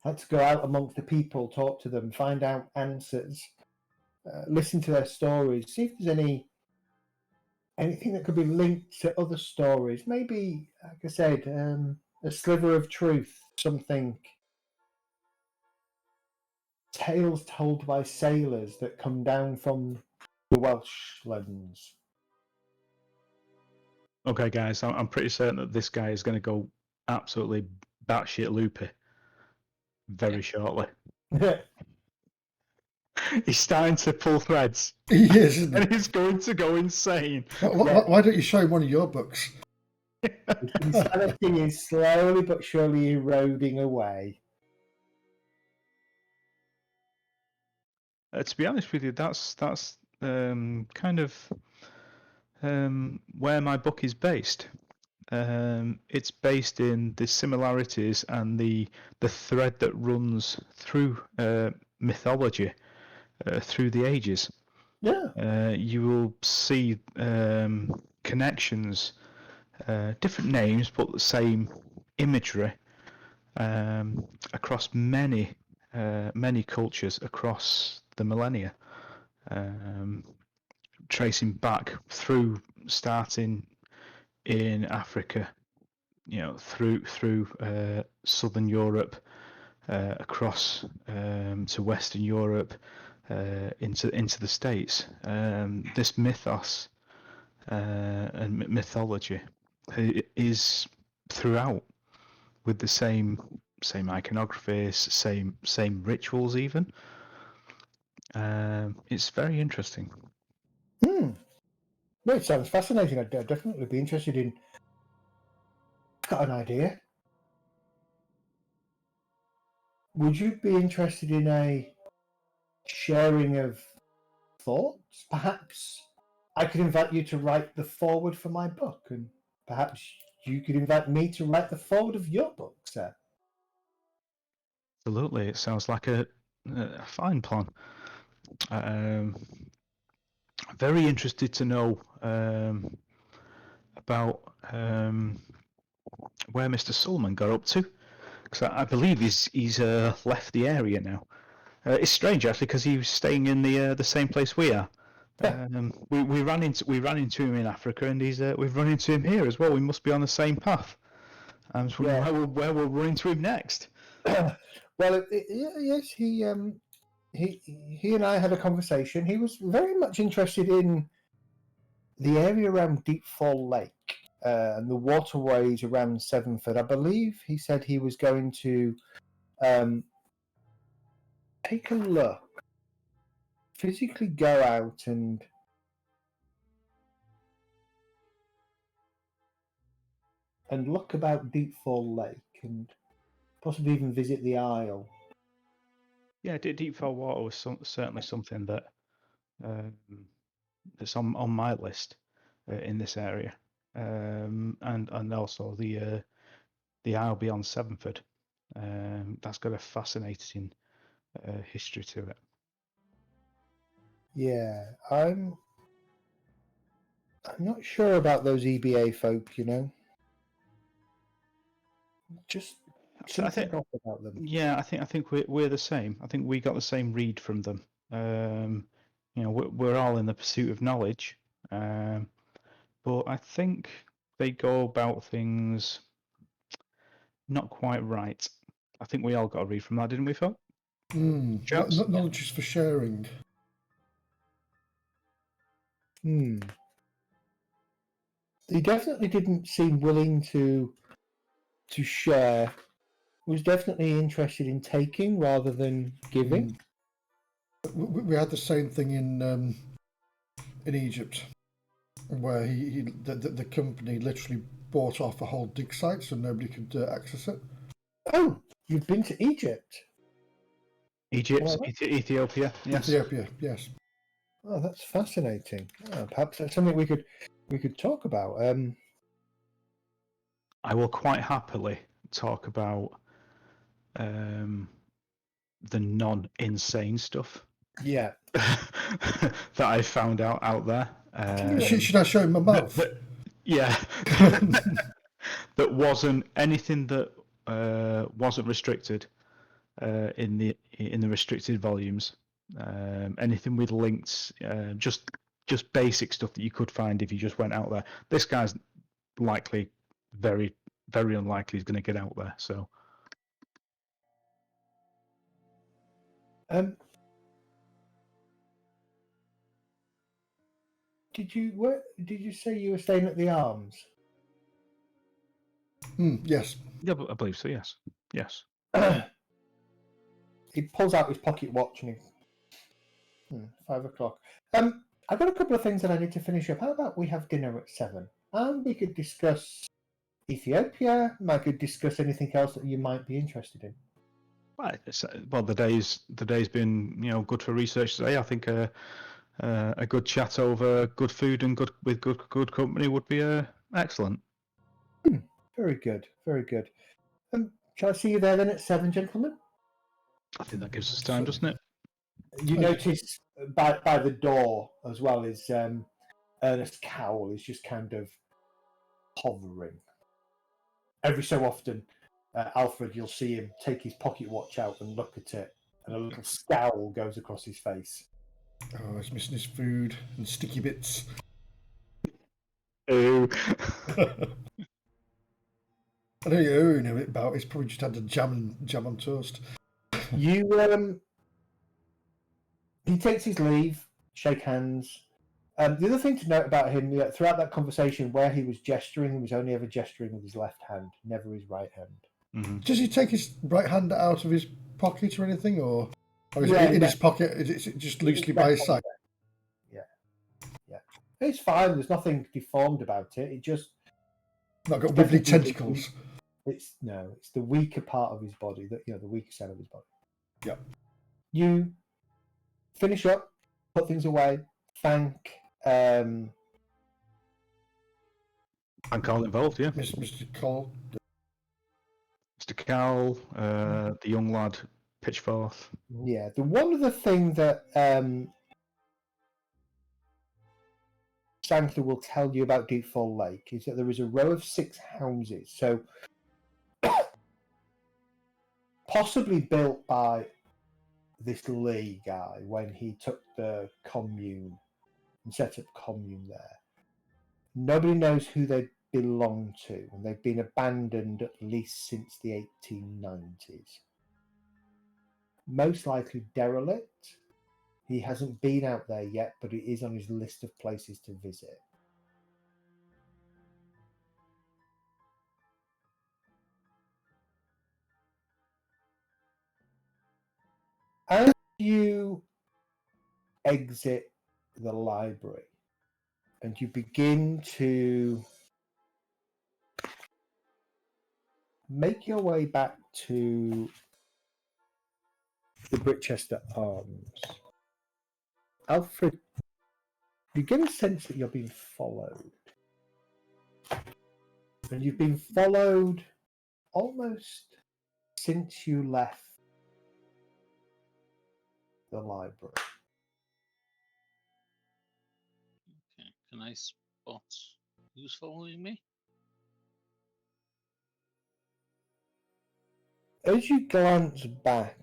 Let's go out amongst the people, talk to them, find out answers, listen to their stories, see if there's anything that could be linked to other stories. Maybe, like I said, a sliver of truth, something. Tales told by sailors that come down from the Welsh lands. Okay, guys, I'm pretty certain that this guy is going to go absolutely batshit loopy very shortly. He's starting to pull threads. He is, isn't he? And he's going to go insane. Why don't you show him one of your books? His insanity is slowly but surely eroding away. To be honest with you, that's kind of where my book is based. It's based in the similarities and the thread that runs through mythology through the ages. Yeah. You will see connections, different names, but the same imagery across many cultures across the millennia, tracing back through, starting in Africa, through southern Europe, across to Western Europe, into the States. This mythos and mythology is throughout, with the same iconographies, same rituals even. It's very interesting. No, it sounds fascinating. I'd definitely be interested in. Got an idea. Would you be interested in a sharing of thoughts? Perhaps I could invite you to write the foreword for my book, and perhaps you could invite me to write the foreword of your book, sir. Absolutely, it sounds like a fine plan. Very interested to know about where Mr. Sullivan got up to, because I believe he's left the area now. It's strange actually, because he was staying in the same place we are. Yeah. We ran into him in Africa, and we've run into him here as well. We must be on the same path. I'm just wondering where we'll run into him next. Well, yes, he and I had a conversation. He was very much interested in the area around Deepfall Lake and the waterways around Sevenford. I believe he said he was going to take a look, physically go out and look about Deepfall Lake and possibly even visit the Isle. Yeah, Deepfall Water was certainly something that that's on my list in this area, and also the Isle beyond Sevenford. That's got a fascinating history to it. Yeah, I'm not sure about those EBA folk, Just something off about them. Yeah, I think we're the same. I think we got the same read from them. We're all in the pursuit of knowledge, but I think they go about things not quite right. I think we all got a read from that, didn't we, Phil? Chaps? Knowledge is for sharing. He definitely didn't seem willing to share. Was definitely interested in taking rather than giving. We had the same thing in Egypt, where the company literally bought off a whole dig site so nobody could access it. Oh, you've been to Egypt? Egypt, Well, Ethiopia, yes. Ethiopia, yes. Oh, that's fascinating. Perhaps that's something we could talk about. I will quite happily talk about the non-insane stuff. Yeah. that I found out there. Should I show him my mouth? Yeah. That wasn't anything that wasn't restricted in the restricted volumes. Anything with links, just basic stuff that you could find if you just went out there. This guy's likely very, very unlikely he's going to get out there. So. Did you say you were staying at the Arms? Yes. Yeah, I believe so. Yes. Yes. He pulls out his pocket watch and 5 o'clock. I've got a couple of things that I need to finish up. How about we have dinner at 7? And we could discuss Ethiopia. I could discuss anything else that you might be interested in. Right. Well, the day's been good for research today. I think a good chat over good food and good company would be excellent. Very good, very good. Shall I see you there then at 7, gentlemen? I think that gives us time, doesn't it? You notice by the door as well is Ernest Cowell is just kind of hovering. Every so often, Alfred, you'll see him take his pocket watch out and look at it, and a little scowl goes across his face. Oh, he's missing his food and sticky bits. Oh. I know you know it about. He's probably just had a jam on toast. You he takes his leave, shake hands. The other thing to note about him, throughout that conversation, where he was gesturing, he was only ever gesturing with his left hand, never his right hand. Mm-hmm. Does he take his right hand out of his pocket or anything, or is it in his pocket? Is it just loosely by his side? Yeah. It's fine. There's nothing deformed about it. It just Not got wibbly tentacles. It's the weaker part of his body, the weaker side of his body. Yeah. You finish up, put things away, thank And Carl involved, yeah. Mr. Cole. Mr. Carl, the young lad, pitch forth. Yeah, the one other thing that Sankler will tell you about Deepfall Lake is that there is a row of 6 houses. So possibly built by this Lee guy when he took the commune and set up commune there. Nobody knows who they belong to, and they've been abandoned at least since the 1890s. Most likely derelict. He hasn't been out there yet, but it is on his list of places to visit. As you exit the library and you begin to make your way back to the Britchester Arms, Alfred, you get a sense that you're being followed. And you've been followed almost since you left the library. Okay. Can I spot who's following me? as you glance back,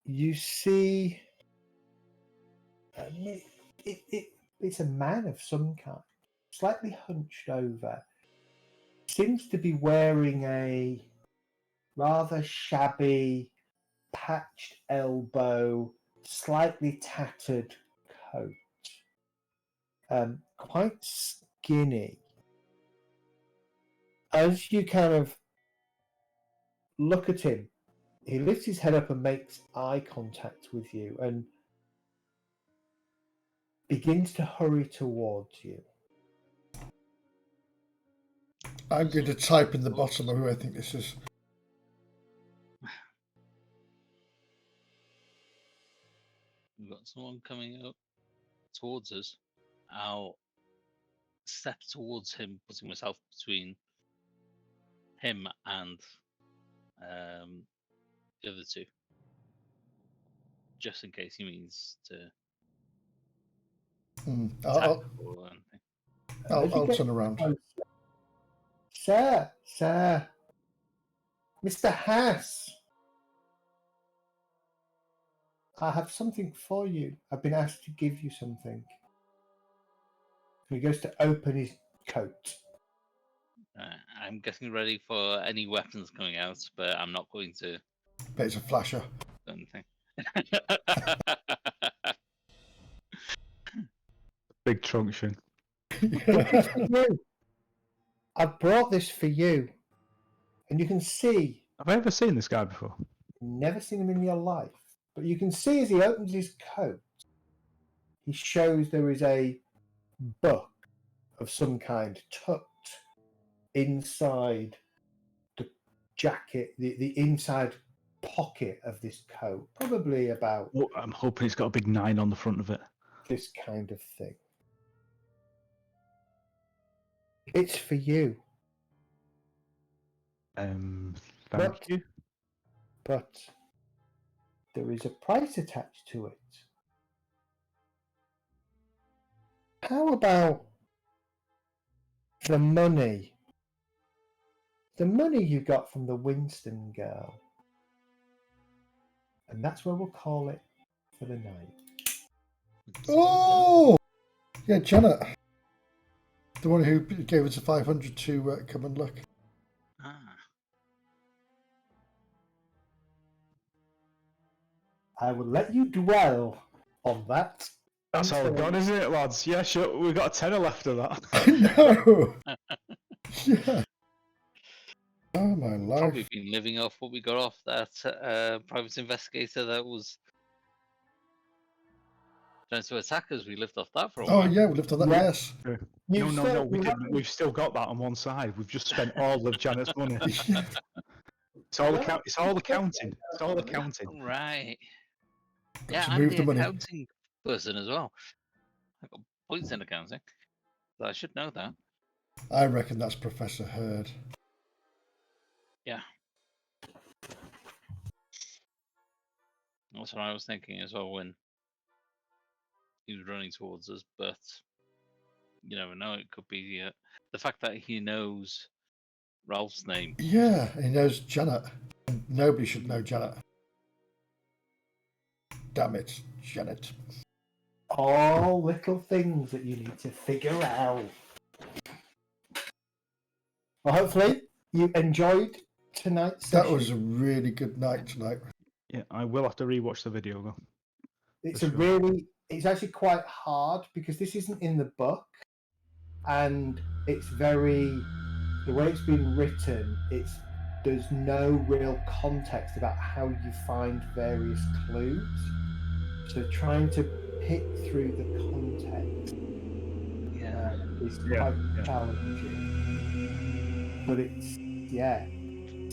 you see it's a man of some kind, slightly hunched over. Seems to be wearing a rather shabby, patched elbow, slightly tattered coat. Quite skinny. As you kind of look at him, he lifts his head up and makes eye contact with you and begins to hurry towards you. I'm going to type in the bottom of who I think this is. We've got someone coming up towards us. I'll step towards him, putting myself between him and the other two, just in case he means to attack or anything. I'll turn around. Sir, Mr. Haas, I have something for you. I've been asked to give you something. He goes to open his coat. I'm getting ready for any weapons coming out, but I'm not going to. Bet it's a flasher. Do anything. Big truncheon. I brought this for you, and you can see. Have I ever seen this guy before? Never seen him in your life, but you can see as he opens his coat, he shows there is a book of some kind tucked inside the jacket, the inside pocket of this coat, probably about. Oh, I'm hoping it's got a big 9 on the front of it. This kind of thing. It's for you. Thank you. But there is a price attached to it. How about the money? The money you got from the Winston girl. And that's where we'll call it for the night. Oh! Yeah, Janet. The one who gave us a 500 to come and look. I will let you dwell on that. That's all gone, isn't it, lads? Yeah, sure. We've got a tenner left of that. I know! Yeah. Oh, my life. Probably been living off what we got off that private investigator that was trying to attack us. We lived off that for a while. Oh, yeah, we lived on that, Yeah. yes. No, we didn't. We've still got that on one side. We've just spent all of Janet's money. It's all accounting. It's all accounting. Right. Got Yeah, to I'm move the the money. accounting person as well. I've got points in accounting. So I should know that. I reckon that's Professor Hurd. Yeah. That's what I was thinking as well when he was running towards us, but you never know. It could be the fact that he knows Ralph's name. Yeah, he knows Janet. And nobody should know Janet. Damn it, Janet. All little things that you need to figure out. Well, hopefully you enjoyed tonight's session. That was a really good night tonight. Yeah, I will have to rewatch the video though. It's for a sure. really, it's actually quite hard because this isn't in the book, and it's very, the way it's been written, there's no real context about how you find various clues. So trying to pick through the context is quite challenging. But it's,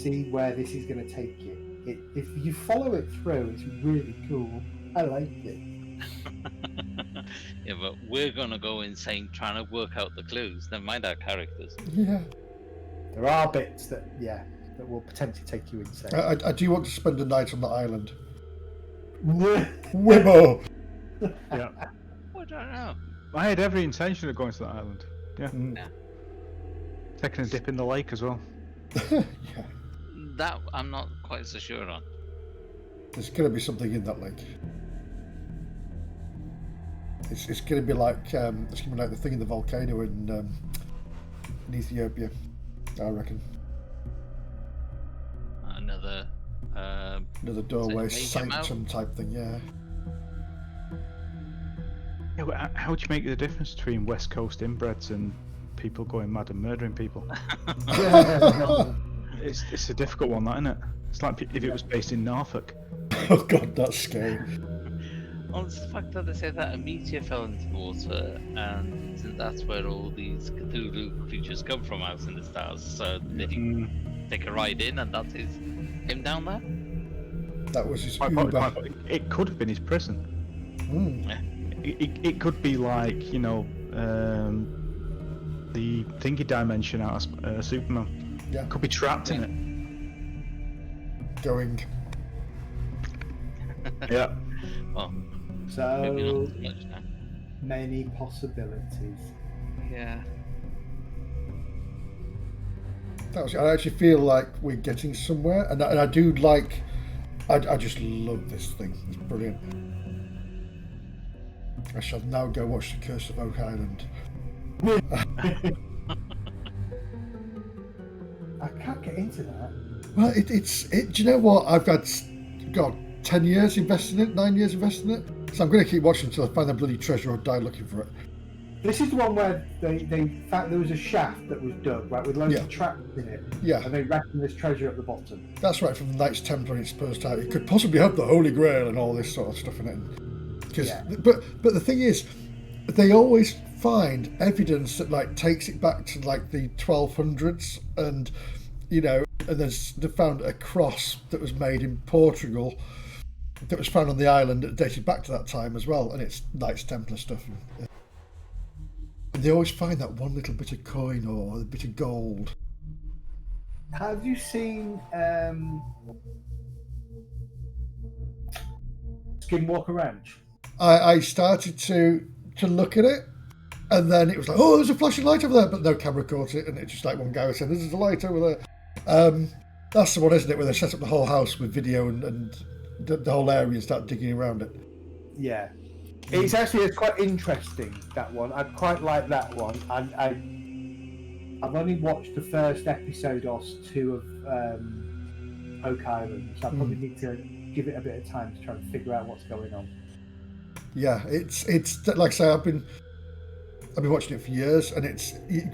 see where this is going to take you. If you follow it through, it's really cool. I like it. Yeah, but we're gonna go insane trying to work out the clues. Never mind our characters. Yeah. There are bits that will potentially take you insane. I do want to spend a night on the island. Yeah. Wibbo! Yeah. I don't know. I had every intention of going to that island. Yeah. Mm. Yeah. Taking a dip in the lake as well. Yeah. That I'm not quite so sure on. There's going to be something in that lake. It's going to be like it's going to be like the thing in the volcano in Ethiopia, I reckon. Another doorway major sanctum mouth? type thing, yeah. Yeah, but how do you make the difference between West Coast inbreds and people going mad and murdering people? It's a difficult one, that, isn't it? It's like if it was based in Norfolk. Oh god, that's scary. Well, it's the fact that they say that a meteor fell into the water, and that's where all these Cthulhu creatures come from out in the stars. So they take a ride in, and that is him down there. That was his Quite Uber. possibly. It could have been his prison. Yeah. It could be like, the thingy dimension out of Superman. Yeah. Could be trapped in it. Going. Yeah. Well, maybe So not so much now. many possibilities. Yeah. I actually feel like we're getting somewhere, and I do like. I just love this thing. It's brilliant. I shall now go watch The Curse of Oak Island. I can't get into that. Well, do you know what? I've got 10 years investing in it, 9 years investing in it. So I'm going to keep watching until I find the bloody treasure or die looking for it. This is the one where they found there was a shaft that was dug, right, with loads Yeah. of traps in it. Yeah. And they reckon there's treasure at the bottom. That's right, from the Knights Templar it's supposed to have. It could possibly have the Holy Grail and all this sort of stuff in it. Yeah. But the thing is, they always find evidence that like takes it back to like the 1200s, and and they found a cross that was made in Portugal that was found on the island that dated back to that time as well, and it's Knights Templar stuff. And they always find that one little bit of coin or a bit of gold. Have you seen Skinwalker Ranch? I started to look at it, and then it was like, oh, there's a flashing light over there, but no camera caught it, and it's just like one guy was saying, there's a light over there. That's the one, isn't it, where they set up the whole house with video and the whole area and start digging around it. Yeah. It's quite interesting, that one. I quite like that one. And I've only watched the first episode or two of Oak Island, so I probably need to give it a bit of time to try and figure out what's going on. Yeah, it's like I say, I've been watching it for years, and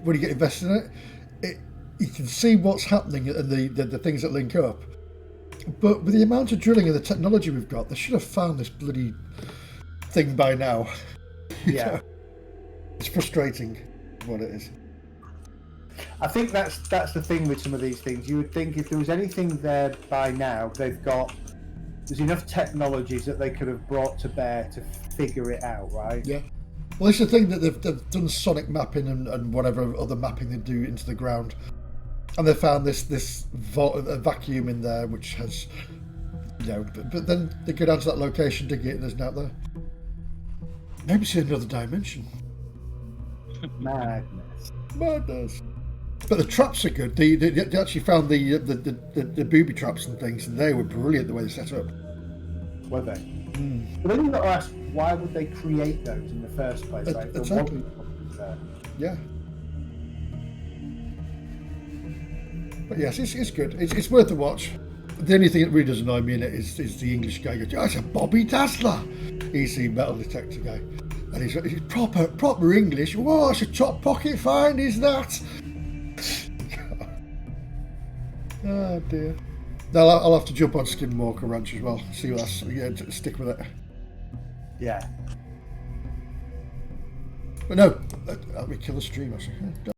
when you get invested in it, you can see what's happening and the things that link up. But with the amount of drilling and the technology we've got, they should have found this bloody thing by now. Yeah. It's frustrating what it is. I think that's the thing with some of these things. You would think if there was anything there by now, there's enough technologies that they could have brought to bear to figure it out, right? Yeah. Well, it's the thing that they've done sonic mapping and whatever other mapping they do into the ground, and they found this vacuum in there which has, but then they go down to that location, dig it, and there's nothing there. Maybe it's another dimension. Madness. But the traps are good. They actually found the booby traps and things, and they were brilliant the way they set up. Were they? But then you've got to ask, why would they create those in the first place? Right? If there Exactly. wasn't something there. Yeah. But yes, it's good. It's worth a watch. The only thing that really does annoy me in it is the English guy goes, oh, it's a Bobby Dazzler. He's the metal detector guy. And he's proper English. Whoa, it's a top pocket find, is that? Oh dear. Now I'll have to jump on Skinwalker Ranch as well. See what that's. Yeah, stick with it. Yeah. But no, let me kill the stream. Actually.